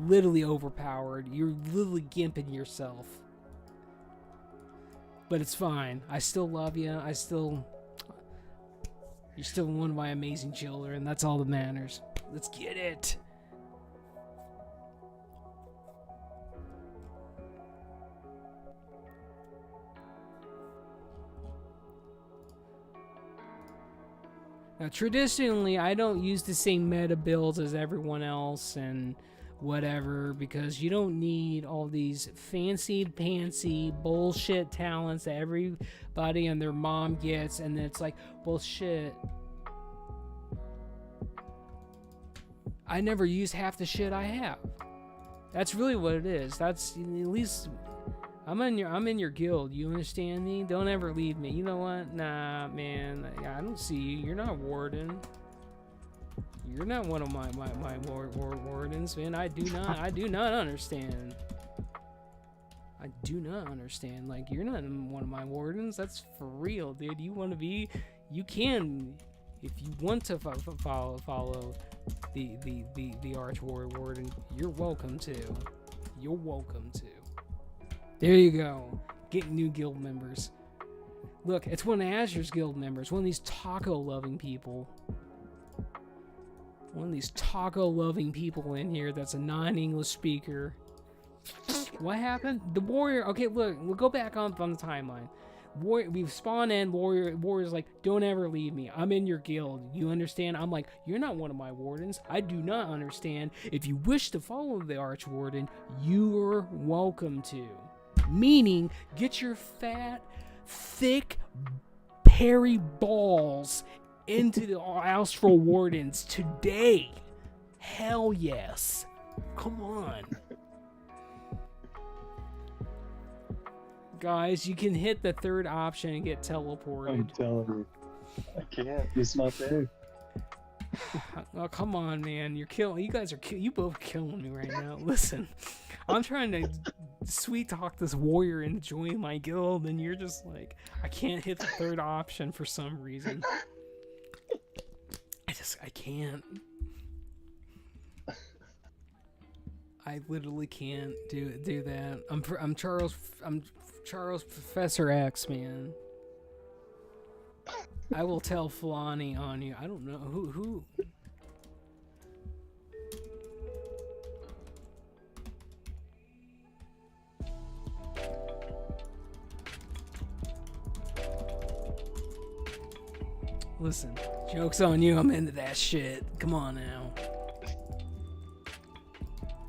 Literally overpowered. You're literally gimping yourself. But it's fine. I still love you. You're still one of my amazing children. That's all that matters. Let's get it. Now, traditionally, I don't use the same meta builds as everyone else and whatever, because you don't need all these fancy bullshit talents that everybody and their mom gets, and it's like, well, shit. I never use half the shit I have. That's really what it is. That's at least I'm in your guild. You understand me? Don't ever leave me. You know what? Nah, man. I don't see you. You're not a warden. You're not one of my wardens, man. I do not understand. I do not understand. Like, you're not one of my wardens. That's for real, dude. You want to be? You can, if you want to follow the Archwarden. You're welcome to. You're welcome to. There you go. Get new guild members. Look, it's one of Azure's guild members. One of these taco-loving people. One of these taco-loving people in here that's a non-English speaker. What happened? The warrior... Okay, look. We'll go back on the timeline. We've spawned in. Warrior's like, don't ever leave me. I'm in your guild. You understand? I'm like, you're not one of my wardens. I do not understand. If you wish to follow the Archwarden, you're welcome to. Meaning, get your fat, thick, hairy balls into the Astral Wardens today. Hell yes. Come on. Guys, you can hit the third option and get teleported. I'm telling you. I can't. It's not there. Oh, come on, man. You're killing. You guys are. You both killing me right now. Listen, I'm trying to sweet talk this warrior into joining my guild, and you're just like, I can't hit the third option for some reason. I can't. I literally can't do that. I'm Charles Professor X, man. I will tell Fulani on you. I don't know who. Listen, joke's on you. I'm into that shit. Come on now.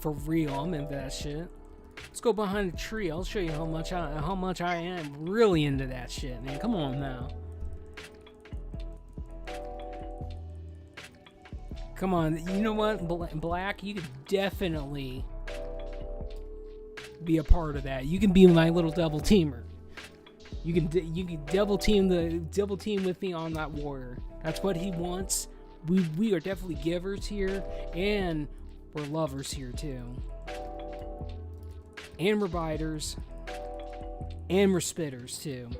For real, I'm into that shit. Let's go behind a tree. I'll show you how much I am really into that shit, man. Come on now. Come on. You know what, Black? You could definitely be a part of that. You can be my little double teamer. You can double team with me on that warrior. That's what he wants. We are definitely givers here, and we're lovers here too. And we're biters. And we're spitters too.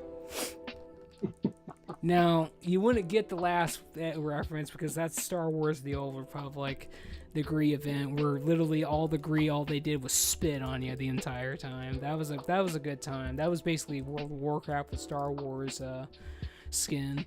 Now, you wouldn't get the last reference because that's Star Wars The Old Republic, the Gree event, where literally all they did was spit on you the entire time. That was a good time. That was basically World of Warcraft with Star Wars skin.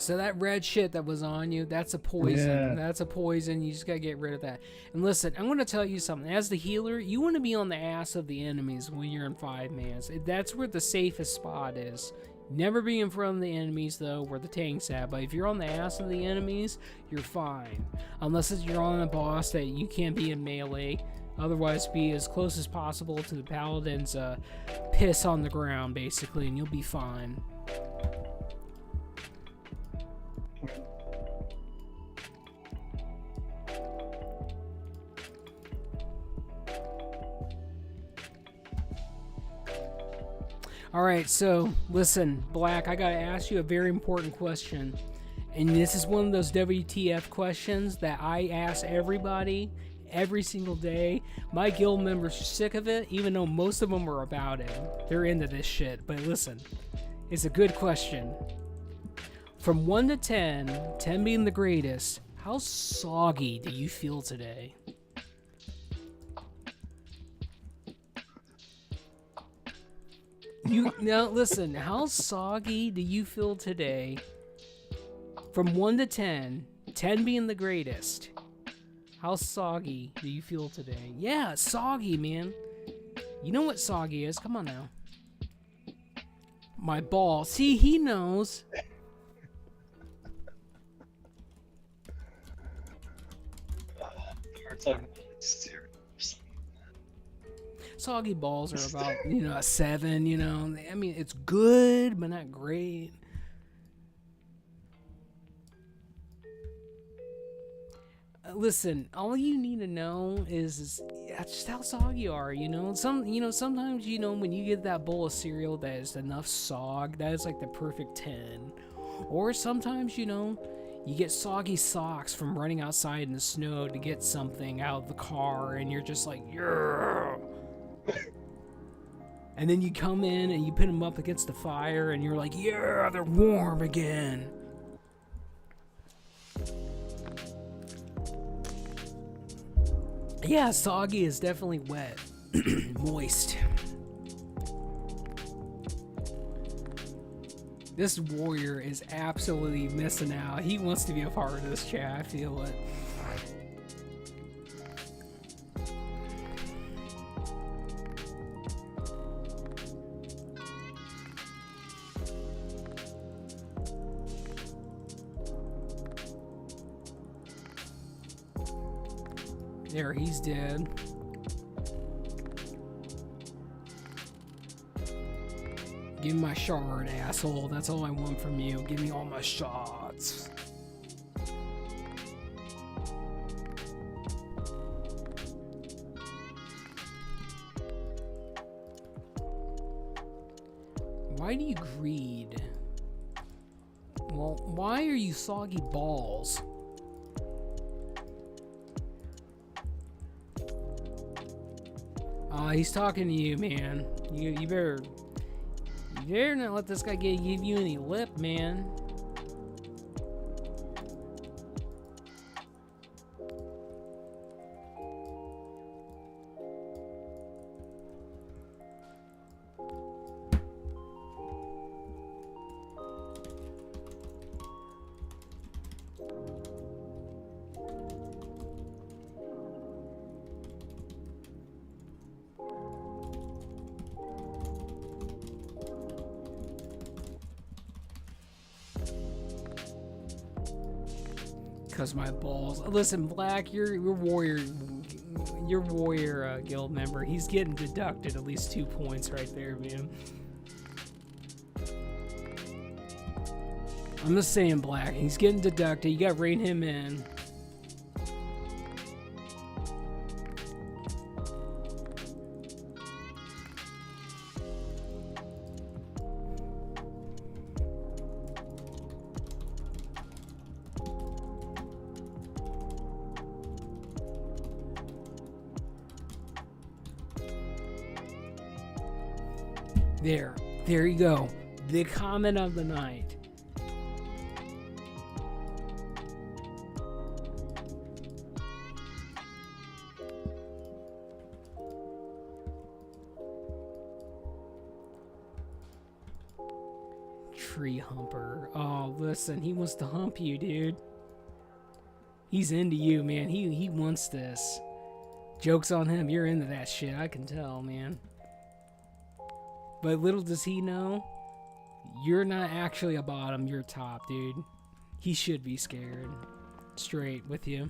So that red shit that was on you, that's a poison. Yeah. That's a poison. You just gotta get rid of that. And listen, I'm gonna tell you something. As the healer, you want to be on the ass of the enemies when you're in 5-mans. That's where the safest spot is. Never be in front of the enemies though, where the tank's at. But if you're on the ass of the enemies, you're fine. Unless you're on a boss that you can't be in melee. Otherwise, be as close as possible to the paladin's piss on the ground, basically, and you'll be fine. All right, so listen, Black, I gotta ask you a very important question. And this is one of those WTF questions that I ask everybody every single day. My guild members are sick of it, even though most of them are about it. They're into this shit. But listen, it's a good question. From 1 to 10, 10 being the greatest, how soggy do you feel today? Now listen, how soggy do you feel today? From 1 to 10, 10 being the greatest, how soggy do you feel today? Yeah, soggy, man. You know what soggy is. Come on now. My ball. See, he knows. Soggy balls are about, a 7, I mean, it's good, but not great. Listen, all you need to know is just how soggy you are, sometimes, when you get that bowl of cereal that is enough sog, that is like the perfect 10. Or sometimes, you get soggy socks from running outside in the snow to get something out of the car, and you're just like, yeah. And then you come in and you put them up against the fire, and you're like, yeah, they're warm again. Yeah, soggy is definitely wet. Moist. This warrior is absolutely missing out. He wants to be a part of this chat, I feel it. There, he's dead. Give me my shard, asshole. That's all I want from you. Give me all my shots. Why do you greed? Well, why are you soggy balls? He's talking to you, man. You better not let this guy give you any lip, man. Cause my balls. Listen, Black, your warrior guild member. He's getting deducted at least 2 points right there, man. I'm just saying, Black. He's getting deducted. You gotta rein him in. There you go. The comment of the night. Tree humper. Oh, listen, he wants to hump you, dude. He's into you, man. He wants this. Joke's on him. You're into that shit. I can tell, man. But little does he know, you're not actually a bottom, you're top, dude. He should be scared. Straight with you.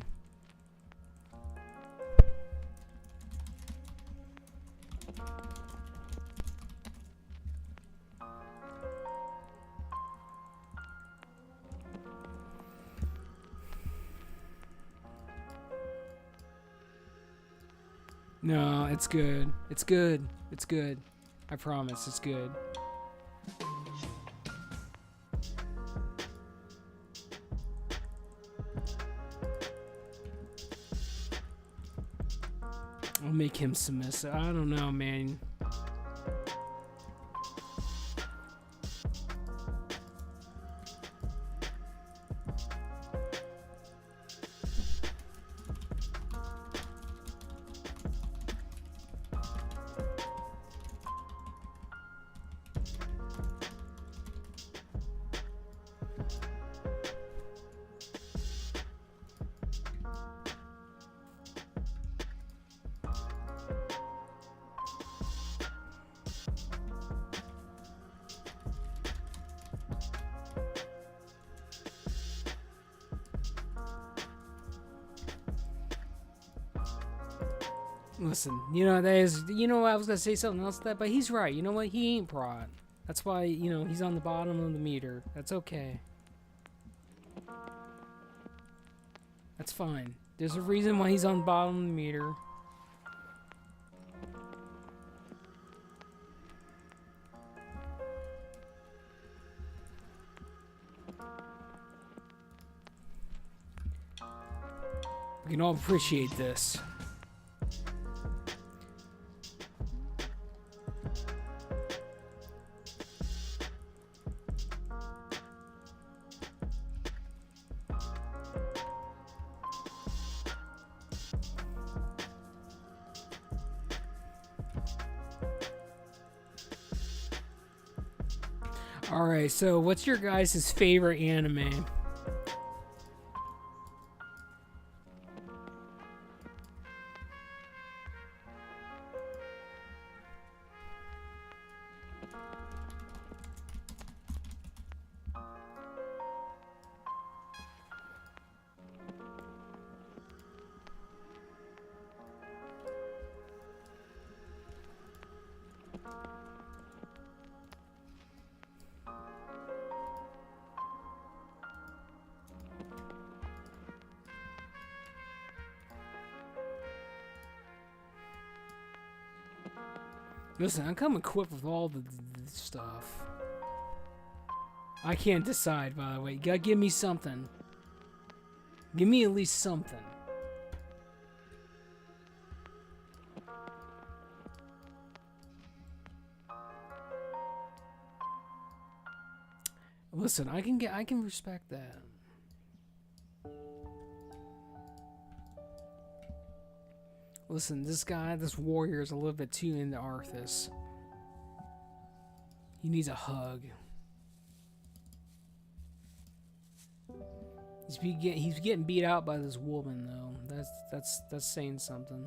No, it's good. It's good. It's good. I promise, it's good. I'll make him submissive. I don't know, man. Listen, you know, I was gonna say something else to that, but he's right. You know what? He ain't prod. That's why, you know, he's on the bottom of the meter. That's okay. That's fine. There's a reason why he's on the bottom of the meter. We can all appreciate this. Alright, so what's your guys' favorite anime? Listen, I'm coming equipped with all the stuff. I can't decide, by the way. You gotta give me something. Give me at least something. Listen, I can respect that. Listen, this warrior is a little bit too into Arthas. He needs a hug. He's getting beat out by this woman, though. That's saying something.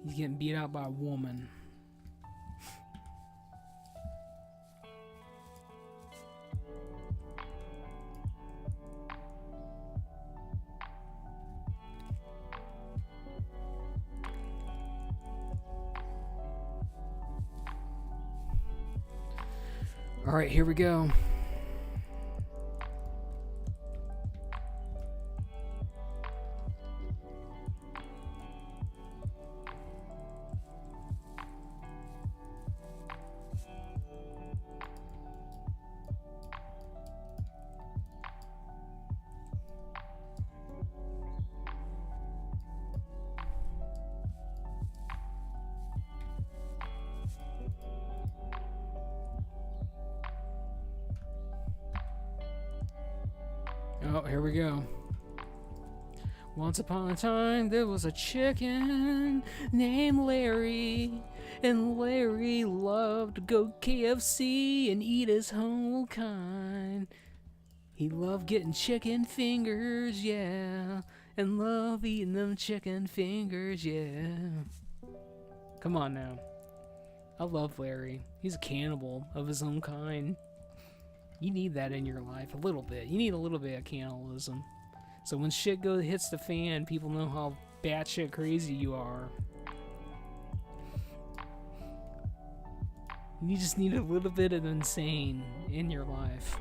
He's getting beat out by a woman. All right, here we go. Oh, here we go. Once upon a time, there was a chicken named Larry, and Larry loved to go KFC and eat his whole kind. He loved getting chicken fingers, yeah, and loved eating them chicken fingers, yeah. Come on now. I love Larry. He's a cannibal of his own kind. You need that in your life, a little bit. You need a little bit of cannibalism. So when shit hits the fan, people know how batshit crazy you are. You just need a little bit of insane in your life.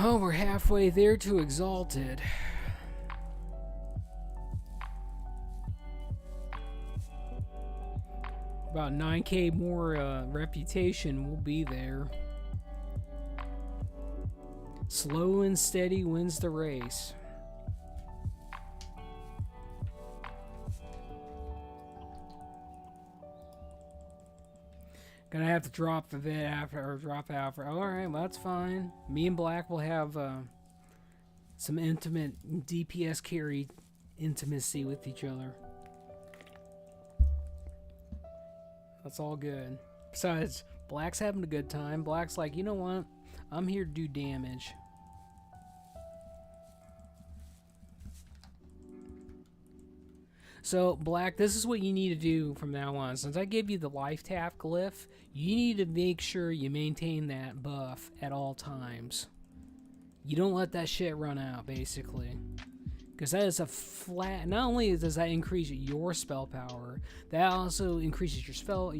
Oh, we're halfway there to Exalted. About 9k more reputation will be there. Slow and steady wins the race. Gonna have to drop the vid after, or drop out for. Alright, well, that's fine. Me and Black will have some intimate DPS carry intimacy with each other. That's all good. Besides, Black's having a good time. Black's like, you know what? I'm here to do damage. So, Black, this is what you need to do from now on. Since I gave you the life tap glyph, you need to make sure you maintain that buff at all times. You don't let that shit run out, basically. Because that is a flat... Not only does that increase your spell power, that also increases your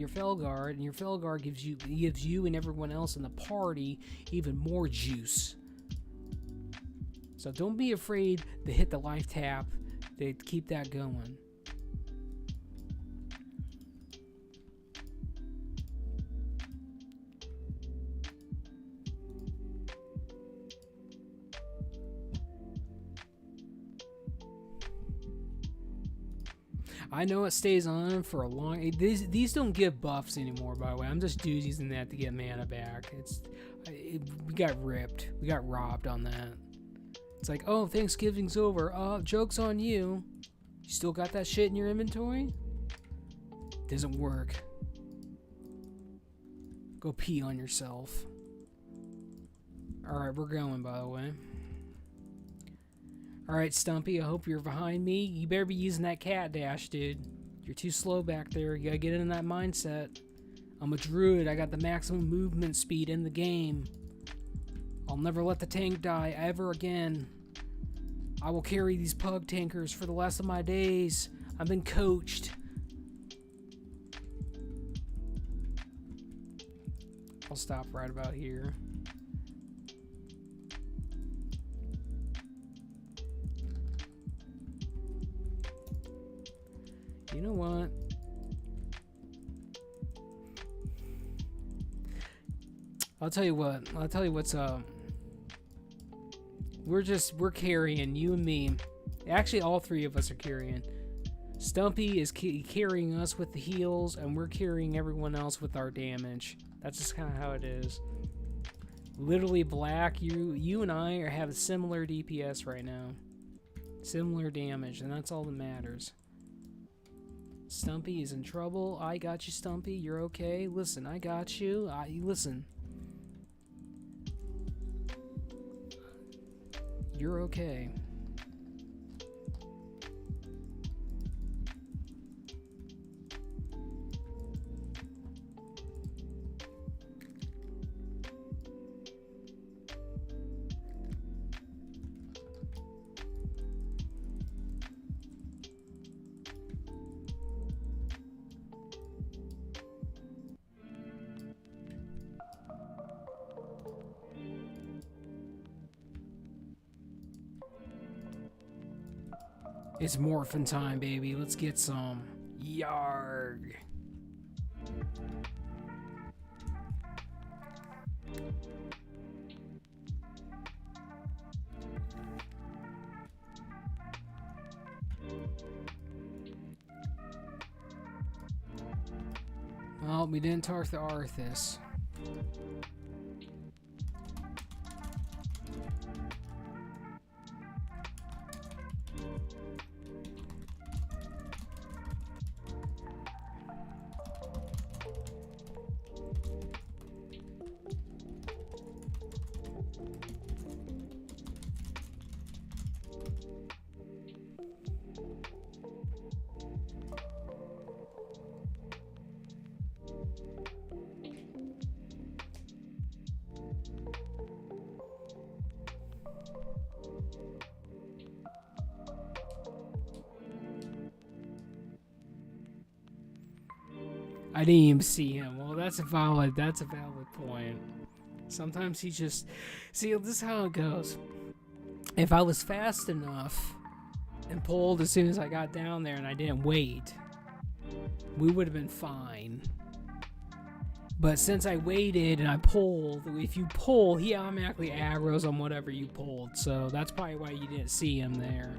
Felguard, and your Felguard gives you and everyone else in the party even more juice. So don't be afraid to hit the life tap to keep that going. I know it stays on for a long... These don't give buffs anymore, by the way. I'm just using that to get mana back. We got ripped. We got robbed on that. It's like, oh, Thanksgiving's over. Joke's on you. You still got that shit in your inventory? Doesn't work. Go pee on yourself. Alright, we're going, by the way. Alright, Stumpy, I hope you're behind me. You better be using that cat dash, dude. You're too slow back there. You gotta get in that mindset. I'm a druid. I got the maximum movement speed in the game. I'll never let the tank die ever again. I will carry these pug tankers for the rest of my days. I've been coached. I'll stop right about here. You know what? I'll tell you what's up. We're carrying, you and me. Actually, all three of us are carrying. Stumpy is carrying us with the heals, and we're carrying everyone else with our damage. That's just kind of how it is. Literally, Black, you and I are having similar DPS right now. Similar damage, and that's all that matters. Stumpy is in trouble. I got you, Stumpy. You're okay. Listen, I got you. Listen. You're okay. It's morphin' time, baby. Let's get some. Yarg. Well, we didn't talk to Arthas. I didn't even see him. Well, that's a valid point. Sometimes he just... See, this is how it goes. If I was fast enough and pulled as soon as I got down there and I didn't wait, we would have been fine. But since I waited and I pulled, if you pull, he automatically aggroes on whatever you pulled. So that's probably why you didn't see him there.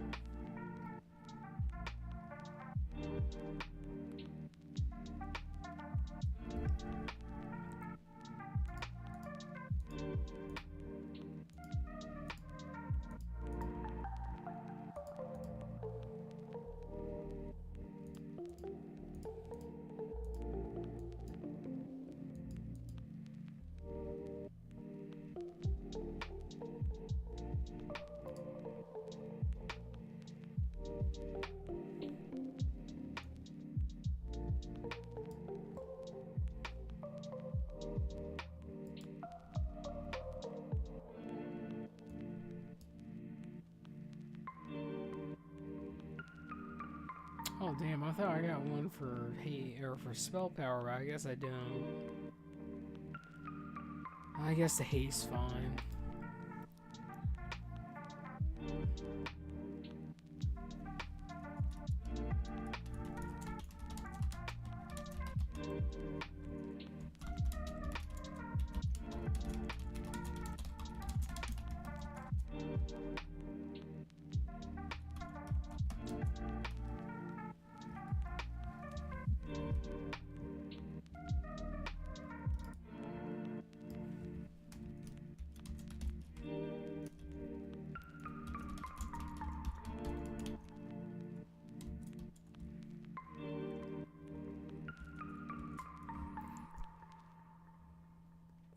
Oh damn, I thought I got one for for spell power, but I guess I don't. I guess the haste's fine.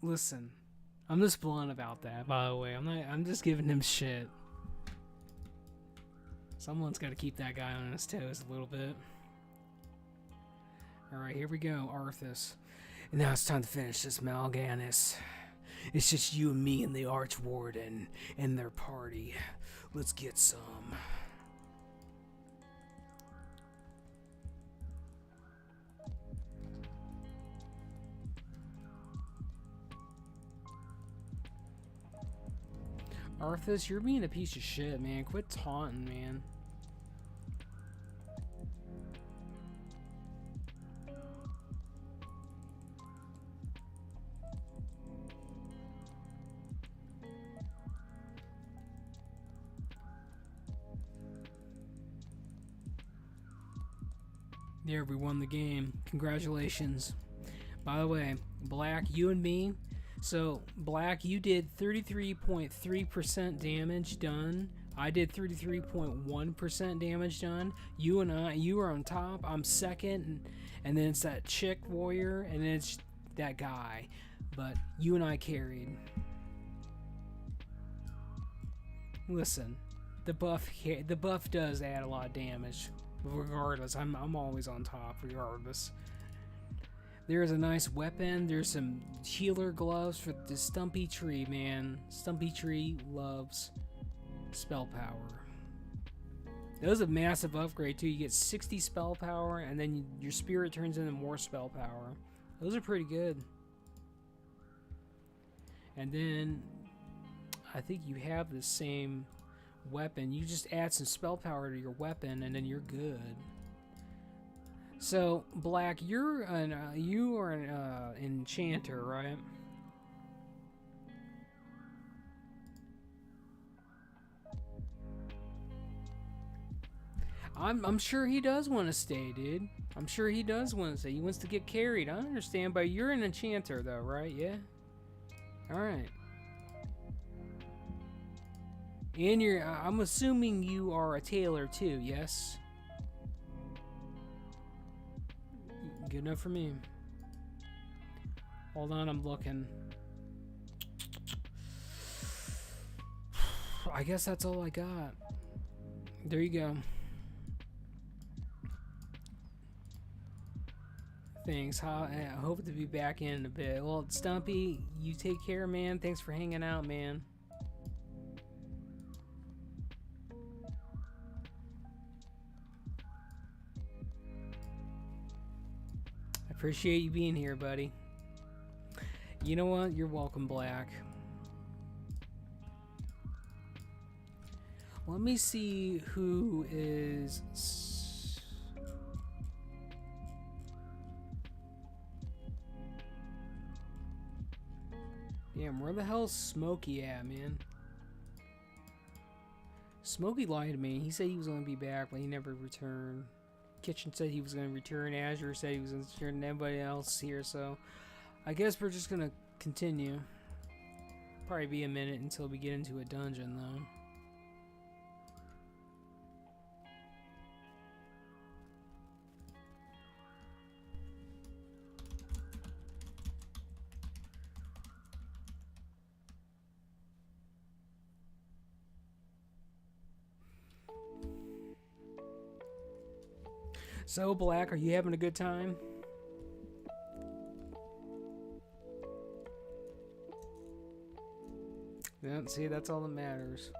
Listen, I'm just blunt about that, by the way. I'm just giving him shit. Someone's got to keep that guy on his toes a little bit. Alright, here we go, Arthas. And now it's time to finish this Mal'Ganis. It's just you and me and the Archwarden and their party. Let's get some. Arthas, you're being a piece of shit, man. Quit taunting, man. There, we won the game. Congratulations. By the way, Black, you and me. So, Black, you did 33.3% damage done. I did 33.1% damage done. You are on top. I'm second. And then it's that chick warrior. And then it's that guy. But you and I carried. Listen, the buff does add a lot of damage. But regardless, I'm always on top regardless. There's a nice weapon. There's some healer gloves for the Stumpy Tree, man. Stumpy Tree loves spell power. That was a massive upgrade, too. You get 60 spell power, and then your spirit turns into more spell power. Those are pretty good. And then, I think you have the same weapon. You just add some spell power to your weapon, and then you're good. So, Black, you are an enchanter, right? I'm sure he does want to stay, dude. I'm sure he does want to stay. He wants to get carried. I understand, but you're an enchanter, though, right? Yeah? Alright. And I'm assuming you are a tailor, too, yes? Good enough for me. Hold on, I'm looking. I guess that's all I got. There you go. Thanks. I hope to be back in a bit. Well, Stumpy, you take care, man. Thanks for hanging out, man. Appreciate you being here, buddy. You know what? You're welcome, Black. Let me see who is... Damn, where the hell's Smokey at, man? Smokey lied to me. He said he was going to be back, but he never returned. Kitchen said he was going to return. Azure said he was going to return. And everybody else here, so... I guess we're just going to continue. Probably be a minute until we get into a dungeon, though. So, Black, are you having a good time? Yeah, see, that's all that matters.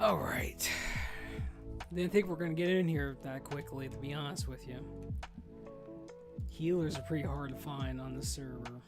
Alright. Didn't think we're gonna get in here that quickly, to be honest with you. Healers are pretty hard to find on the server.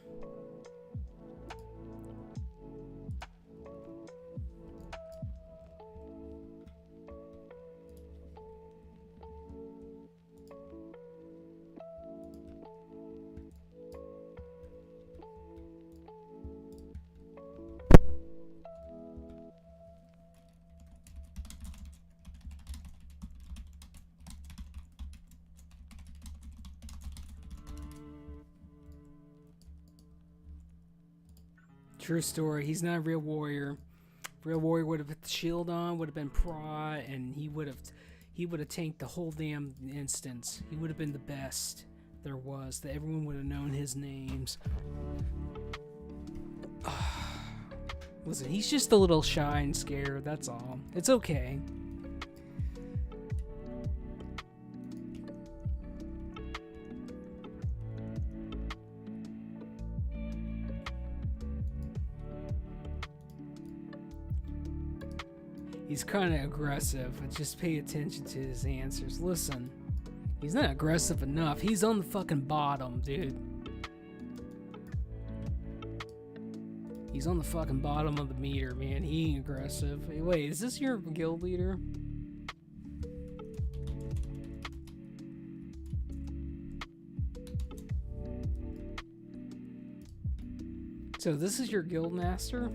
True story. He's not a real warrior. Real warrior would have put the shield on, would have been prot, and he would have tanked the whole damn instance. He would have been the best there was. That everyone would have known his names. Listen, he's just a little shy and scared. That's all. It's okay. He's kind of aggressive, but just pay attention to his answers. Listen, he's not aggressive enough. He's on the fucking bottom, dude. He's on the fucking bottom of the meter, man. He ain't aggressive. Hey, wait, is this your guild leader? So this is your guild master?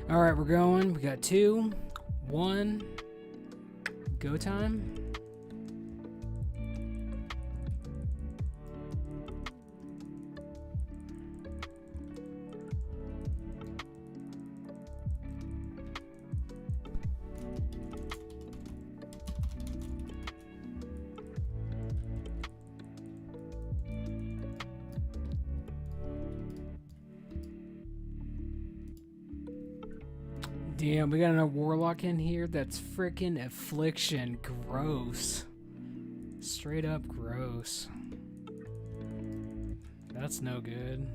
All right, we're going. We got 2, 1, go time. Damn, we got another warlock in here. That's freaking affliction. Gross. Straight up gross. That's no good.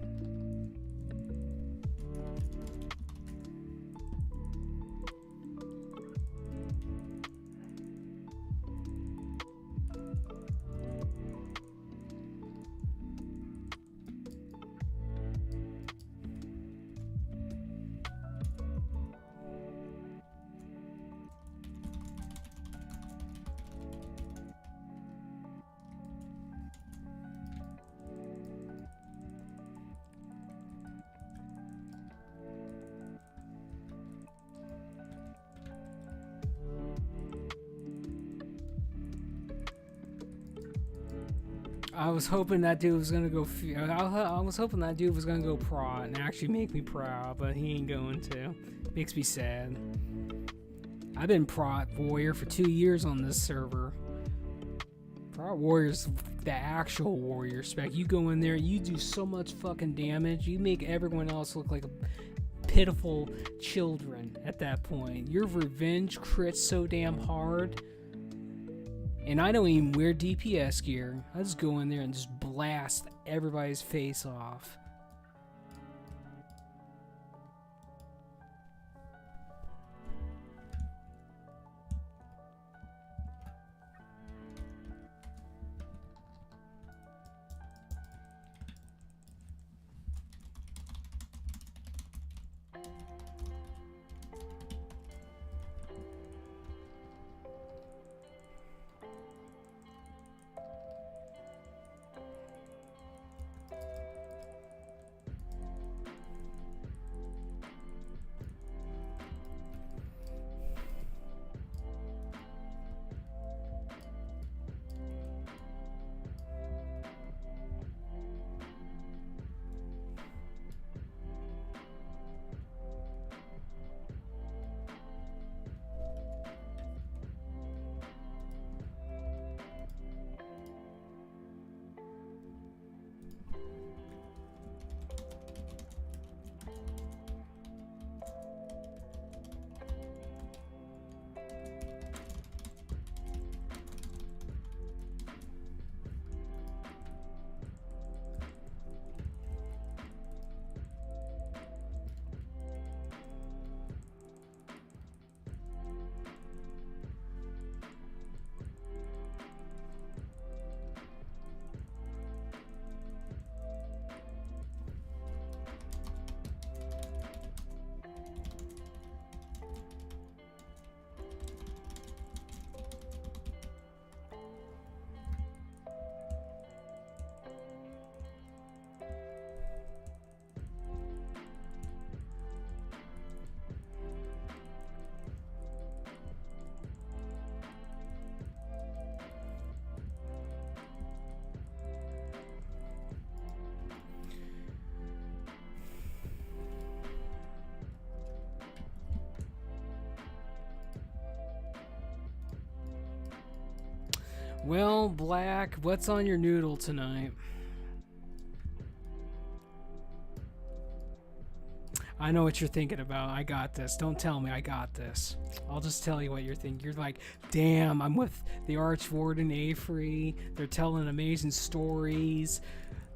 I was hoping that dude was gonna go. I was hoping that dude was gonna go prot and actually make me proud, but he ain't going to. Makes me sad. I've been prot warrior for 2 years on this server. Prot warrior's the actual warrior spec. You go in there, you do so much fucking damage. You make everyone else look like pitiful children at that point. Your revenge crits so damn hard. And I don't even wear DPS gear. I just go in there and just blast everybody's face off. Well, Black, what's on your noodle tonight? I know what you're thinking about. I got this. Don't tell me I got this. I'll just tell you what you're thinking. You're like, damn, I'm with the Archwarden Avery. They're telling amazing stories.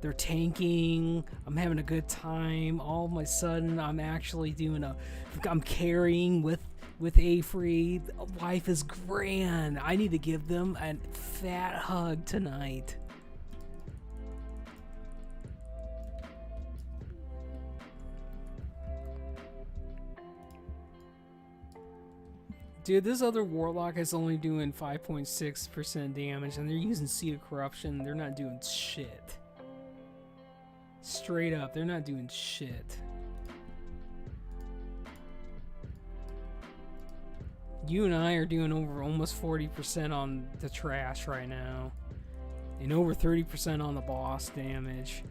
They're tanking. I'm having a good time. All of a sudden, I'm actually I'm carrying with Avery. Life is grand. I need to give them a fat hug tonight. Dude, this other Warlock is only doing 5.6% damage, and they're using Seed of Corruption. They're not doing shit. Straight up, they're not doing shit. You and I are doing over almost 40% on the trash right now. And over 30% on the boss damage.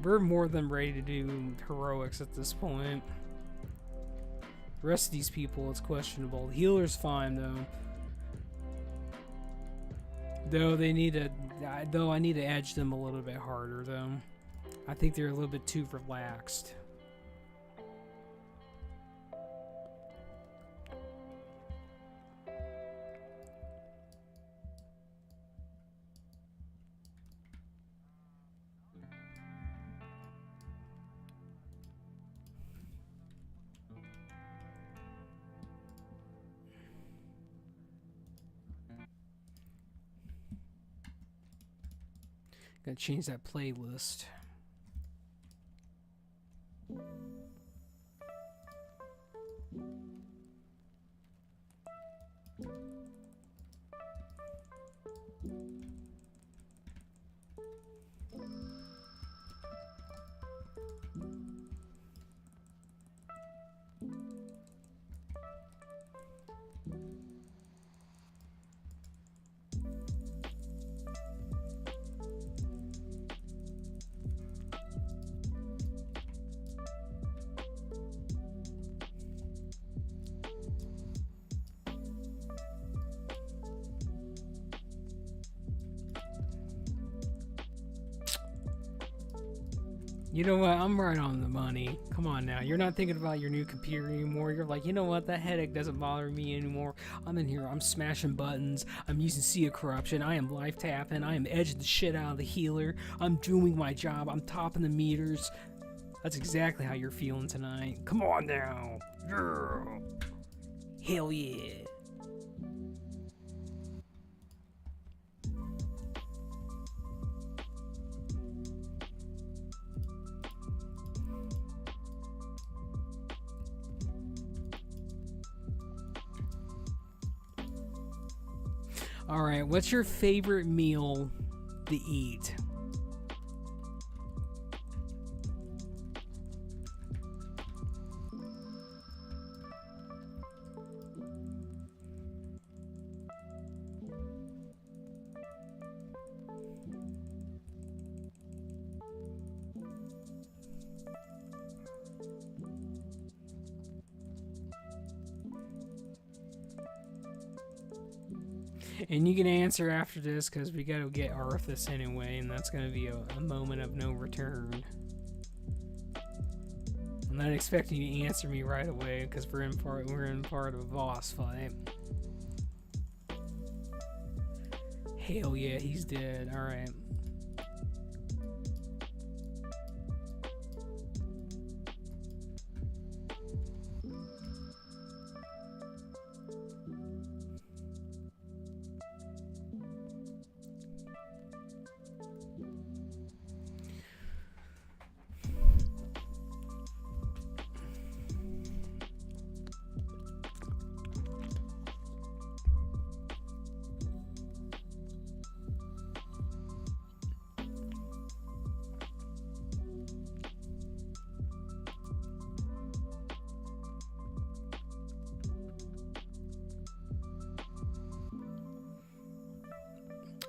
We're more than ready to do heroics at this point. The rest of these people, it's questionable. The healer's fine though. Though I need to edge them a little bit harder though. I think they're a little bit too relaxed. Gotta change that playlist. You know what? I'm right on the money. Come on now. You're not thinking about your new computer anymore. You're like, you know what? That headache doesn't bother me anymore. I'm in here. I'm smashing buttons. I'm using Sea of Corruption. I am life tapping. I am edging the shit out of the healer. I'm doing my job. I'm topping the meters. That's exactly how you're feeling tonight. Come on now. Yeah. Hell yeah. Alright, what's your favorite meal to eat? And you can answer after this because we gotta get Arthas anyway, and that's gonna be a moment of no return. I'm not expecting you to answer me right away because we're in part of a boss fight. Hell yeah, he's dead. All right.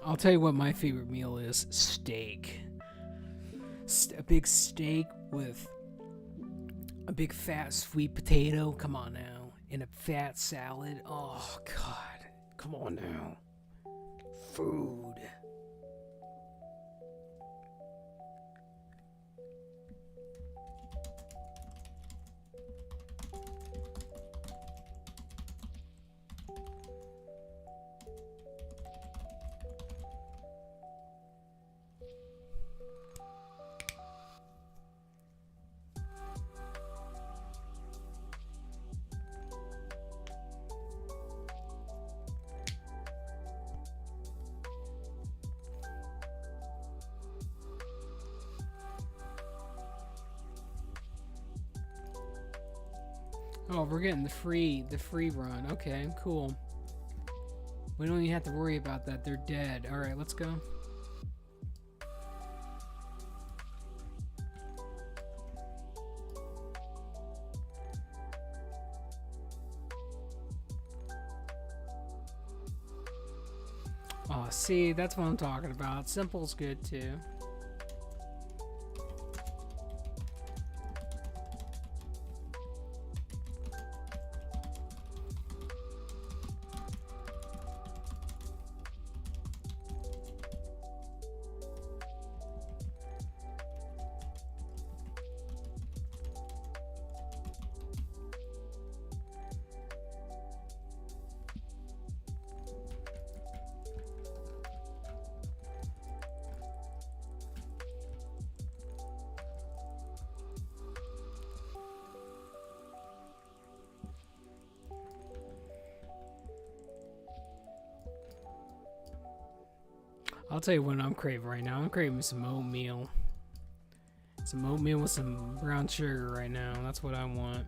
I'll tell you what my favorite meal is. Steak. A big steak with a big fat sweet potato. Come on now. And a fat salad. Oh, God. Come on now. food. Oh, we're getting the free run. Okay, cool. We don't even have to worry about that. They're dead. All right, let's go. Oh, see, that's what I'm talking about. Simple's good too. I'll tell you what I'm craving right now. I'm craving some oatmeal. Some oatmeal with some brown sugar right now. That's what I want.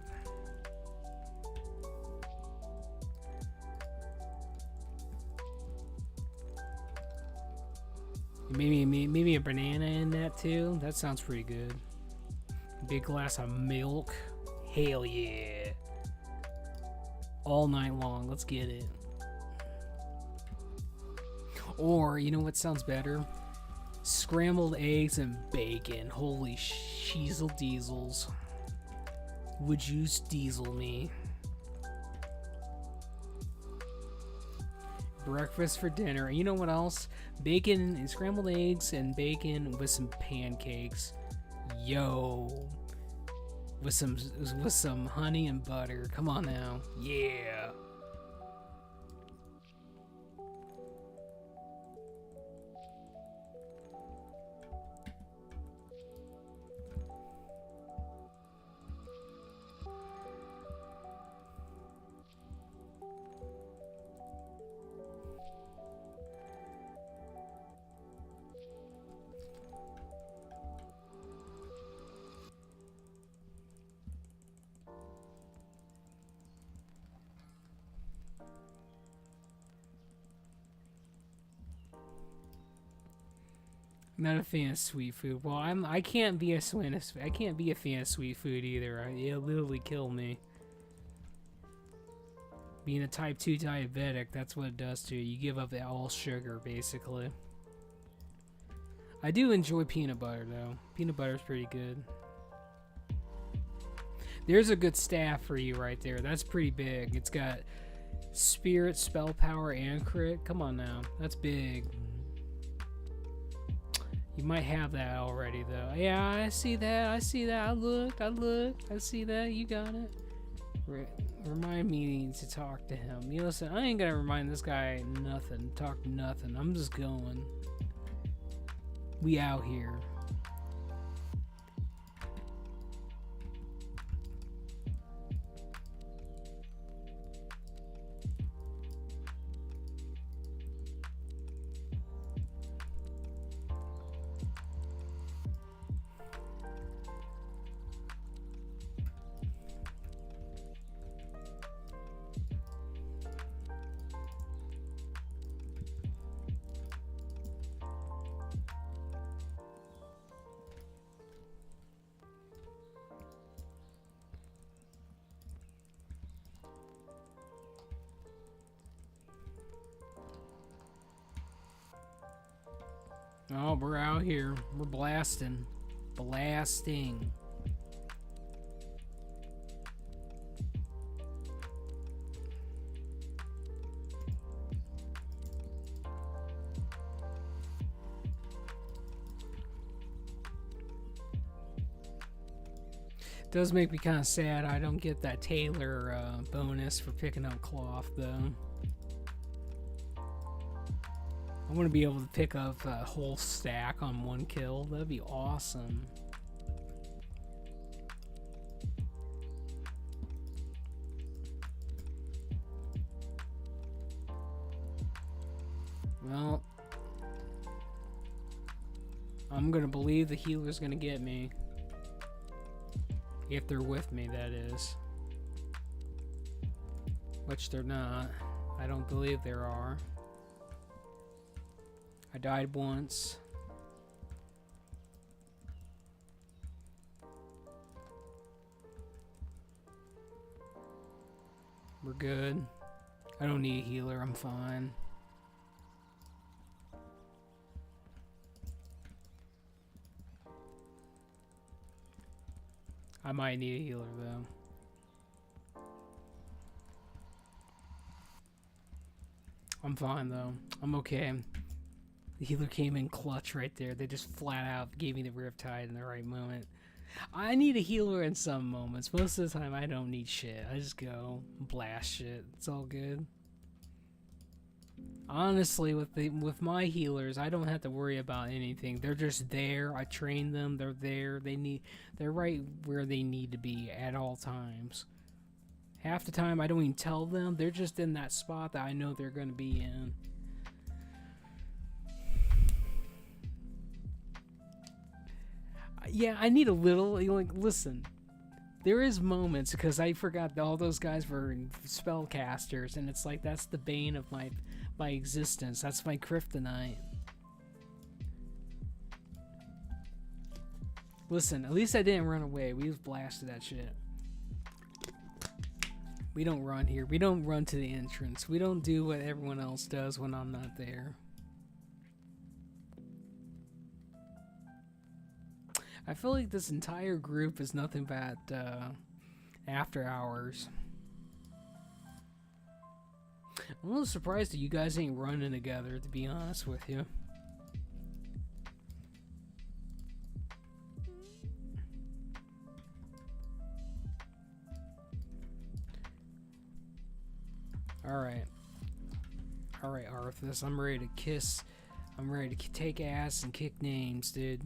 Maybe a banana in that too. That sounds pretty good. Big glass of milk. Hell yeah. All night long. Let's get it. Or, you know what sounds better? Scrambled eggs and bacon. Holy sheezel diesels. Would you diesel me? Breakfast for dinner. You know what else? Bacon and scrambled eggs and bacon with some pancakes. Yo. With some honey and butter. Come on now. Yeah. Not a fan of sweet food. Well, I can't be a fan of sweet food either. It'll literally kill me. Being a type 2 diabetic, that's what it does to you. You give up all sugar, basically. I do enjoy peanut butter, though. Peanut butter's pretty good. There's a good staff for you right there. That's pretty big. It's got spirit, spell power, and crit. Come on now. That's big. You might have that already, though. Yeah, I see that. I see that. I looked. I see that. You got it. Remind me to talk to him. You listen, I ain't gonna remind this guy nothing. Talk nothing. I'm just going. We out here. Oh, we're out here. We're blasting. Blasting. Does make me kind of sad I don't get that Taylor bonus for picking up cloth, though. I want to be able to pick up a whole stack on one kill. That'd be awesome. Well, I'm gonna believe the healer's gonna get me. If they're with me, that is. Which they're not. I don't believe there are. I died once. We're good. I don't need a healer, I'm fine. I might need a healer though. I'm fine though. I'm okay. The healer came in clutch right there. They just flat out gave me the Riptide in the right moment. I need a healer in some moments. Most of the time I don't need shit. I just go blast shit. It's all good. Honestly, with my healers, I don't have to worry about anything. They're just there. I train them. They're there. They're right where they need to be at all times. Half the time I don't even tell them. They're just in that spot that I know they're going to be in. Yeah, I need a little, like, listen. There is moments, because I forgot that all those guys were spellcasters, and it's like, that's the bane of my existence. That's my kryptonite. Listen, at least I didn't run away. We just blasted that shit. We don't run here. We don't run to the entrance. We don't do what everyone else does when I'm not there. I feel like this entire group is nothing but after hours. I'm a little surprised that you guys ain't running together, to be honest with you. Alright. Alright, Arthas, I'm ready to kiss. I'm ready to take ass and kick names, dude.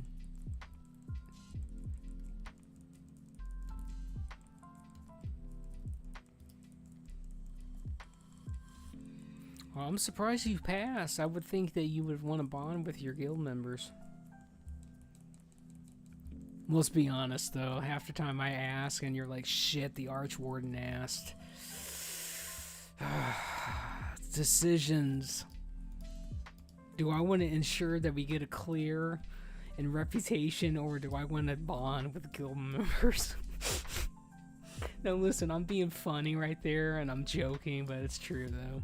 Well, I'm surprised you passed. I would think that you would want to bond with your guild members. Let's be honest, though. Half the time I ask, and you're like, shit, the Archwarden asked. Decisions. Do I want to ensure that we get a clear and reputation, or do I want to bond with guild members? Now, listen, I'm being funny right there, and I'm joking, but it's true, though.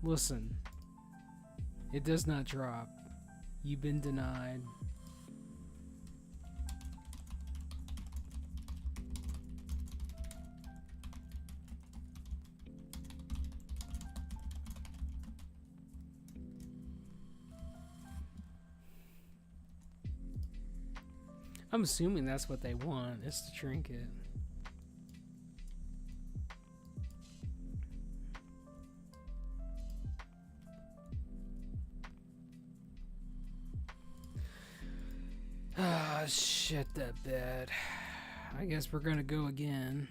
Listen, it does not drop. You've been denied. I'm assuming that's what they want, is the trinket. Ah, shit, that bad. I guess we're gonna go again.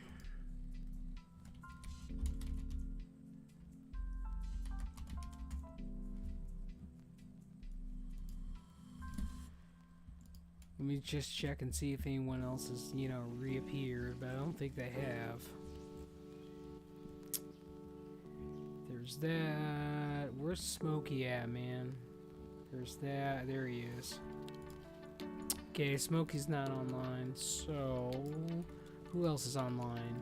Let me just check and see if anyone else has, you know, reappeared, but I don't think they have. There's that. Where's Smokey at, man? There's that. There he is. Okay, Smokey's not online, so who else is online?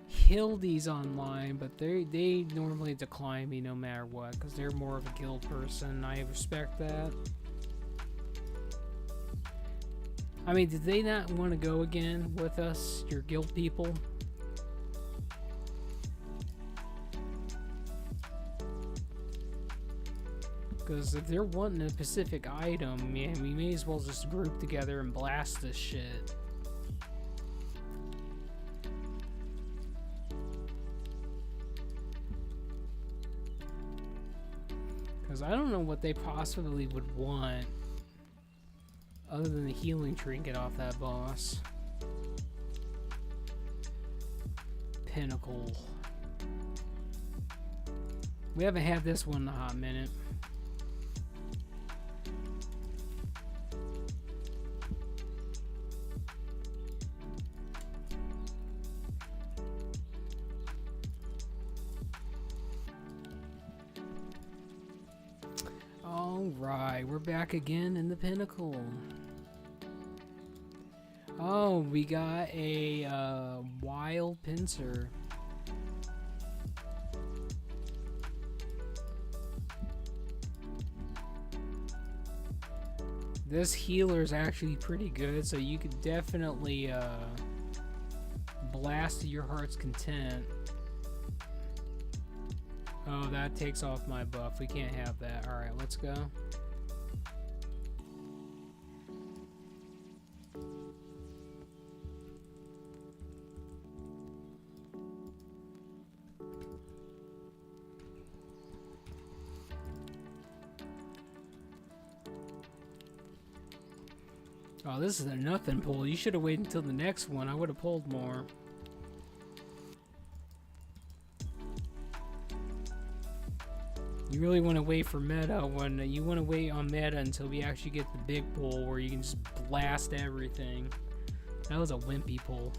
Hildy's online, but they normally decline me no matter what, because they're more of a guild person. I respect that. I mean, did they not want to go again with us, your guild people? Because if they're wanting a specific item, man, we may as well just group together and blast this shit. Because I don't know what they possibly would want other than the healing trinket off that boss. Pinnacle. We haven't had this one in a hot minute. Alright, we're back again in the Pinnacle. Oh, we got a wild pincer. This healer is actually pretty good, so you could definitely blast to your heart's content. Oh, that takes off my buff. We can't have that. Alright, let's go. Oh, this is a nothing pull. You should have waited until the next one. I would have pulled more. You really want to wait for meta when you want to wait on meta until we actually get the big pull where you can just blast everything. That was a wimpy pull.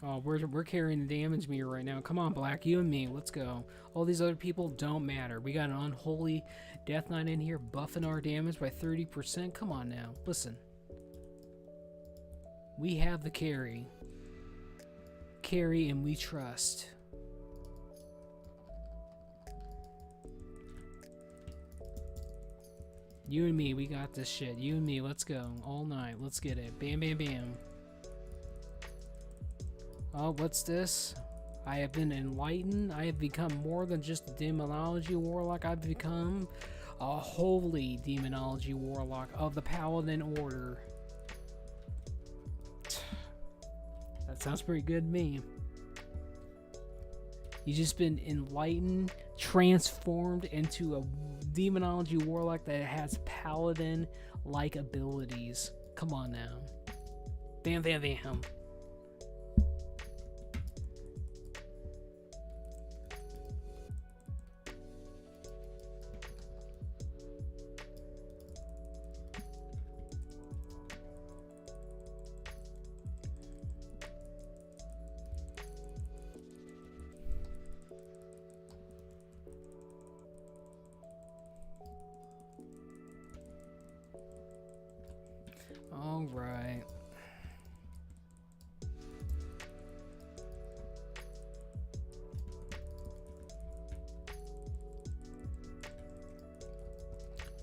Oh, we're carrying the damage meter right now. Come on, Black, you and me, let's go. All these other people don't matter. We got an unholy Death Knight in here buffing our damage by 30%. Come on now, listen. We have the carry. Carry and we trust. You and me, we got this shit. You and me, let's go. All night, let's get it. Bam, bam, bam. Oh, what's this? I have been enlightened. I have become more than just a demonology warlock. I've become a holy demonology warlock of the Paladin Order. That sounds pretty good to me. You've just been enlightened, transformed into a demonology warlock that has Paladin-like abilities. Come on now. Bam, bam, bam. All right.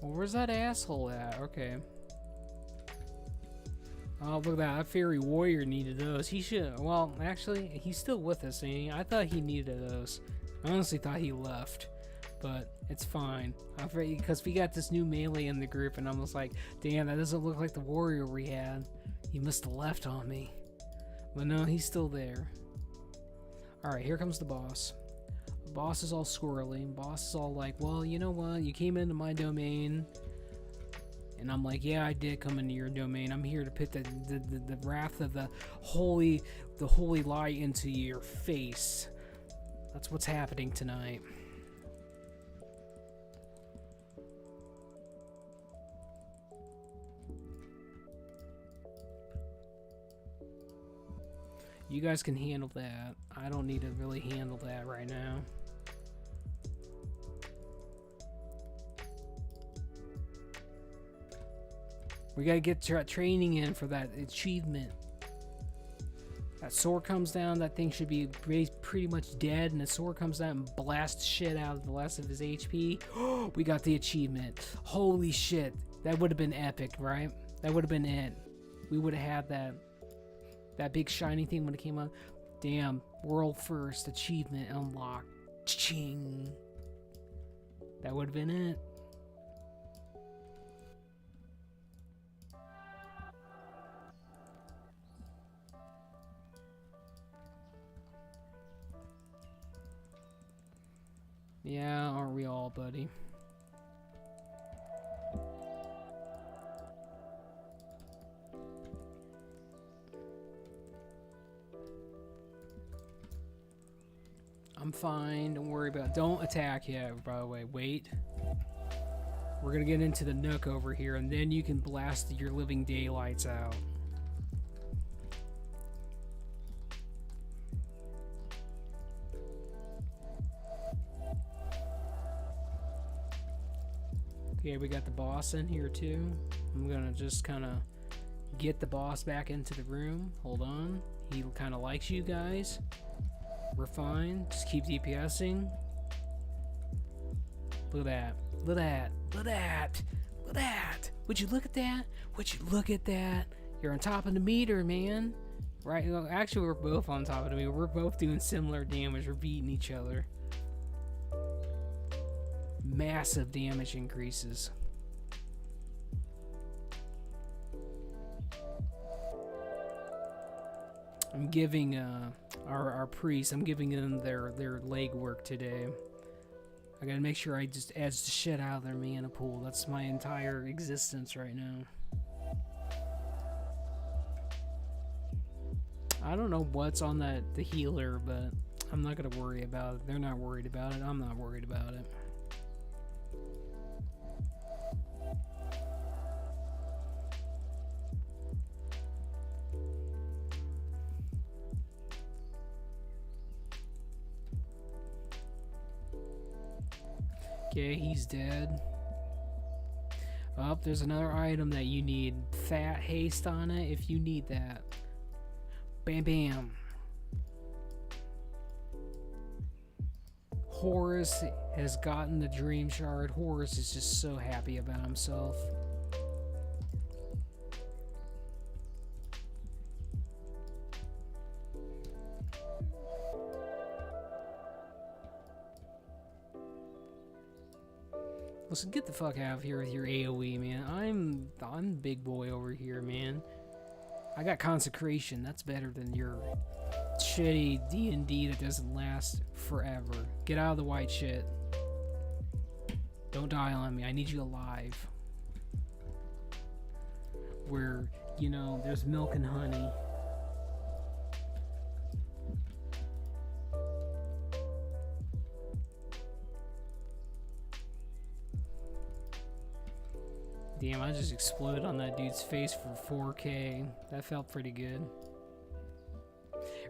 Well, where's that asshole at? Okay. Oh, look at that. That fairy warrior needed those. He should. Well, actually, he's still with us, ain't he? I thought he needed those. I honestly thought he left. But it's fine. Because we got this new melee in the group, and I'm just like, damn, that doesn't look like the warrior we had. He must have left on me. But no, he's still there. Alright, here comes the boss. The boss is all squirrely. Boss is all like, well, you know what? You came into my domain. And I'm like, yeah, I did come into your domain. I'm here to put the wrath of the holy light into your face. That's what's happening tonight. You guys can handle that. I don't need to really handle that right now. We gotta get training in for that achievement. That sword comes down, that thing should be pretty much dead, and the sword comes down and blasts shit out of the last of his HP. We got the achievement. Holy shit. That would have been epic, right? That would have been it. We would have had that big shiny thing when it came out. Damn, world first achievement unlocked. Ching. That would have been it. Yeah, aren't we all, buddy? I'm fine, don't worry about it. Don't attack yet, by the way. Wait. We're gonna get into the nook over here, and then you can blast your living daylights out. Okay, we got the boss in here too. I'm gonna just kind of get the boss back into the room. Hold on. He kind of likes you guys. We're fine. Just keep DPSing. Look at that. Look at that. Look at that. Look at that. Would you look at that? Would you look at that? You're on top of the meter, man. Right? Well, actually, we're both on top of the meter. We're both doing similar damage. We're beating each other. Massive damage increases. I'm giving our priests, I'm giving them their leg work today. I gotta make sure I just edge the shit out of their mana pool. That's my entire existence right now. I don't know what's on the healer, but I'm not gonna worry about it. They're not worried about it. I'm not worried about it. Okay, he's dead. Oh, there's another item that you need. Fat haste on it if you need that. Bam bam. Horus has gotten the dream shard. Horus is just so happy about himself. Listen, get the fuck out of here with your AoE, man. I'm big boy over here, man. I got consecration. That's better than your shitty D&D that doesn't last forever. Get out of the white shit. Don't die on me. I need you alive. Where, you know, there's milk and honey. Damn, I just exploded on that dude's face for 4K. That felt pretty good.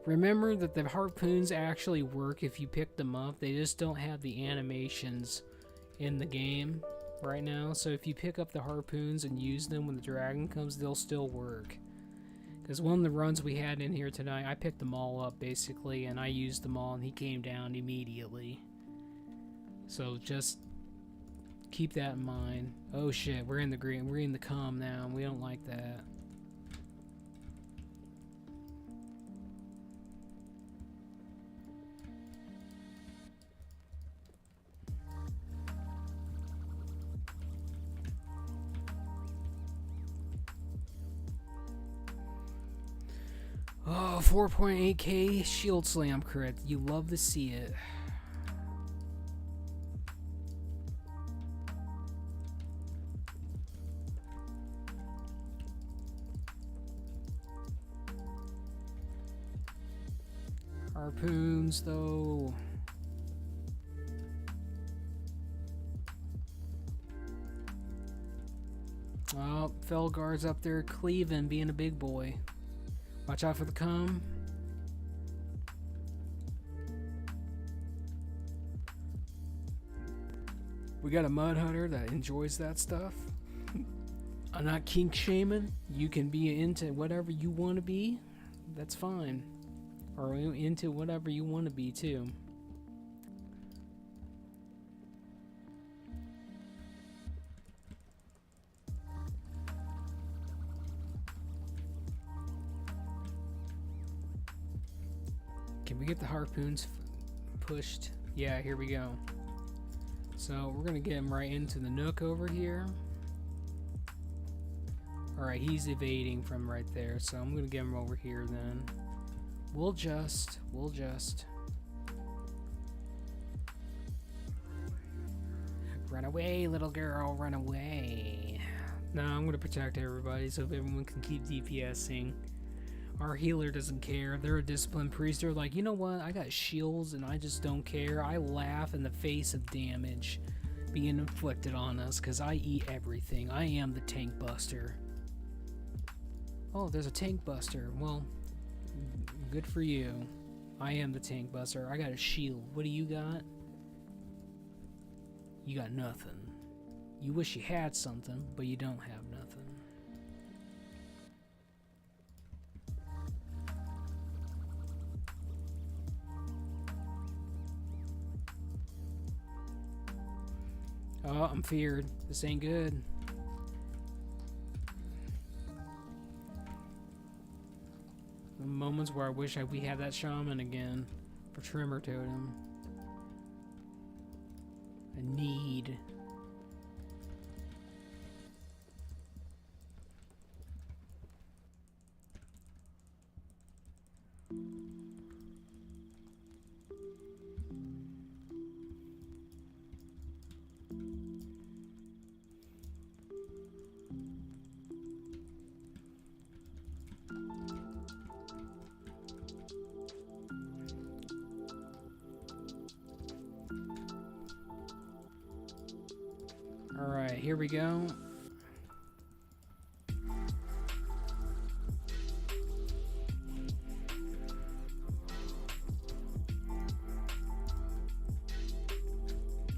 Remember that the harpoons actually work if you pick them up. They just don't have the animations in the game right now. So if you pick up the harpoons and use them when the dragon comes, they'll still work. Because one of the runs we had in here tonight, I picked them all up basically, and I used them all, and he came down immediately. So just keep that in mind. Oh shit, we're in the green. We're in the calm now, and we don't like that. Oh, 4.8k shield slam crit. You love to see it. Harpoons, though. Oh, Felgar's up there cleaving, being a big boy. Watch out for the cum. We got a mud hunter that enjoys that stuff. I'm not kink shaming. You can be into whatever you want to be. That's fine. Or into whatever you want to be, too. Can we get the harpoons pushed? Yeah, here we go. So we're gonna get him right into the nook over here. Alright, he's evading from right there, so I'm gonna get him over here then. We'll just. Run away, little girl, run away. No, I'm gonna protect everybody so everyone can keep DPSing. Our healer doesn't care. They're a disciplined priest. They're like, you know what? I got shields and I just don't care. I laugh in the face of damage being inflicted on us because I eat everything. I am the tank buster. Oh, there's a tank buster. Well, good for you. I am the tank buster. I got a shield. What do you got? You got nothing. You wish you had something, but you don't have nothing. Oh, I'm feared. This ain't good. The moments where I wish we had that shaman again for Trimmer Totem. A need. Alright, here we go.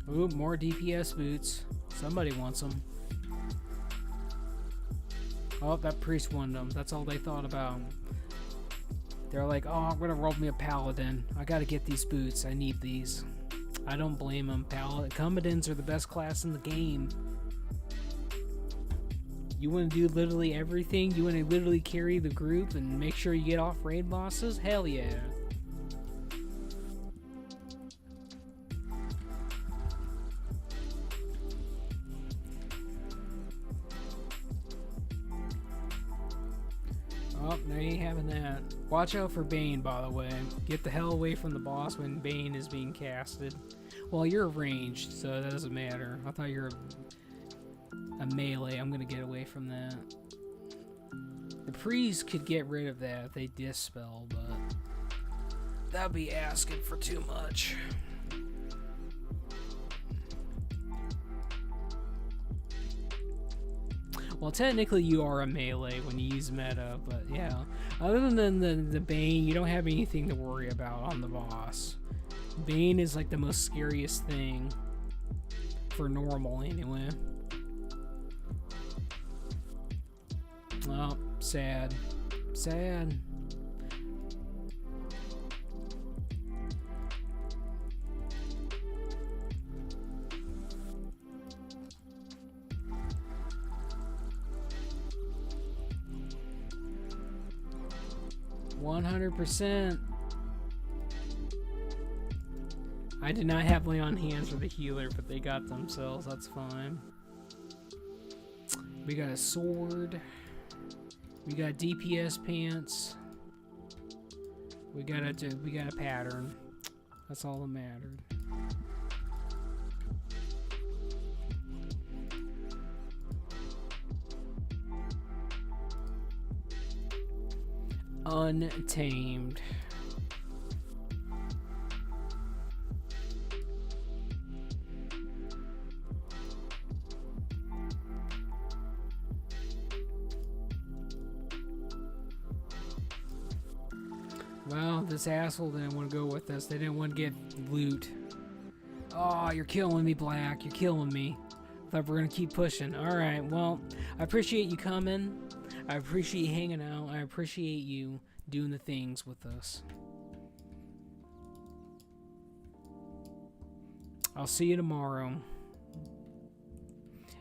Ooh, more DPS boots. Somebody wants them. Oh, that priest wanted them. That's all they thought about. They're like, oh, I'm gonna roll me a paladin. I gotta get these boots. I need these. I don't blame them. Combatants are the best class in the game. You want to do literally everything? You want to literally carry the group and make sure you get off raid bosses? Hell yeah. Oh, they ain't having that. Watch out for Bane, by the way. Get the hell away from the boss when Bane is being casted. Well, you're ranged, so that doesn't matter. I thought you were a melee. I'm gonna get away from that. The priest could get rid of that if they dispel, but that'd be asking for too much. Well, technically you are a melee when you use meta, but yeah. Other than the Bane, you don't have anything to worry about on the boss. Bane is like the most scariest thing. For normal, anyway. Oh, sad. Sad. %. I did not have lay on hands for the healer, but they got themselves. That's fine. We got a sword. We got DPS pants. We got a pattern. That's all that mattered. Untamed. Well, this asshole didn't want to go with us. They didn't want to get loot. Oh, you're killing me, Black. You're killing me. Thought we're gonna keep pushing. Alright, well, I appreciate you coming. I appreciate you hanging out. I appreciate you doing the things with us. I'll see you tomorrow.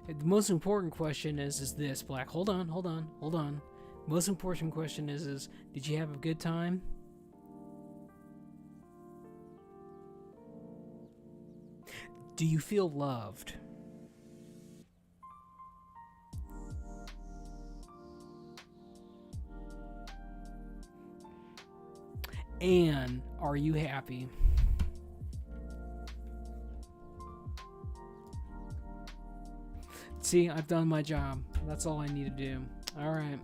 The most important question is this, Black. Hold on. Most important question is did you have a good time? Do you feel loved? And are you happy? See, I've done my job. That's all I need to do. Alright.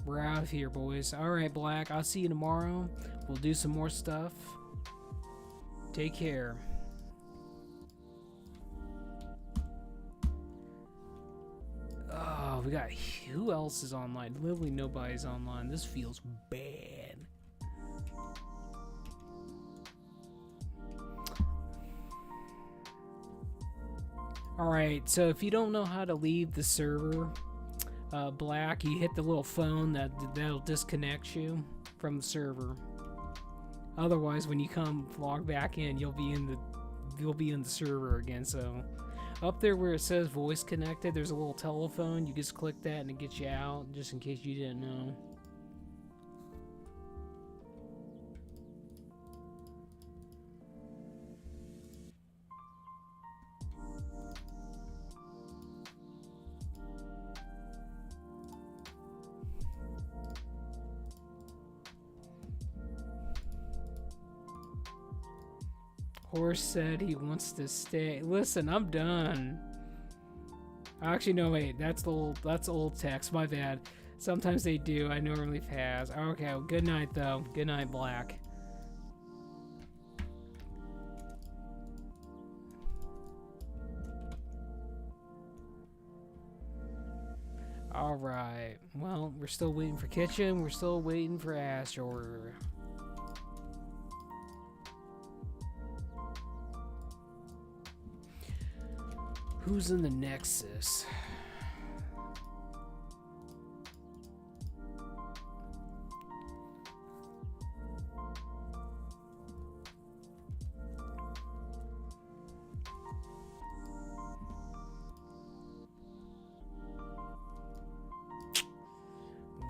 We're out of here, boys. Alright, Black. I'll see you tomorrow. We'll do some more stuff. Take care. Oh, we got... Who else is online? Literally nobody's online. This feels bad. Alright, so if you don't know how to leave the server, Black, you hit the little phone that'll disconnect you from the server. Otherwise, when you come log back in, you'll be in the server again. So up there where it says voice connected, there's a little telephone. You just click that and it gets you out, just in case you didn't know. Horse said he wants to stay. Listen, I'm done. Actually, no, wait. That's old text. My bad. Sometimes they do. I normally pass. Okay, well, good night, though. Good night, Black. Alright. Well, we're still waiting for Kitchen. We're still waiting for Ashore. Who's in the Nexus?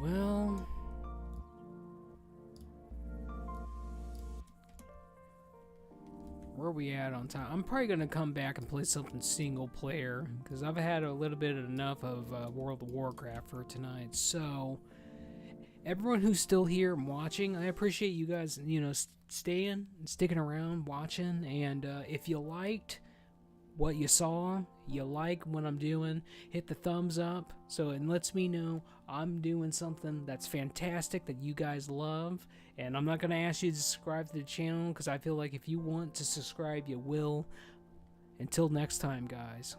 Well... Where are we at on time? I'm probably going to come back and play something single player, because I've had a little bit enough of World of Warcraft for tonight. So, everyone who's still here and watching, I appreciate you guys, staying and sticking around, watching. And if you liked what you saw, you like what I'm doing, hit the thumbs up so it lets me know I'm doing something that's fantastic that you guys love. And I'm not going to ask you to subscribe to the channel, because I feel like if you want to subscribe, you will. Until next time, guys.